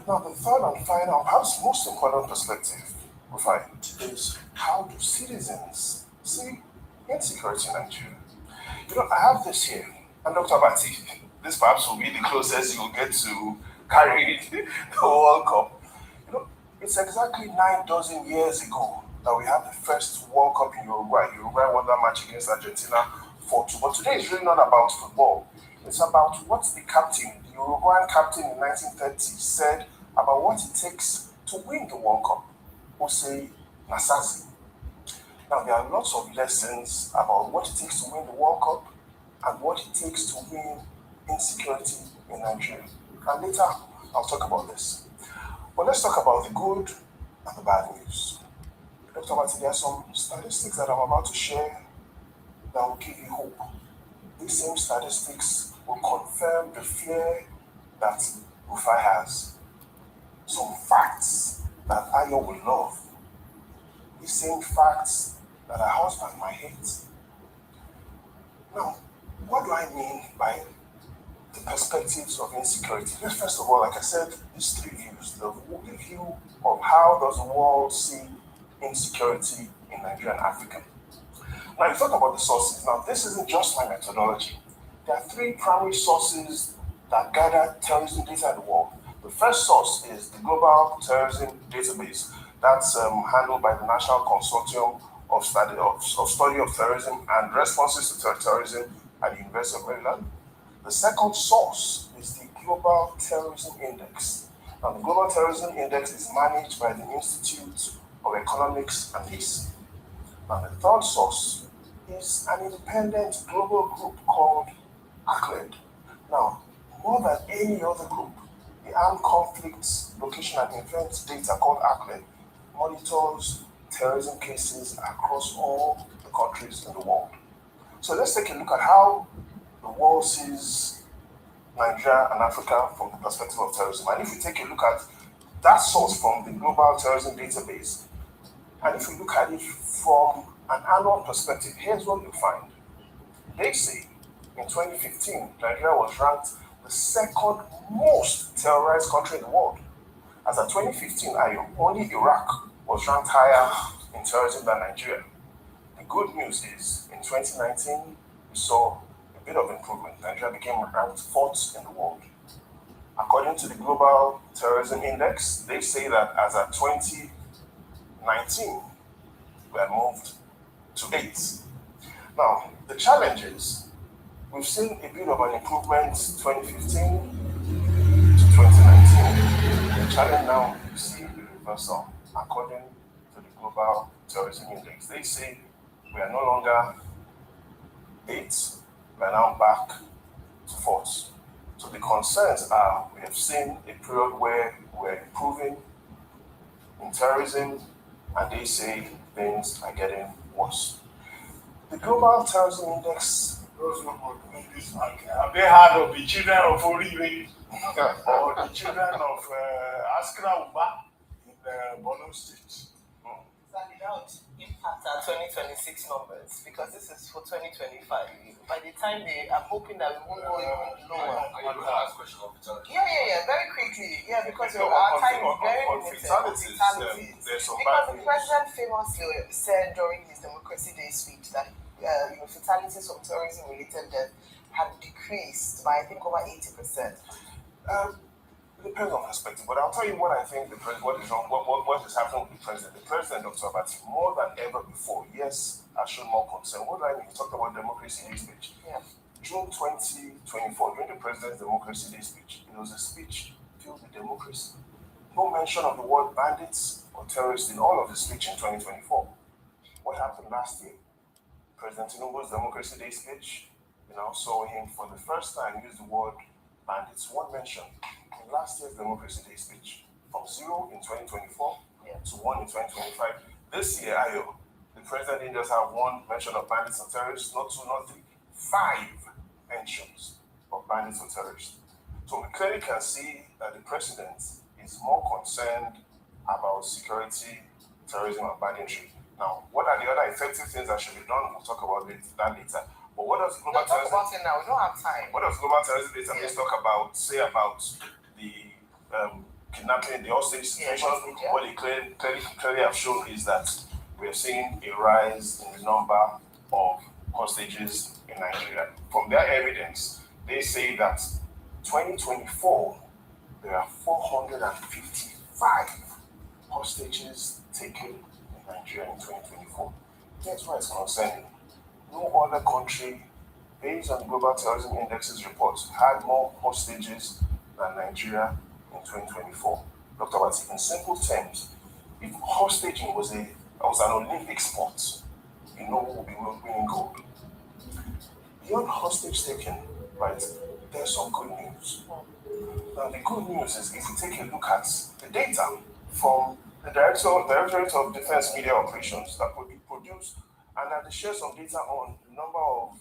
Now, the third and final, perhaps most important perspective we find is how do citizens see insecurity in Nigeria? You know, I have this here, and Dr. Abati, this perhaps will be the closest you'll get to carry the World Cup. You know, it's exactly 9 dozen years ago that we had the first World Cup in Uruguay. Uruguay won that match against Argentina 4-2. But today is really not about football. It's about what the captain, the Uruguayan captain in 1930, said about what it takes to win the World Cup. Jose Nasazi. Now, there are lots of lessons about what it takes to win the World Cup and what it takes to win insecurity in Nigeria. And later, I'll talk about this. But let's talk about the good and the bad news. Dr. Martin, there are some statistics that I'm about to share that will give you hope. These same statistics will confirm the fear that Rufai has. Some facts that Ayo will love. These same facts that her husband might hate. Now, what do I mean by the perspectives of insecurity? First of all, like I said, these three views. The view of how does the world see insecurity in Nigeria and Africa. Now, you talk about the sources. Now, this isn't just my methodology. There are three primary sources that gather terrorism data in the world. The first source is the Global Terrorism Database. That's handled by the National Consortium of Study of Terrorism and Responses to Terrorism at the University of Maryland. The second source is the Global Terrorism Index. Now, the Global Terrorism Index is managed by the Institute of Economics and Peace. Now, the third source is an independent global group called ACLED. Now, more than any other group, the Armed Conflicts Location and Event Data called ACLED monitors terrorism cases across all the countries in the world. So let's take a look at how the world sees Nigeria and Africa from the perspective of terrorism. And if we take a look at that source from the Global Terrorism Database, and if we look at it from an annual perspective, here's what you find. They say in 2015, Nigeria was ranked the second most terrorized country in the world. As of 2015, only Iraq was ranked higher in terrorism than Nigeria. The good news is, in 2019, we saw a bit of improvement. Nigeria became ranked 4th in the world. According to the Global Terrorism Index, they say that as of 2019, we had moved to 8th. Now, the challenge is, we've seen a bit of an improvement 2015 to 2019. The challenge now is see the reversal. According to the Global Terrorism Index, they say we are no longer 8th, we are now back to 4th. So the concerns are, we have seen a period where we're improving in terrorism, and they say things are getting worse. The Global Terrorism Index. Have they heard of the children of Oriwe or the children of Askra Uba in Borno State? Exactly, that would impact our 2026 numbers because this is for 2025. By the time I'm hoping that we won't go even lower. Yeah, very quickly. Yeah, because our time is very limited. Fatalities. Because the president famously said during his Democracy Day speech that fatalities from terrorism-related death have decreased by, I think, over 80%. It depends on perspective, but I'll tell you what I think what is wrong, what is happening with the president. The president, Dr. Abati, more than ever before, yes, I shown more concern. What do I mean? He talked about Democracy Day speech. Yeah. June 2024, during the president's Democracy Day speech, it was a speech filled with democracy. No mention of the word bandits or terrorists in all of the speech in 2024. What happened last year? President Tinubu's Democracy Day speech, saw him for the first time use the word bandits. One mention in last year's Democracy Day speech. from 0 in 2024 to 1 in 2025. This year, Ayo, the president didn't just have one mention of bandits and terrorists, not 2, not 3, 5 mentions of bandits and terrorists. So we clearly can see that the president is more concerned about security, terrorism, and banditry. Now, what are the other effective things that should be done? We'll talk about that later. But what does global terrorism? Talk about it now. We don't have time. What does global terrorism database talk about? Say about the kidnapping, the hostage situation. What they clearly have shown is that we are seeing a rise in the number of hostages in Nigeria. From their evidence, they say that 2024 there are 455 hostages taken in Nigeria in 2024. That's why it's concerning. No other country, based on Global Terrorism Index's reports, had more hostages than Nigeria in 2024. Dr. Wati, in simple terms, if hostaging was an Olympic sport, you know who will be winning gold. Beyond hostage taking, right, there's some good news. Now, the good news is if we take a look at the data from the Directorate of Defense Media Operations that will be produced, and that they share some data on the number of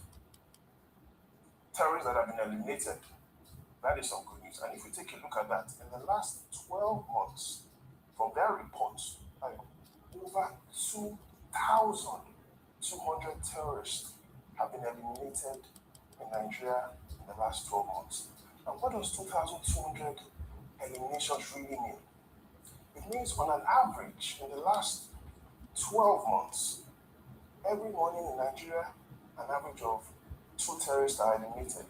terrorists that have been eliminated. That is some good news. And if we take a look at that, in the last 12 months, from their reports, over 2,200 terrorists have been eliminated in Nigeria in the last 12 months. And what does 2,200 eliminations really mean? It means on an average, in the last 12 months, every morning in Nigeria, an average of 2 terrorists are eliminated.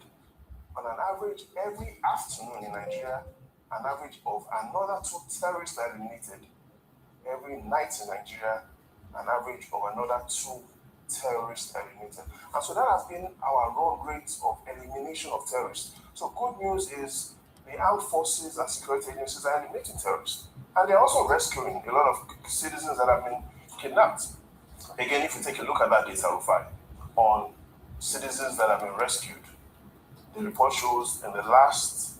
On an average, every afternoon in Nigeria, an average of another 2 terrorists are eliminated. Every night in Nigeria, an average of another 2 terrorists are eliminated. And so that has been our run rate of elimination of terrorists. So good news is the armed forces and security agencies are eliminating terrorists. And they're also rescuing a lot of citizens that have been kidnapped. Again, if you take a look at that data, Rufai, on citizens that have been rescued, the report shows in the last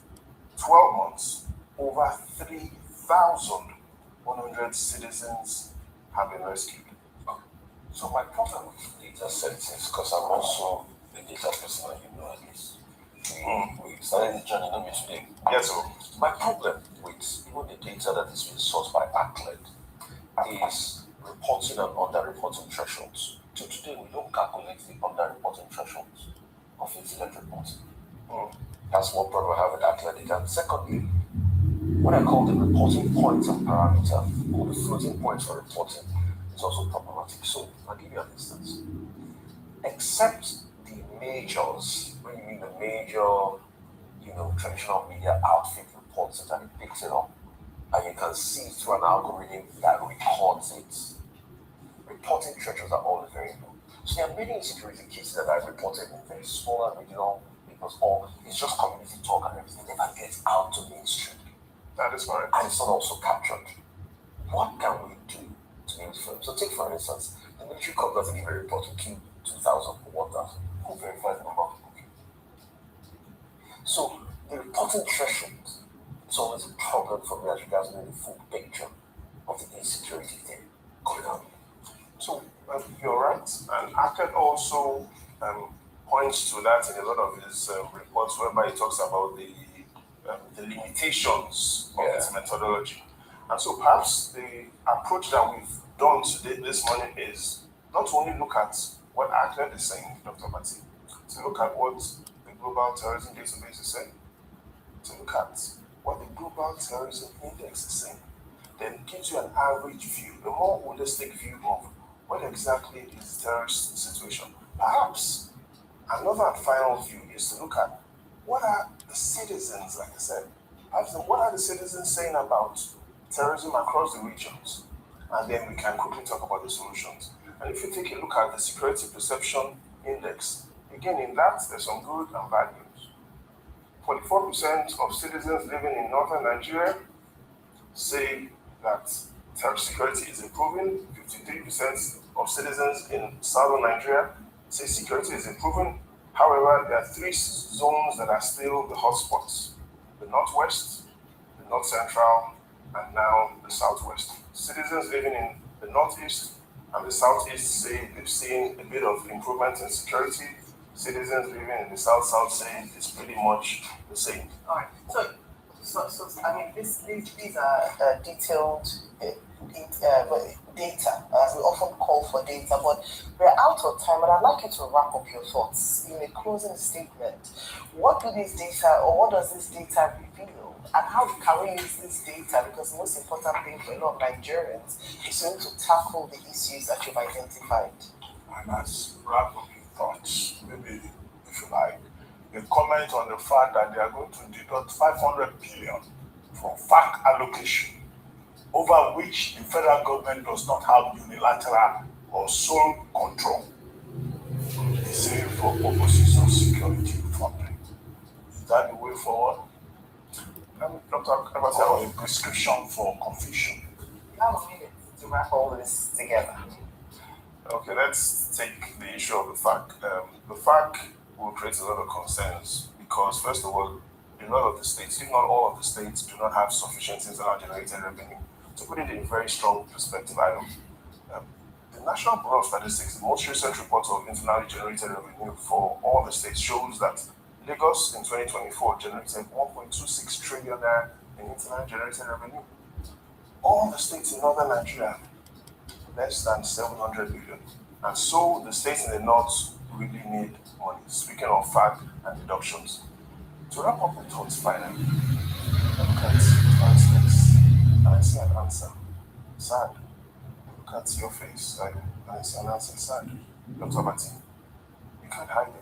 12 months, over 3,100 citizens have been rescued. So my problem with data sets is because I'm also a data person, you know, at least. We started this journey not today. Yes, sir. My problem with even the data that is being sourced by ACLED is reporting and under-reporting thresholds. So today we don't calculate the under-reporting thresholds of incident reporting. That's one problem I have with ACLED. And secondly, what I call the reporting points and parameter, or the floating points for reporting, is also problematic. So I'll give you an instance. Except the majors, when you mean the major, traditional media outfit reports it and it picks it up, and you can see through an algorithm that records it. Reporting thresholds are always very low. So there are many insecurity cases that I've reported in very small and regional papers, or it's just community talk and everything. It never gets out to mainstream. That is right. And it's not also captured. What can we do to make it fair? So take for instance, the military court doesn't give a report to kill 2,000 or 1,000. Who verifies the number of people killed? So the reporting threshold is always a problem for me as regards knowing the full picture of the insecurity thing going on. So you're right, and ACLED also points to that in a lot of his reports, whereby he talks about the limitations of its methodology. And so perhaps the approach that we've done today, this morning, is not to only look at what ACLED is saying, Dr. Mati, to look at what the Global Terrorism Database is saying, to look at what the Global Terrorism Index is saying, then it gives you an average view, a more holistic view of what exactly is the terrorist situation. Perhaps another and final view is to look at what are the citizens, like I said, what are the citizens saying about terrorism across the regions? And then we can quickly talk about the solutions. And if you take a look at the Security Perception Index, again, in that, there's some good and bad news. 44% of citizens living in northern Nigeria say that terrorist security is improving. 53% of citizens in southern Nigeria say security is improving. However, there are 3 zones that are still the hotspots: the northwest, the north central, and now the Southwest. Citizens living in the Northeast and the Southeast say they've seen a bit of improvement in security. Citizens living in the South say it's pretty much the same. All right. So I mean, these are detailed data, as we often call for data, but we're out of time, and I'd like you to wrap up your thoughts in a closing statement. What do these data, or what does this data reveal, and how can we use this data? Because the most important thing for a lot of Nigerians is to tackle the issues that you've identified. And as wrap up your thoughts, maybe if you like, a comment on the fact that they are going to deduct 500 billion from FAC allocation, over which the federal government does not have unilateral or sole control. They say for purposes of security funding. Is that the way forward? Or a prescription for confusion? How a minute to wrap all this together. Okay, let's take the issue of the FAC. The FAC will create a lot of concerns because, first of all, a lot of the states, if not all of the states, do not have sufficient internal generated revenue. To put it in a very strong perspective, the National Bureau of Statistics, the most recent report of internally generated revenue for all the states shows that Lagos in 2024 generated 1.26 trillion naira in internally generated revenue. All the states in northern Nigeria, less than 700 billion. And so the states in the north really need money. Speaking of FAC and deductions, to wrap up the thoughts finally, I look at Fran's face and I see an answer. Sad. Look at your face and I see an answer. Sad. Dr. Bati, you can't hide it.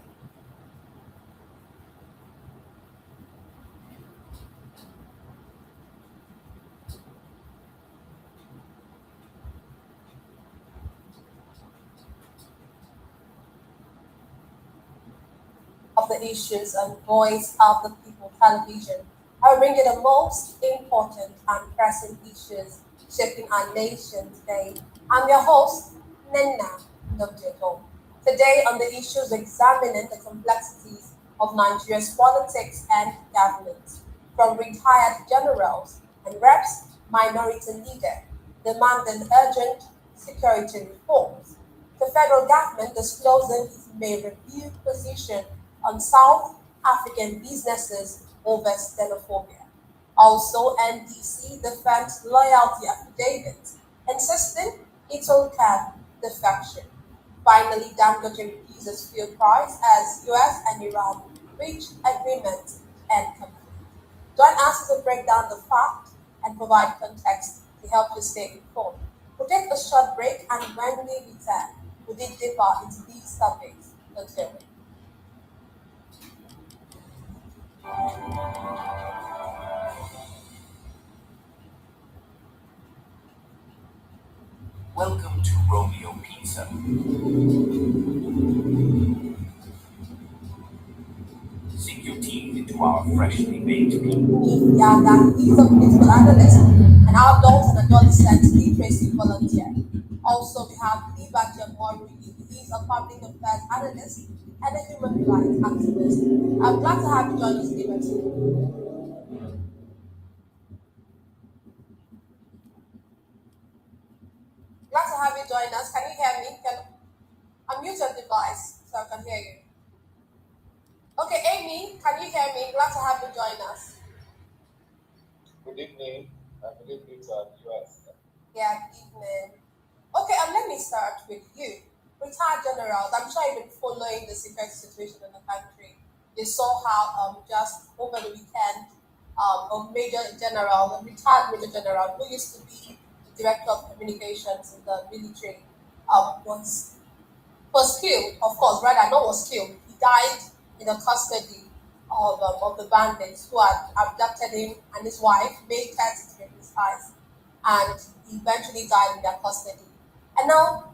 Of the issues and Voice of the People television. I will bring you the most important and pressing issues shaping our nation today. I'm your host, Nnamdi. Today on the issues examining the complexities of Nigeria's politics and government, from retired generals and reps, minority leader demanding urgent security reforms, the federal government disclosing its may review position on South African businesses over xenophobia. Also, NDC defends loyalty affidavit, insisting it will curb defection. Finally, Dangote reduces fuel price as US and Iran reach agreement and conflict. Join us to break down the fact and provide context to help you stay informed. We'll take a short break, and when we return, we'll dig deeper into these topics. Until then. Welcome to Romeo Pizza. Sink your teeth into our freshly baked pizza. Yaga, he's a political analyst, an adult and adolescent literacy volunteer. Also, we have Liba Jamori. He is a public affairs analyst and a human rights activist. I'm glad to have you join us, Liba. Glad to have you join us. Can you hear me? Unmute your device so I can hear you. Okay, Amy, can you hear me? Glad to have you join us. Good evening. I believe it's US. Yeah, good evening. Okay, let me start with you. Retired generals, I'm sure you've been following the security situation in the country. You saw how just over the weekend, a major general, a retired major general who used to be the director of communications in the military, was killed. Of course, rather not was killed. He died in the custody of the bandits who had abducted him and his wife, made cuts in his eyes, and he eventually died in their custody. And now,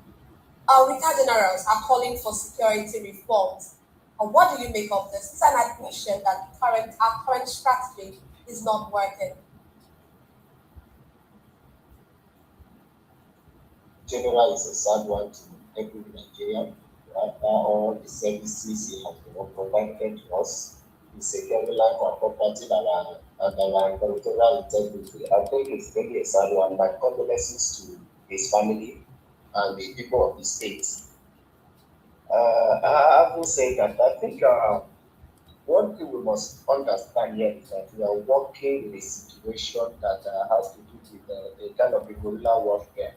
retired generals are calling for security reforms. And what do you make of this? It's an admission that our current strategy is not working. General is a sad one to every Nigerian. After all the services he has provided to us, the securing life and property that are and our territorial integrity. I think it's really a sad one. My condolences to his family and the people of the state. Having said that, I think one thing we must understand here is that we are working in a situation that has to do with a kind of a guerrilla warfare.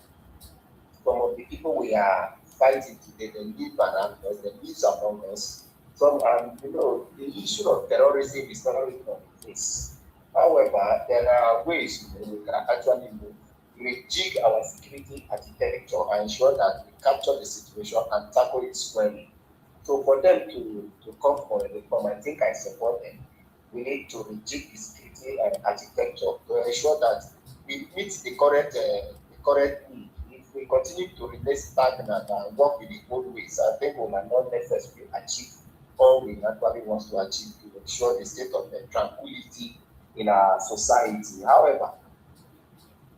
Some of the people we are fighting today, they live around us, they live among us. Some, the issue of terrorism is not only on the face. However, there are ways we can actually rejig our security architecture and ensure that we capture the situation and tackle it squarely. So for them to come for a reform, I think I support them. We need to rejig the security and architecture to ensure that we meet the current need. If we continue to remain stagnant and work with the old ways, I think we might not necessarily achieve all we actually want to achieve to ensure the state of tranquility in our society. However,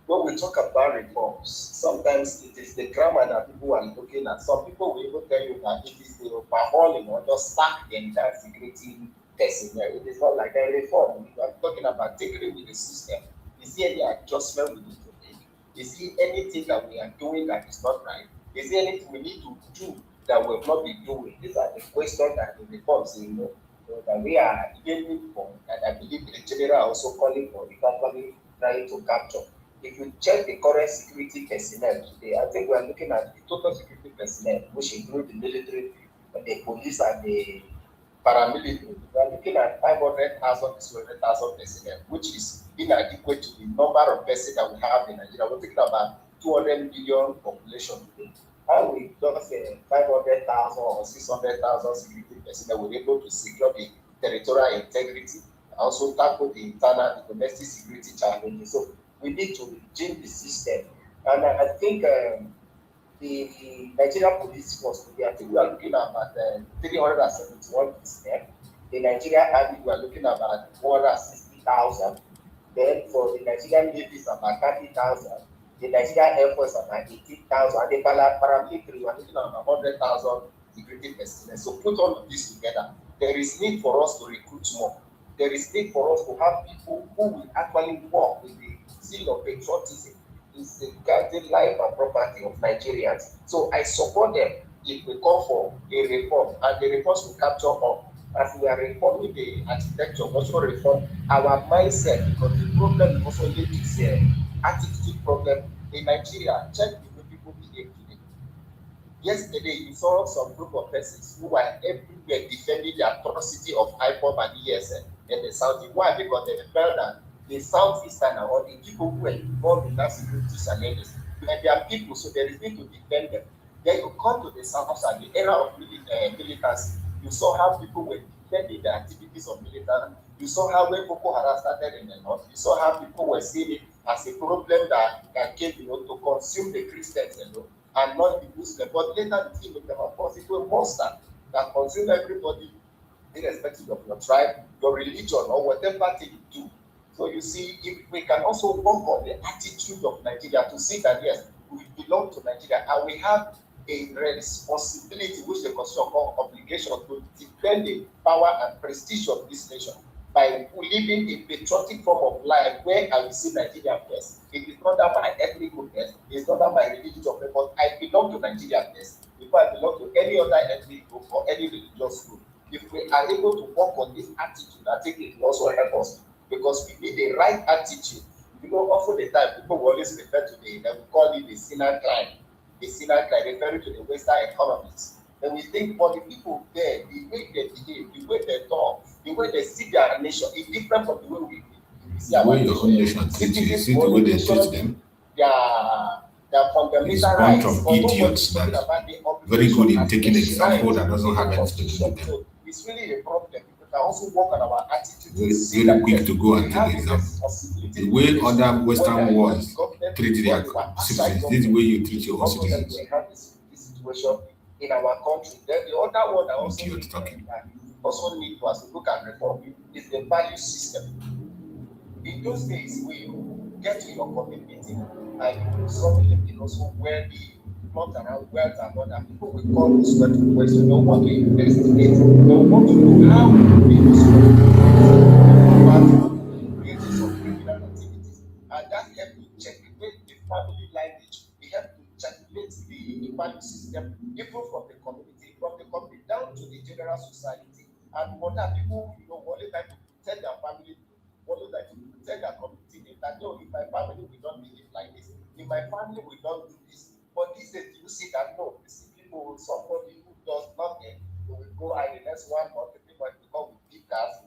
when we talk about reforms, sometimes it is the grammar that people are looking at. Some people will even tell you that it is the overhauling or just stack the entire security personnel. It is not like a reform. We are talking about taking with the system. Is there any adjustment we need to make? Is there anything that we are doing that is not right? Is there anything we need to do that we have not been doing? These are the questions that the reforms, that we are aiming for, and I believe the general also calling for, the company trying to capture. If you check the current security personnel today, I think we are looking at the total security personnel, which include the military, the police, and the paramilitary. We are looking at 500,000 to 200,000 personnel, which is inadequate to the number of persons that we have in Nigeria. We're thinking about 200 million population today. How we just 500,000 or 600,000 security personnel were able to secure the territorial integrity, also tackle the internal, the domestic security challenges. So we need to change the system. And I think the Nigerian police force today, I think we are looking at about 371 personnel. The Nigerian Army, we are looking at about 460,000. Then for the Nigerian Navy, it's about 30,000. The Nigerian Air Force, about 18,000. And the paramilitary, we are looking at about 100,000 security personnel. So put all of this together. There is need for us to recruit more. There is need for us to have people who will actually work with the seal of patriotism in safeguarding life and property of Nigerians. So I support them if we call for a reform, and the reforms will capture all. As we are reforming the architecture, also reform our mindset, because the problem also linked to attitude problem in Nigeria. Check the way people behave today. Yesterday, you saw some group of persons who were everywhere defending the atrocity of IPOB and ESN in the South. Why? Because they felt that the Southeastern or the people who were involved in that security challenges, they are people, so there is need to defend them. Then you come to the South and the era of militancy. You saw how people were defending the activities of militants. You saw how when Boko Haram started in the North, you saw how people were seeing it as a problem that came, to consume the Christians, and not the Muslims. But later the team became a possible monster that consumed everybody, irrespective of your tribe, your religion, or whatever thing you do. So you see, if we can also work on the attitude of Nigeria to see that yes, we belong to Nigeria and we have a responsibility, which the Constitution calls obligation, to defend the power and prestige of this nation by living a patriotic form of life where I will see Nigeria first. It is not that my ethnic group first, it's not that my religious group, but I belong to Nigeria first before I belong to any other ethnic group or any religious group. If we are able to work on this attitude, I think it will also help us, because we need the right attitude. Often the time people will always refer to we call it the sinner crime, referring to the Western economies. And we think for the people there, the way they behave, the way they talk, the way they see their nation is different from the way we see our nation. The way your own nation treats you, see the way they treat them. Their fundamental rights. It's a bunch of idiots that very good in taking example that doesn't have anything to do with them. So it's really a problem. We can also work on our attitude. Very quick to go and take example. The way other Western worlds treat their citizens, this is the way you treat your own citizens. We have this situation in our country. Then the other one that also need to as we look at reform is the value system. In those days, we get to your community and somebody also where the not around wealth and other people will call this question. They want to investigate. They want to know how we use create value system, even from the community down to the general society. And for that, people, only like to tell their family, only like to tell their community that no, in my family we don't behave like this. In my family we don't do this. But these days you see that no, you see people, somebody who does nothing, they will go and the next one or the people will come with big cars,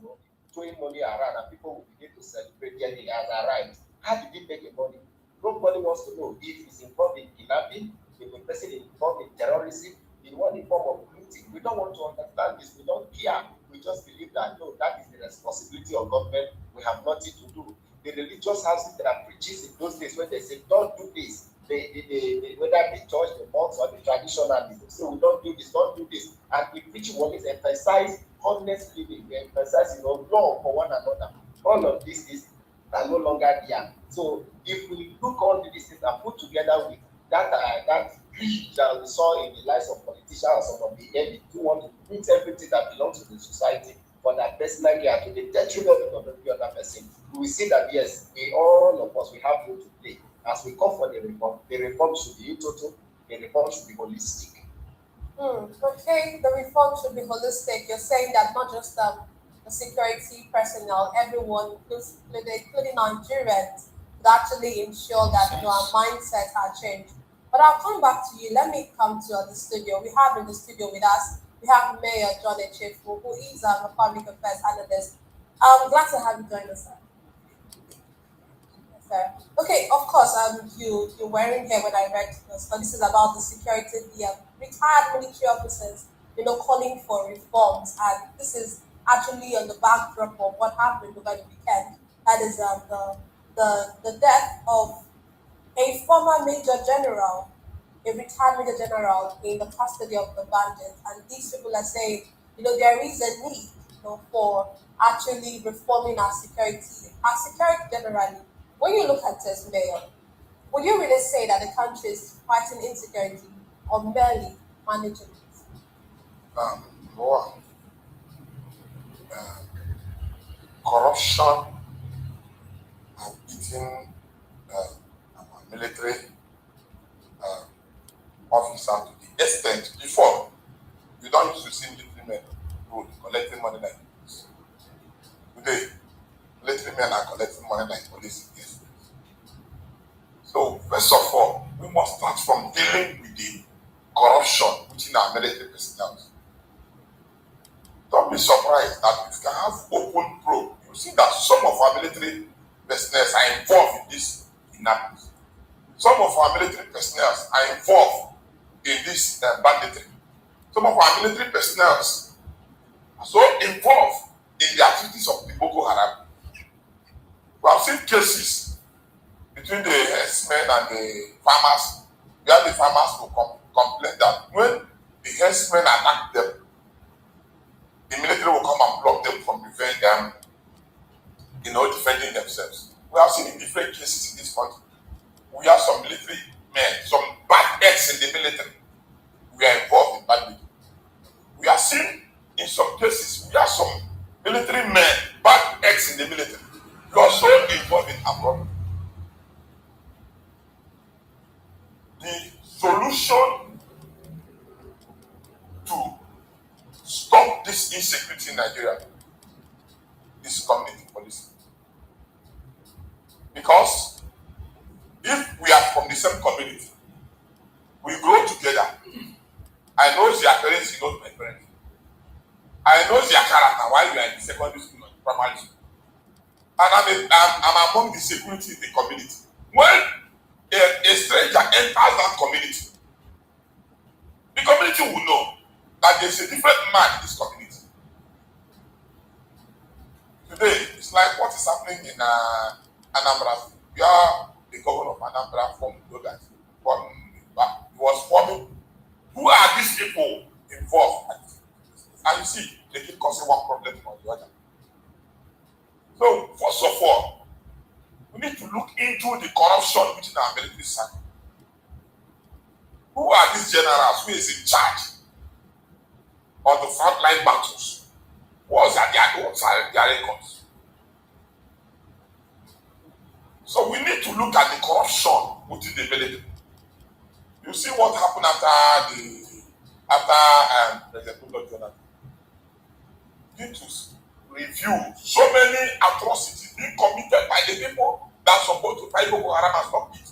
throwing money around, and people will begin to celebrate their day as arrived. How did he make the money? Nobody wants to know if he's involved in kidnapping, if the person is involved in terrorism, in one form of looting. We don't want to understand this. We don't care. We just believe that no, that is the responsibility of government. We have nothing to do. The religious houses that are preaching in those days when they say don't do this, whether the church, the monks, or the traditionalists, they say we don't do this, don't do this. And we preach what is emphasize honest living, we emphasize love for one another. All of this is no longer there. So if we look all these things and put together with that greed that we saw in the lives of politicians and some of the elite who want to put everything that belongs to the society for their personal gain to the detriment of every other person, we will see that yes, all of us we have role to play. As we come for the reform should be total, the reform should be holistic. Okay, the reform should be holistic. You're saying that not just the security personnel, everyone, including Nigerians, would actually ensure that our mindsets are changed. But I'll come back to you. Let me come to the studio. We have in the studio with us, we have Mayor John Echefu, who is a public affairs analyst. I'm glad to have you join us, sir. Okay, of course, you weren't here when I read this, but this is about the security, the retired military officers, calling for reforms, and this is actually on the backdrop of what happened over the weekend. That is the death of a former major general, a retired major general in the custody of the bandits, and these people are saying, there is a need, for actually reforming our security generally. When you look at this, Mayor, would you really say that the country is fighting insecurity or merely managing it? Corruption has eaten our military officers to the extent before you don't used to see military men road collecting money like this. Today, military men are collecting money like police. Yes. So first of all, we must start from dealing with the corruption within our military personnel. Don't be surprised that if you can have open probe, you see that some of our military personnel are involved in this kidnapping. Some of our military personnel are involved in this banditry. Some of our military personnel are so involved in the activities of the Boko Haram. We have seen cases between the herdsmen and the farmers, where the farmers will complain that when the herdsmen attack them, the military will come and block them from preventing them, defending themselves. We have seen in different cases in this country. We have some military men, some bad eggs in the military. We are involved in bad military. We have seen in some cases, we have some military men, bad eggs in the military. You are so involved in our problem. The solution to stop this insecurity in Nigeria is community policy. Because if we are from the same community, we grow together. I know their parents, you know my parents. I know their character while we are in the secondary school and primary school. And I'm among the security in the community. When a stranger enters that community, the community will know that there's a different man in this community. Today, it's like what is happening in Anambra. We are the governor of Anambra from Logan. He was forming. Who are these people involved? And you see, they keep causing one problem or the other. So, first of all, we need to look into the corruption within our military circle. Who are these generals? Who is in charge of the frontline battles? What are their records? So we need to look at the corruption within the military. You You see what happened after President Goodluck Jonathan. Need to review so many atrocities being committed by the people that are supposed to fight Boko Haram and stop it.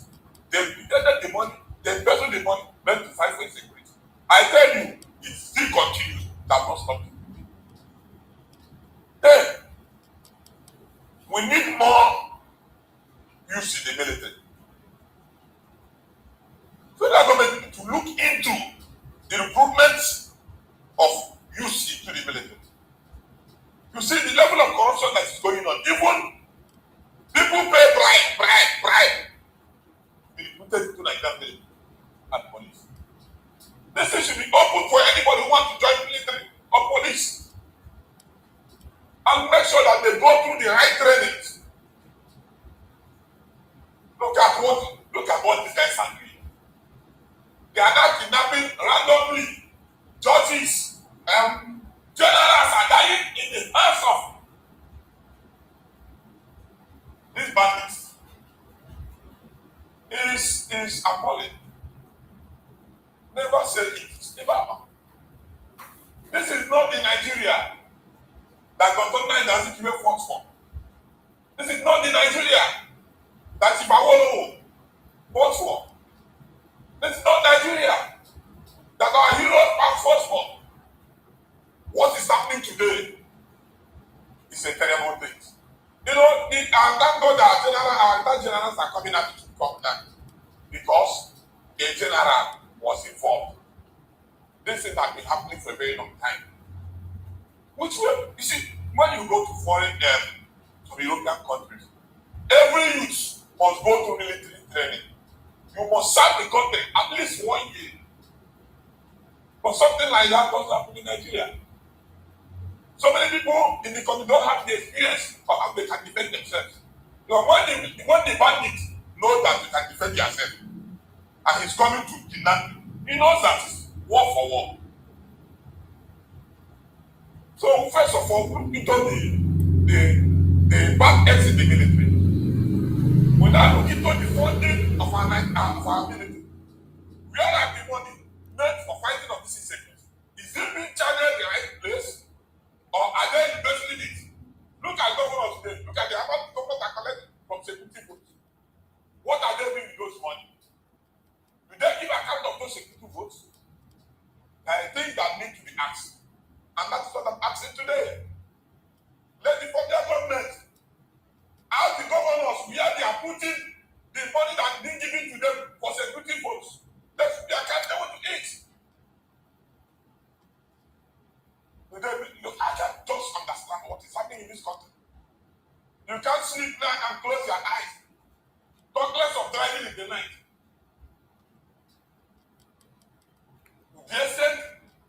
They pretended the money, they embezzled the money, meant to fight for security. I tell you, it still continues. That must stop it. Then we need more use in the military. Federal government to look into the improvements of use into the military. You see the level of corruption that is going on. Even people pay bribe. Be recruited into Nigerian military and police. This thing should be open for anybody who wants to join military or police. And make sure that they go through the right trainings. Look at what these guys are doing. They are not kidnapping randomly. Judges, generals are dying in the hands of these bandits. Is appalling. Never say it. Never. This is not the Nigeria that Governor Nnamdi fought for. This is not the Nigeria that Ibawolo fought for. This is not Nigeria that our heroes have fought for. What is happening today is a terrible thing. You know, and thank God that our generals are coming out to come down because a general was involved. This thing has been happening for a very long time. Which way, you see, when you go to foreign to European countries, every youth must go to military training. You must serve the country at least 1 year. But something like that doesn't happen in Nigeria. So many people in the country don't have the experience of how they can defend themselves. You know, when the bandit knows that you can defend yourself and he's coming to kidnap you, he knows that it's war for war. So first of all, look into the back ends in the military. We now look into the funding of our military. Where are the money meant for fighting of this insecurity? Is it being channeled the right place? Or are they investing it? Look at governors today. Look at the amount of government are collecting from security votes. What are they doing with those money? Do they give account of those security votes? I think that need to be asked. And that's what I'm asking today. Let the federal government ask the governors where they are putting the money that is being given to them for security votes. They should be accountable to it. I can't just understand what is happening in this country. You can't sleep now and close your eyes. Talk less of driving in the night. They said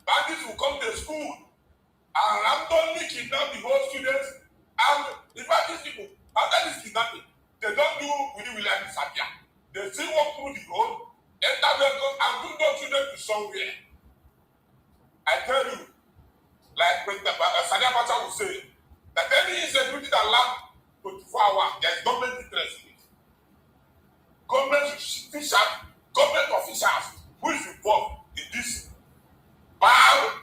bandits will come to school and randomly kidnap the whole students. And the bandits people, after this kidnapping, they don't do Willy and disappear. They still walk through the road, enter vehicle, and bring those children to somewhere. I tell you, like President Sani Abacha will say, that any insecurity that lasts 24 hours, there is government interest in it. Government officials who is involved in this bad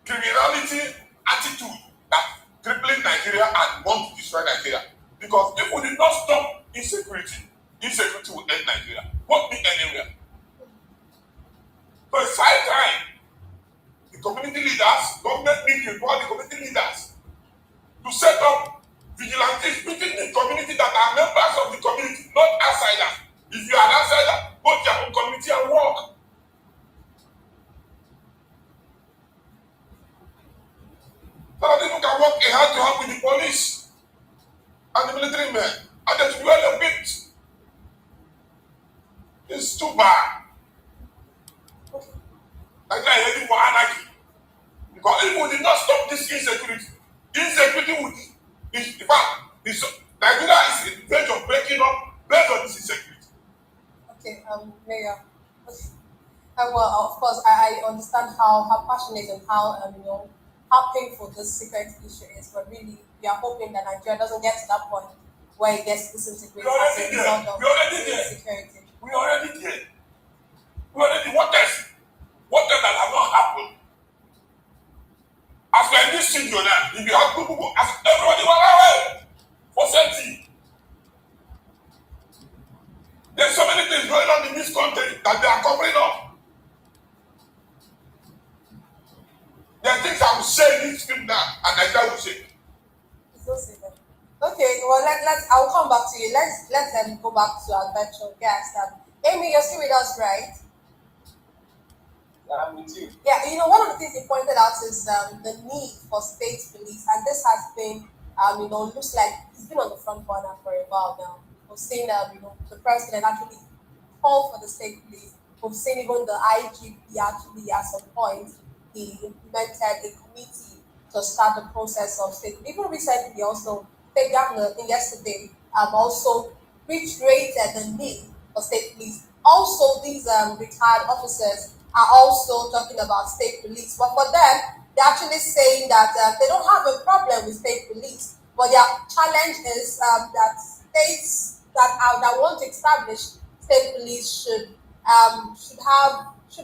criminality attitude that crippling Nigeria and want to destroy Nigeria. Because if we did not stop insecurity will end Nigeria. Won't be anywhere. So it's high time the community leaders, government need to empower the community leaders to set up vigilantes within the community that are members of the community, not outsiders. If you are an outsider, go to your own community and work. So that people can work hand to hand with the police and the military men, and they should be well equipped. It's too bad. Nigeria is heading for anarchy. Because if we did not stop this insecurity would, in fact, Nigeria is in the verge of breaking up based on this insecurity. Okay, Mayor. Well, of course, I understand how passionate and how painful this security issue is, but really, we are hoping that Nigeria doesn't get to that point where it gets disintegrated as a result of insecurity. We already Google as everybody went away for safety. There's so many things going on in this country that they are covering up. There are things I will say in this film now, and Nigeria will say. Okay, well I'll come back to you. Let's go back to our virtual guest. Amy, you're still with us, right? I'm with you. Yeah, you know, one of the things you pointed out is the need for state police, and this has been, looks like it's been on the front burner for a while now. We've seen, the president actually call for the state police. We've seen even the IGP actually at some point he implemented a committee to start the process of state. Even recently, also state governor yesterday also reiterated the need for state police. Also, these retired officers are also talking about state police, but for them, they're actually saying that they don't have a problem with state police, but their challenge is that states that want to establish state police should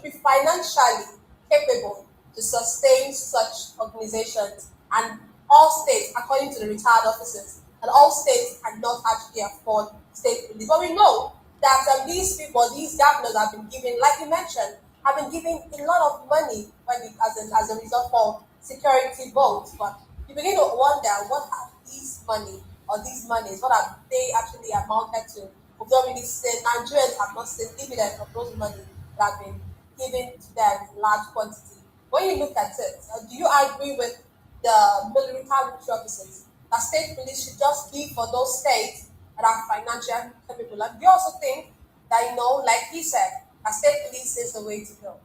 be financially capable to sustain such organizations, and all states, according to the retired officers, and all states cannot actually afford state police. But we know that these people, these governors have been given, like you mentioned, have been given a lot of money as a result of security votes. But you begin to wonder, what have these money or these monies, what have they actually amounted to? We've not really seen, Nigerians have not seen dividends of those money that have been given to them in large quantity. When you look at it, do you agree with the military officers that state police should just be for those states that are financially capable? And do you also think that, like he said, a state police is the way to go?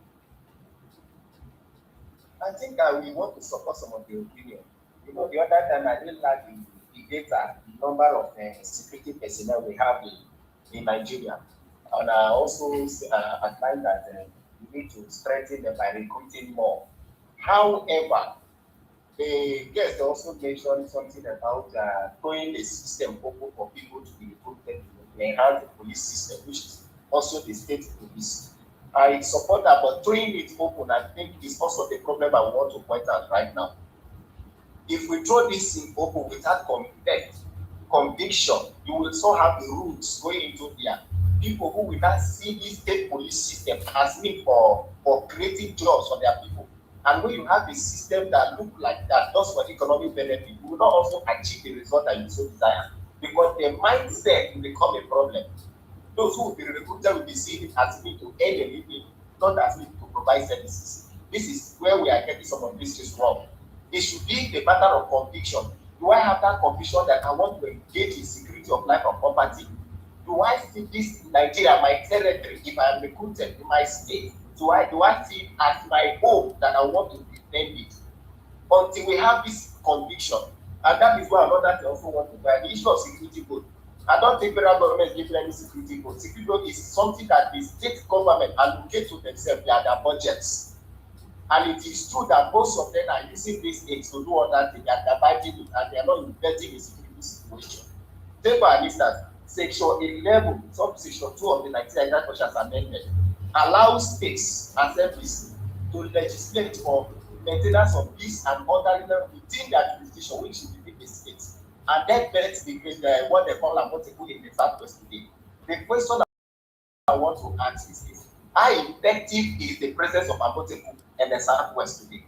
I think we want to support some of the opinion. The other time I didn't like the data, the number of security personnel we have in Nigeria. And I also find that we need to strengthen them by recruiting more. However, the guest also mentioned something about throwing the system open for people to be recruited to enhance the police system, which is also the state police. I support that, but throwing it open, I think, is also the problem I want to point out right now. If we throw this thing open without conviction, you will also have the roots going into there. People who will not see this state police system as means for creating jobs for their people. And when you have a system that looks like that, just for economic benefit, you will not also achieve the result that you so desire. Because the mindset will become a problem. Those who will be recruited will be seen it as means to earn a living, not as means to provide services. This is where we are getting some of this things wrong. It should be the matter of conviction. Do I have that conviction that I want to engage in security of life and property? Do I see this in Nigeria, my territory, if I am recruited in my state? Do I see it as my home that I want to defend it? Until we have this conviction, and that is why another thing also want to buy the issue of security vote. I don't think federal government is giving any security vote. Security vote is something that the state government allocate to themselves, they are their budgets. And it is true that most of them are using these things to do other things, and they're fighting it, and they are not investing in security situation. Take for instance, Section 11, subsection 2 of the Nigerian Constitution Amendment allows states assemblies to legislate for maintenance of peace and order within their jurisdiction, which is within the states. And that bears what they call Amoteku in the Southwest today. The question I want to ask is this: how effective is the presence of Amoteku in the Southwest today?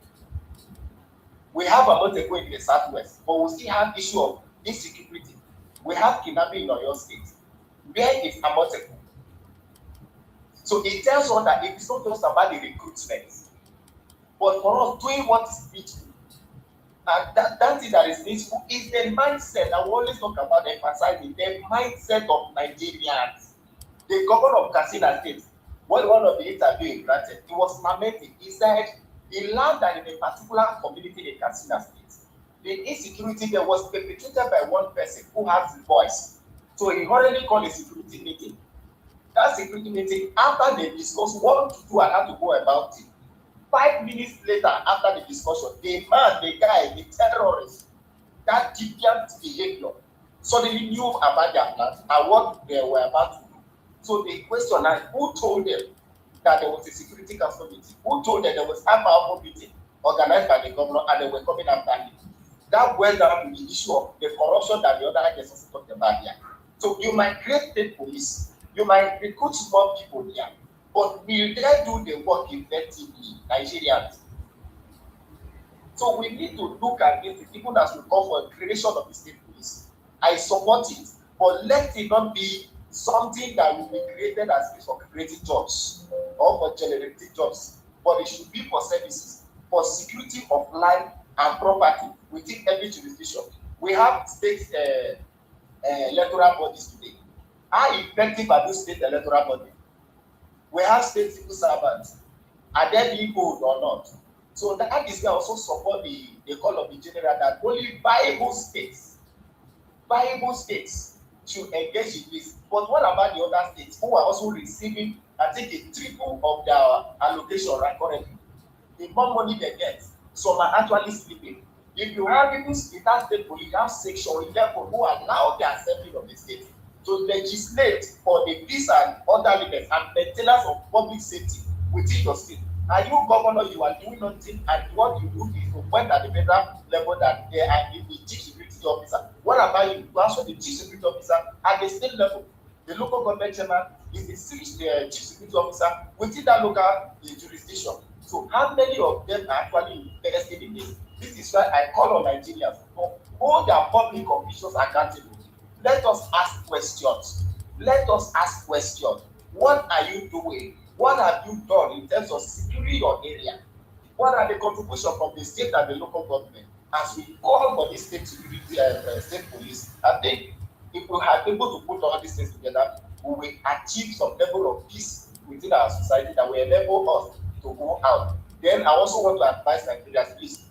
We have Amoteku in the Southwest, but we still have issue of insecurity. We have kidnapping in Oyo State. Where is Amoteku? So it tells us that it is not just about the recruitment, but for us doing what is needful. And that thing that is needful is the mindset that we always talk about, emphasizing the mindset of Nigerians. The governor of Katsina State, when one of the interviews granted, he was lamenting. He said he learned that in a particular community in Katsina State, the insecurity there was perpetrated by one person who has the voice. So he hurriedly called a security meeting. That security meeting, after they discussed what to do and how to go about it, 5 minutes later, after the discussion, the guy, the terrorist, that deviant behavior, suddenly knew about their plans and what they were about to do. So the question is, who told them that there was a security council meeting? Who told them there was a powerful meeting organized by the governor and they were coming after him? that boils down to the issue of the corruption that the other guys also talked about here. So you might create state police, you might recruit more people here, but will they do the work effectively, Nigerians? So we need to look at it, even as we call for the creation of the state police. I support it, but let it not be something that will be created as means for creating jobs or for generating jobs, but it should be for services, for security of life and property within every jurisdiction. We have state electoral bodies today. How effective are those state electoral bodies? We have state civil servants. Are they being old or not? So that is why I also support the call of the general that only viable states should engage in this. But what about the other states who are also receiving, I think, a triple of their allocation right currently? The more money they get, some are actually sleeping. If you have even in that state police, you have section 11 who allow the assembly of the state to legislate for the peace and orderliness and maintenance of public safety within your state. Are you governor? You are doing nothing, and what you do is to point at the federal level that they are in the chief security officer. What about you? You also the chief security officer at the state level. The local government chairman is the chief security officer within that local jurisdiction. So how many of them are actually invested in this? This is why I call on Nigerians to hold their public officials accountable. Let us ask questions. Let us ask questions. What are you doing? What have you done in terms of securing your area? What are the contributions from the state and the local government? As we call for the state security state police, I think if we are able to put all these things together, we will achieve some level of peace within our society that will enable us to go out. Then I also want to advise Nigerians, please,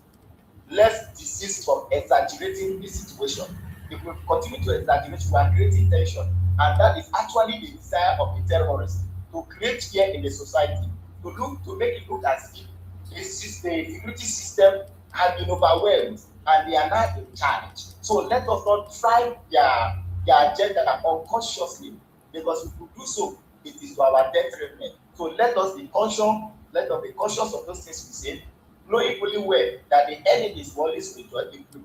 let's desist from exaggerating the situation. If we continue to exaggerate, we are creating tension, and that is actually the desire of the terrorists to create fear in the society, to make it look as if the security system has been overwhelmed and they are not in charge. So let us not drive their agenda unconsciously, because if we do so, it is to our detriment. So let us be conscious. Let us be conscious of those things we say, knowing fully well that the enemies will always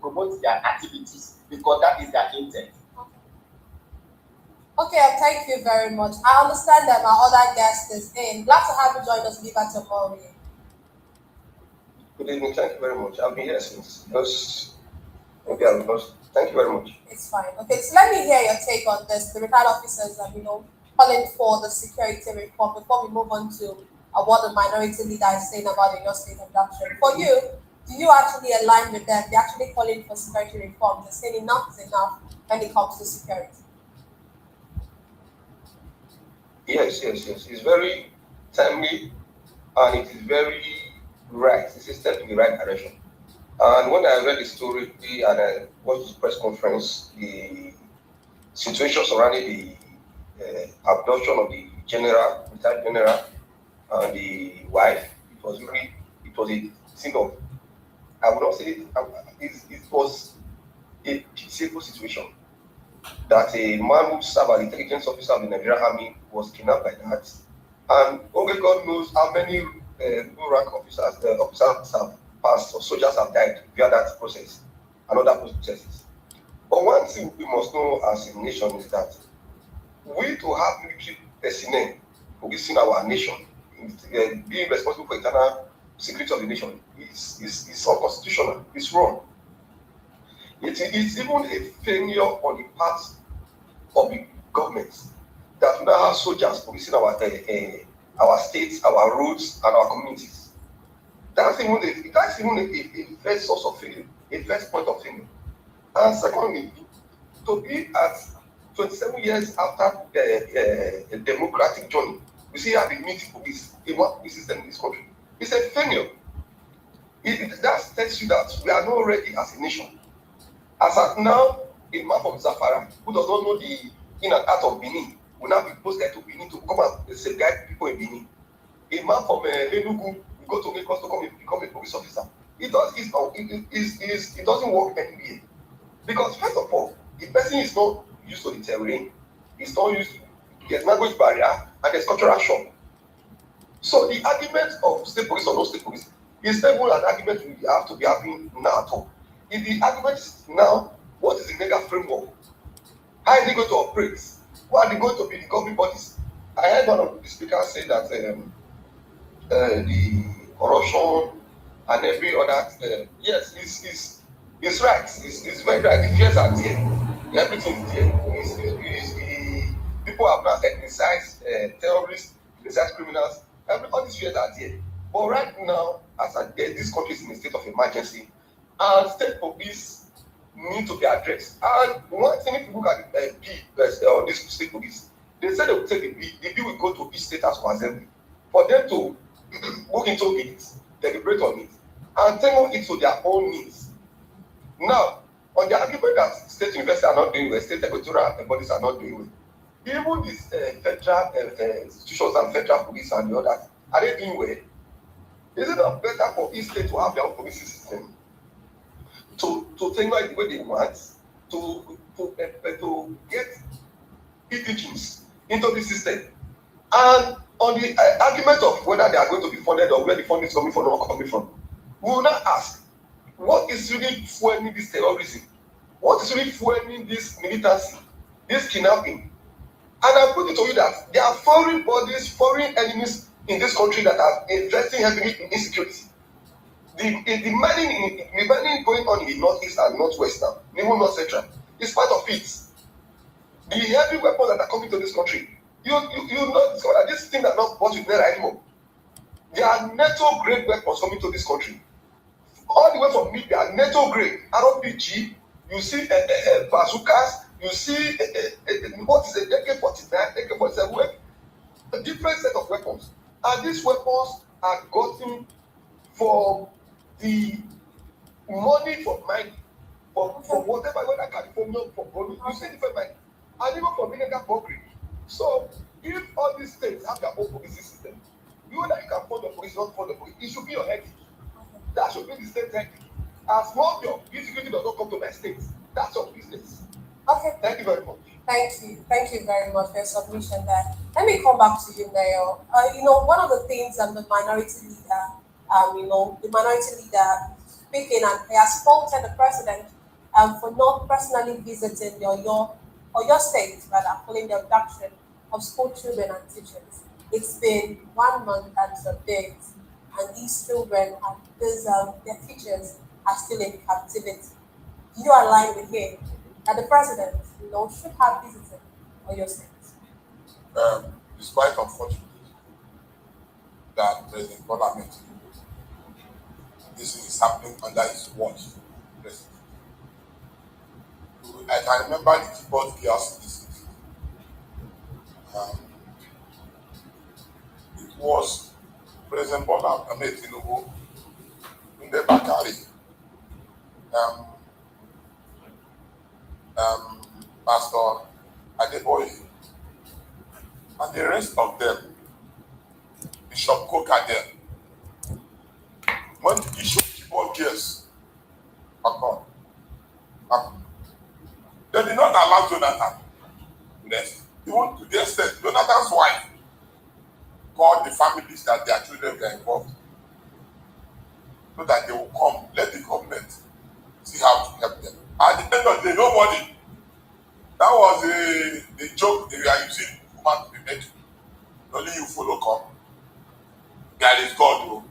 promote their activities because that is their intent. Okay, thank you very much. I understand that my other guest is in. Glad to have you join us, Liberty Mori. Good evening, thank you very much. I've been here since thank you very much. It's fine. Okay, so let me hear your take on this. The retired officers are, calling for the security reform before we move on to what the minority leader is saying about the Your State abduction. For you, do you actually align with them? They're actually calling for security reform. They're saying enough is enough when it comes to security. Yes. It's very timely and it is very right. It's a step in the right direction. And when I read the story and I watched the press conference, the situation surrounding the abduction of the retired general, and the wife, it was a thing of, I would not say it was a pitiable situation. That a man who served as intelligence officer of the Nigerian army was kidnapped by that, and only God knows how many low-rank officers have passed or soldiers have died via that process and other processes. But one thing we must know as a nation is that we to have military personnel policing our nation, being responsible for internal security of the nation is unconstitutional. It's wrong. It is even a failure on the part of the government that we now have soldiers policing our states, our roads, and our communities. That's even a first source of failure, a first point of failure. And secondly, to be at 27 years after the democratic journey, we see how the military police, the police system in this country, it's a failure. That tells you that we are not ready as a nation. As at now, a man from Zafara who does not know the in and out of Benin will now be posted to Benin to come and safeguard people in Benin. A man from Enugu will go to Lagos to come and become a police officer. It doesn't work anywhere. Because first of all, the person is not used to the terrain, he's not used to, there's language barrier and there's cultural shock. So the argument of state police or no state police is not even an argument we have to be having now at all. If the argument is now, what is the mega framework? How is it going to operate? What are they going to be the governing bodies? I heard one of the speakers say that the corruption and every other, yes, it's right. It's very right. The fears are there. Everything is there. People have now ethnicized terrorists, ethnicized criminals. All these fears are there. But right now, this country is in a state of emergency, and state police need to be addressed. And one thing, if you look at the bill or this state police, they said they will take the bill. The bill will go to each state house of assembly for them to look into it, deliberate on it, and tailor it to their own needs. Now, on the argument that state universities are not doing well, state territorial bodies are not doing well, even these federal institutions and federal police and the others, are they doing well? Is it not better for each state to have their own police system, to tailor it the way they want, to get indigenous into the system? And on the argument of whether they are going to be funded or where the funding is coming from or not coming from, we will now ask, what is really fueling this terrorism? What is really fueling this militancy, this kidnapping? And I put it to you that there are foreign bodies, foreign enemies in this country that are investing heavily in insecurity. The mining going on in the northeast and northwest now, even north central, is part of it. The heavy weapons that are coming to this country, you know that these things are not bought with naira anymore. There are NATO grade weapons coming to this country. All the way from Libya, NATO grade, RPG, you see bazookas, you see what is a AK-49, AK-47, a different set of weapons. And these weapons are gotten from the money for mining, for whatever, whether California, for gold, you see different mining, and even for illegal burglary. So, if all these states have their own police system, you know that you can fund the police, not fund the police, it should be your headache. That should be the state headache. As long as your insecurity does not come to my state, that's your business. Okay. Thank you very much. Thank you very much for your submission there. Let me come back to you, Nayo. One of the things the minority leader speaking, and he has faulted the president for not personally visiting your state, rather, following the abduction of school children and teachers. It's been 1 month and some days, and these children and their teachers are still in captivity. Do you align with him that the president, should have visited your state? It's quite unfortunate that President Bola Ahmed Tinubu, this is happening under his watch. I can remember the keyboard chaos this it was President Bola Ahmed Tinubu in the Bakari, Pastor Adeboye, and the rest of them, Bishop Kokadel, when the issue of keyboard gears occurred, they did not allow Jonathan rest. Even to the extent, Jonathan's wife called the families that their children were involved so that they will come, let the government see how to help them. At the end of the day, nobody. That was the joke they were using woman to be made. Only you follow come. God is God.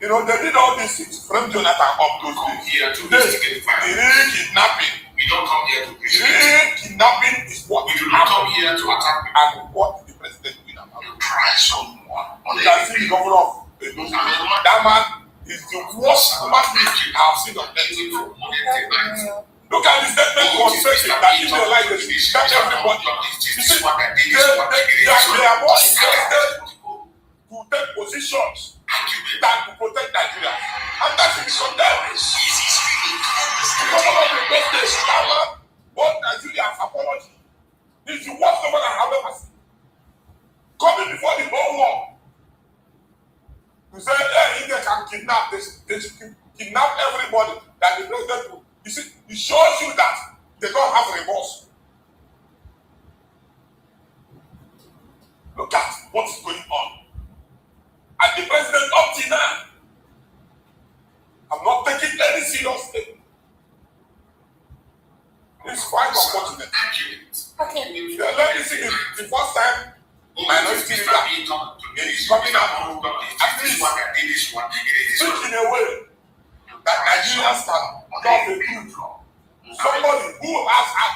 They did all these things from Jonathan up to here to this. The real kidnapping. We don't come here to preach. The real kidnapping is what we do not come here to attack and what the president did about. You try someone. You can see the governor of that man is the worst human being I have seen on earth. Look at the statement he was saying that if they like this, catch everybody. You see, they are more interested to take positions than to protect Nigeria. And that should be condemned. What Nigerians apology is the worst number that I have ever seen. Coming before the whole world. You say, hey, India can kidnap this, they should kidnap everybody that the president will. You see, it shows you that they don't have remorse. Look at what's going on. And the president up till now, I'm not taking any serious step. first time minority leader is coming out to at least speak in a way that Nigerians can love the truth. Somebody who has a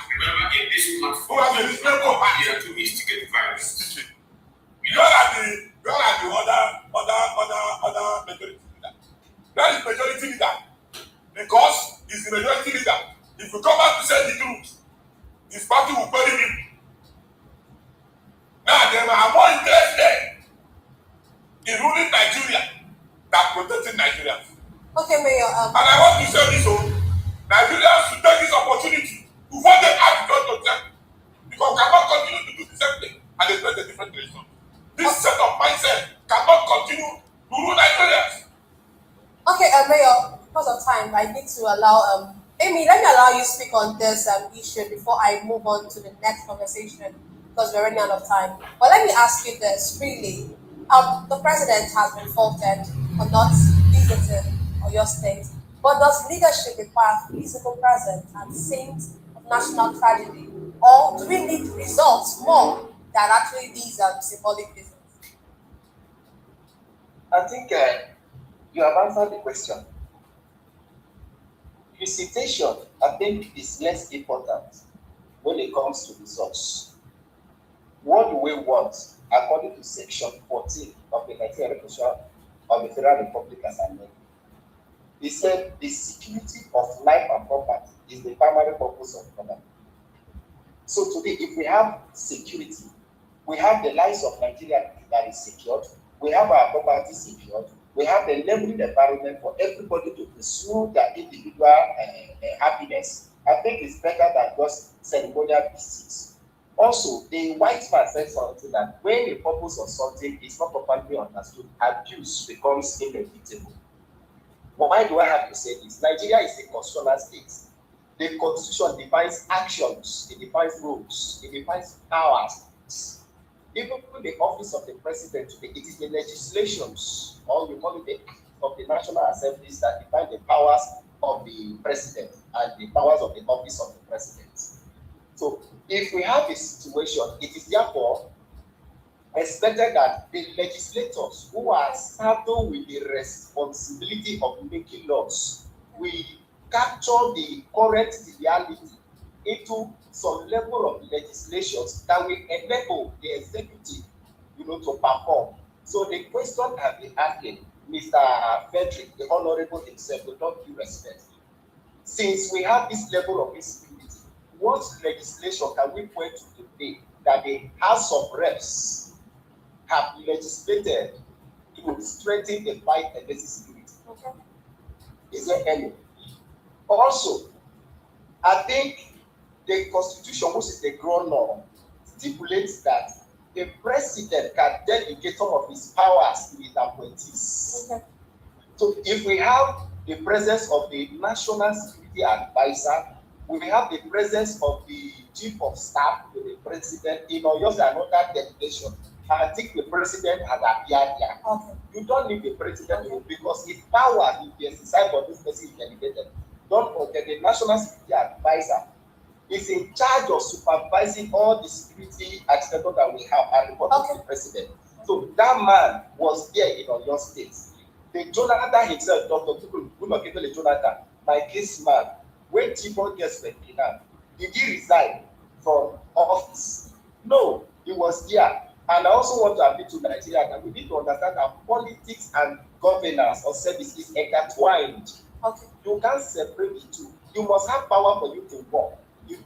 reasonable heart to instigate violence. You are the other majority leader. That is majority leader because he's the majority leader. If you come out to say the truth, his party will bury him. Now they are more interested in ruling Nigeria than protecting Nigerians. Okay, Mayor. And I want to say this: Nigerians should take this opportunity to vote them out to them, because we cannot continue to do the same thing and expect a different result. This set of mindset cannot continue to rule Nigerians. Okay, Mayor, because of time, I need to allow Amy, let me allow you to speak on this issue before I move on to the next conversation, because we're running out of time. But let me ask you this, really. The president has been faulted for not visiting your state, but does leadership require physical presence and scenes of national tragedy, or do we need results more than actually these symbolic visits? I think you have answered the question. Visitation, I think, is less important when it comes to results. What do we want, according to Section 14 of the Nigerian Constitution of the Federal Republic as amended? It said the security of life and property is the primary purpose of government. So today, if we have security, we have the lives of Nigeria that is secured, we have our property secured, we have the leveling environment for everybody to pursue their individual happiness. I think it's better than just ceremonial visits. Also, the white man said something that when the purpose of something is not properly understood, abuse becomes inevitable. Why do I have to say this? Nigeria is a constitutional state. The constitution defines actions, it defines rules, it defines powers. Even the office of the president today, it is the legislations, or you call it the act of the National Assemblies, that define the powers of the president and the powers of the office of the president. So if we have a situation, it is therefore expected that the legislators who are saddled with the responsibility of making laws will capture the current reality into some level of legislations that will enable the executive, to perform. So the question has been asking Mr. Frederick, the Honorable himself, with all due respect, since we have this level of insecurity, what legislation can we point to today that the House of Reps have legislated to strengthen the fight against security? Okay. Is there any? Also, I think the Constitution, which is the ground law, stipulates that the president can delegate some of his powers to his appointees. Okay. So if we have the presence of the National Security Advisor, we have the presence of the Chief of Staff to the president in Oyo and other delegation. I think the president has appeared here. Okay. You don't need the president because his power will be exercised for this person is delegated. Don't forget the National Security Advisor is in charge of supervising all the security architecture that we have and report to the president. So that man was there in Oyo State. The Jonathan himself, Dr. Tukul Jonathan, my case man, when T4 gets 29, did he resign from office? No, he was there. And I also want to appeal to Nigeria that we need to understand that politics and governance or service is intertwined. Okay. You can't separate the two. You must have power for you to work.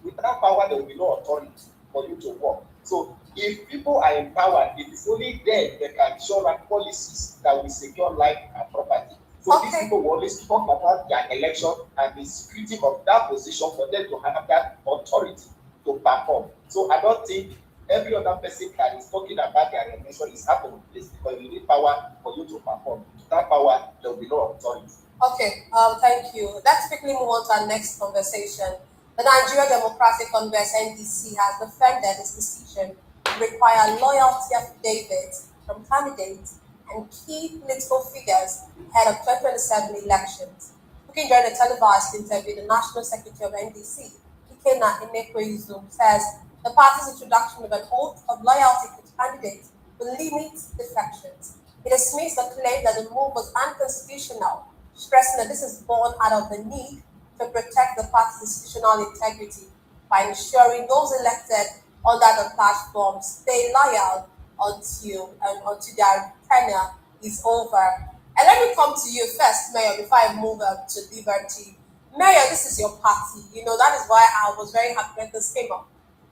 Without power, there will be no authority for you to work. So if people are empowered, it is only then they can show policies that will secure life and property. So these people will always talk about their election and the security of that position for them to have that authority to perform. So I don't think every other person that is talking about their election is out of place because you need power for you to perform. Without power, there will be no authority. Okay, thank you. Let's quickly move on to our next conversation. The Nigeria Democratic Congress (NDC) has defended its decision to require loyalty affidavits from candidates and key political figures ahead of 2027 elections. Speaking during a televised interview, the National Secretary of NDC, Ikena Enekwezu, says the party's introduction of an oath of loyalty to candidates will limit defections. It dismissed the claim that the move was unconstitutional, stressing that this is born out of the need to protect the party's institutional integrity by ensuring those elected under the platform stay loyal until their tenure is over. And let me come to you first, Mayor, before I move to Liberty. Mayor, this is your party. You know, that is why I was very happy when this came up.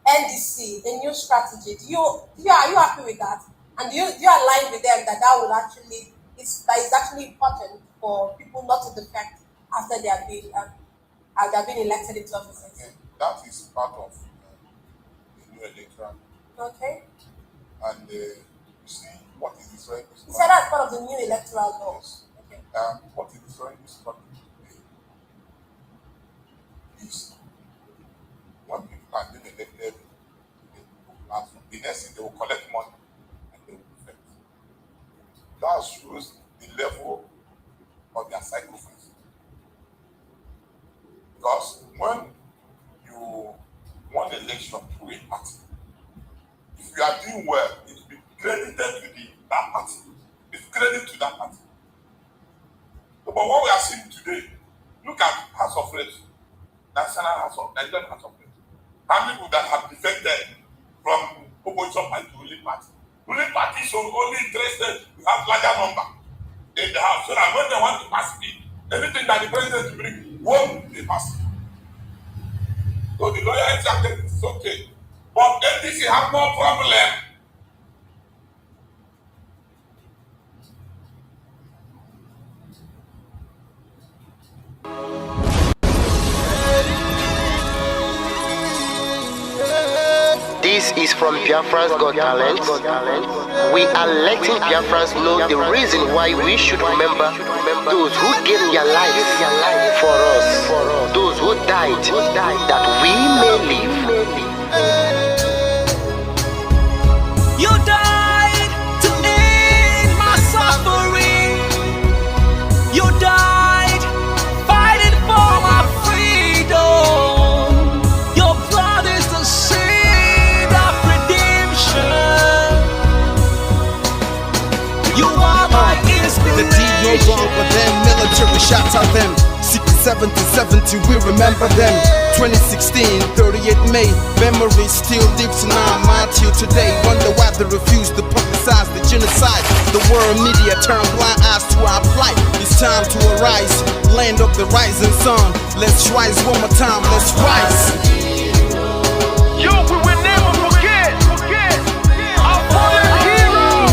NDC, the new strategy. Are you happy with that? And do you align with them that will actually is actually important for people not to defect after they have been elected into offices? Okay. That is part of the new electoral. Okay. And you see what is destroying this? You said that's part of the new electoral law. Yes. Okay. What is destroying this country is when people are being elected, the next thing they will collect money and they will defect. That shows the level of their sacrifice. Because when you won the election through a party, if you are doing well, it will be credited to that party. It's credit to that party. But what we are seeing today, look at House of Reps, Nigerian House of Reps. How many people that have defected from opposition party to ruling party? Ruling party is only interested to have larger number in the house, so that when they want to pass it, anything that the president bring, won't they pass it? So the lawyer accepted it's okay. But NDC have no problem. This is from Biafra'S Got Talent. We are letting Biafra'S know the reason why we should remember those who gave their lives for us, those who died that we may live. You died to end my suffering. You died fighting for my freedom. Your blood is the seed of redemption. You are my inspiration. The deed no wrong with them, military shots at them. 67 to 70, we remember them. 2016, 38 May, memory still lives in our mind till today. Wonder why they refuse to publicize the genocide. The world media turn blind eyes to our plight. It's time to arise, land of the rising sun. Let's rise one more time, let's rise. Yo, we will never forget our fallen heroes.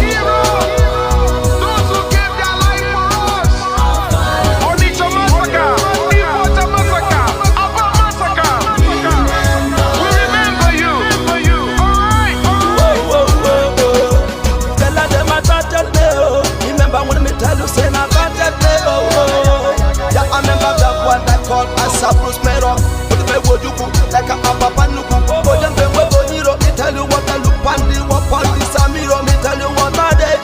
Those who gave their life for us. Onitsha massacre, Iwata massacre, Aba massacre. We remember you. Alright. Tell them I battled me, oh. Remember when me tell you say I battled me, oh. Yeah, I remember that one that called us a Bruce Mero. But the way you go like a Papa Nuku. But them they were bonito. Me tell you what I look pandi, what pandi Samiro. Me tell you what I day.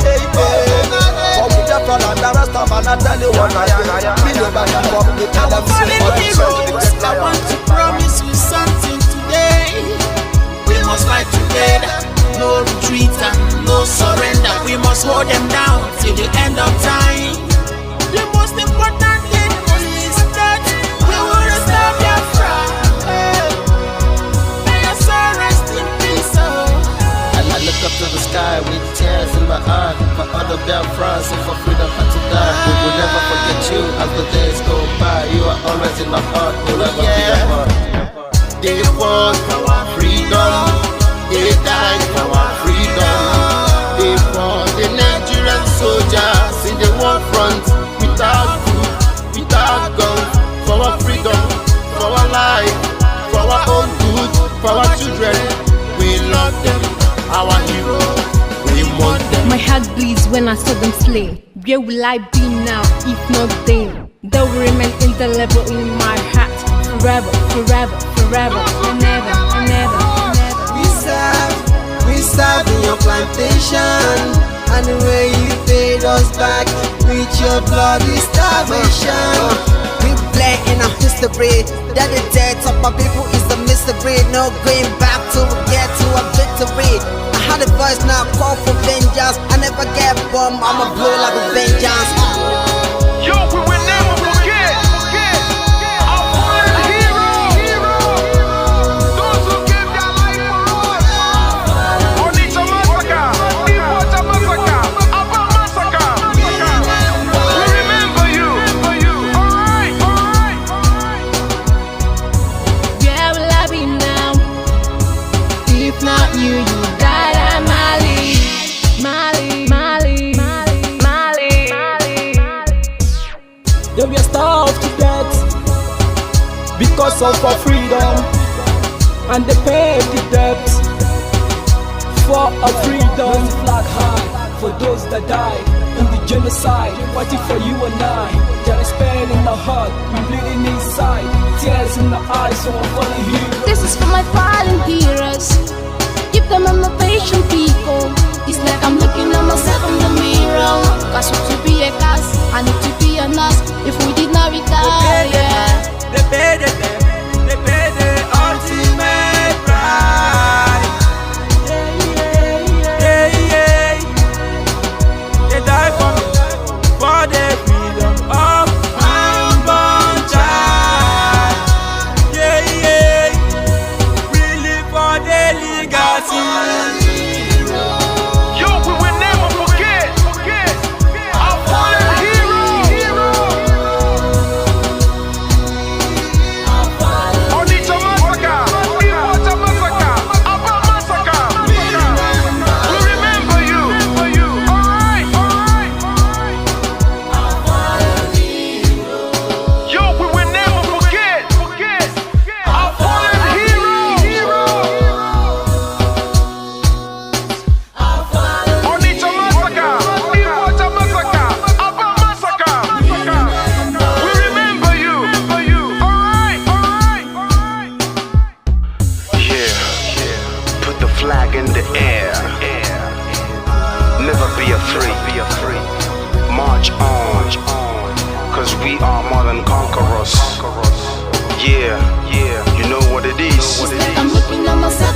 For we just fall under Rasta man, I tell you what I am. Me never give up. Me tell them heroes, I want to promise you something today. We must fight together, no retreat and no surrender. We must hold them down till the end of time. The most important thing is that we will restore Biafra. May your soul rest in peace. I look up to the sky with tears in my eye. For other Biafra'S and for freedom and to die. We will never forget you as the days go by. You are always in my heart, will never be apart. They fought for our freedom. They died for our freedom. They fought the Nigerian soldiers in the war front. Without food, without guns. For our freedom, for our life, for our own good, for our children. We love them, our heroes. We want them. My heart bleeds when I saw them slain. Where will I be now if not then? They will remain indelible in my heart forever, forever, forever, and ever, and ever, and ever. We serve in your plantation, and the way you paid us back with your bloody starvation. We bled in our history that the death of our people is a mistake. history, no going back to get to a victory. I had a voice now call for vengeance. I never get bummed, I'ma blow like a vengeance. Yo, we will never forget our fallen heroes. Those who gave their life for us. Onitsha massacre, Iwata massacre, Aba massacre. We remember you. Alright. Where will I be now? If not you, you died at Mali. Then we are starved to death because of our freedom, and they paid the debt for our freedom. Flag high for those that died in the genocide, fighting for you and I. There is pain in our heart, we bleeding inside, tears in the eyes of our fallen heroes. This is for my fallen heroes. Give them motivation, people. It's like I'm looking at myself in the mirror. Cause to be a cast, I need to be a nurse. If we did not retire, They paid the ultimate price. They died for me, for the freedom of my unborn child. We live for the legacy. Yo, we will never forget our fallen heroes. Onitsha massacre, Iwata massacre, Aba massacre. We remember you. Alright. Yo, we will never forget our fallen heroes. Onitsha massacre, Iwata massacre, Aba massacre. We remember you. Alright. Yeah, put the flag in the air. Never be afraid. March on, cause we are more than conquerors. Yeah, you know what it is. it's like I'm looking at myself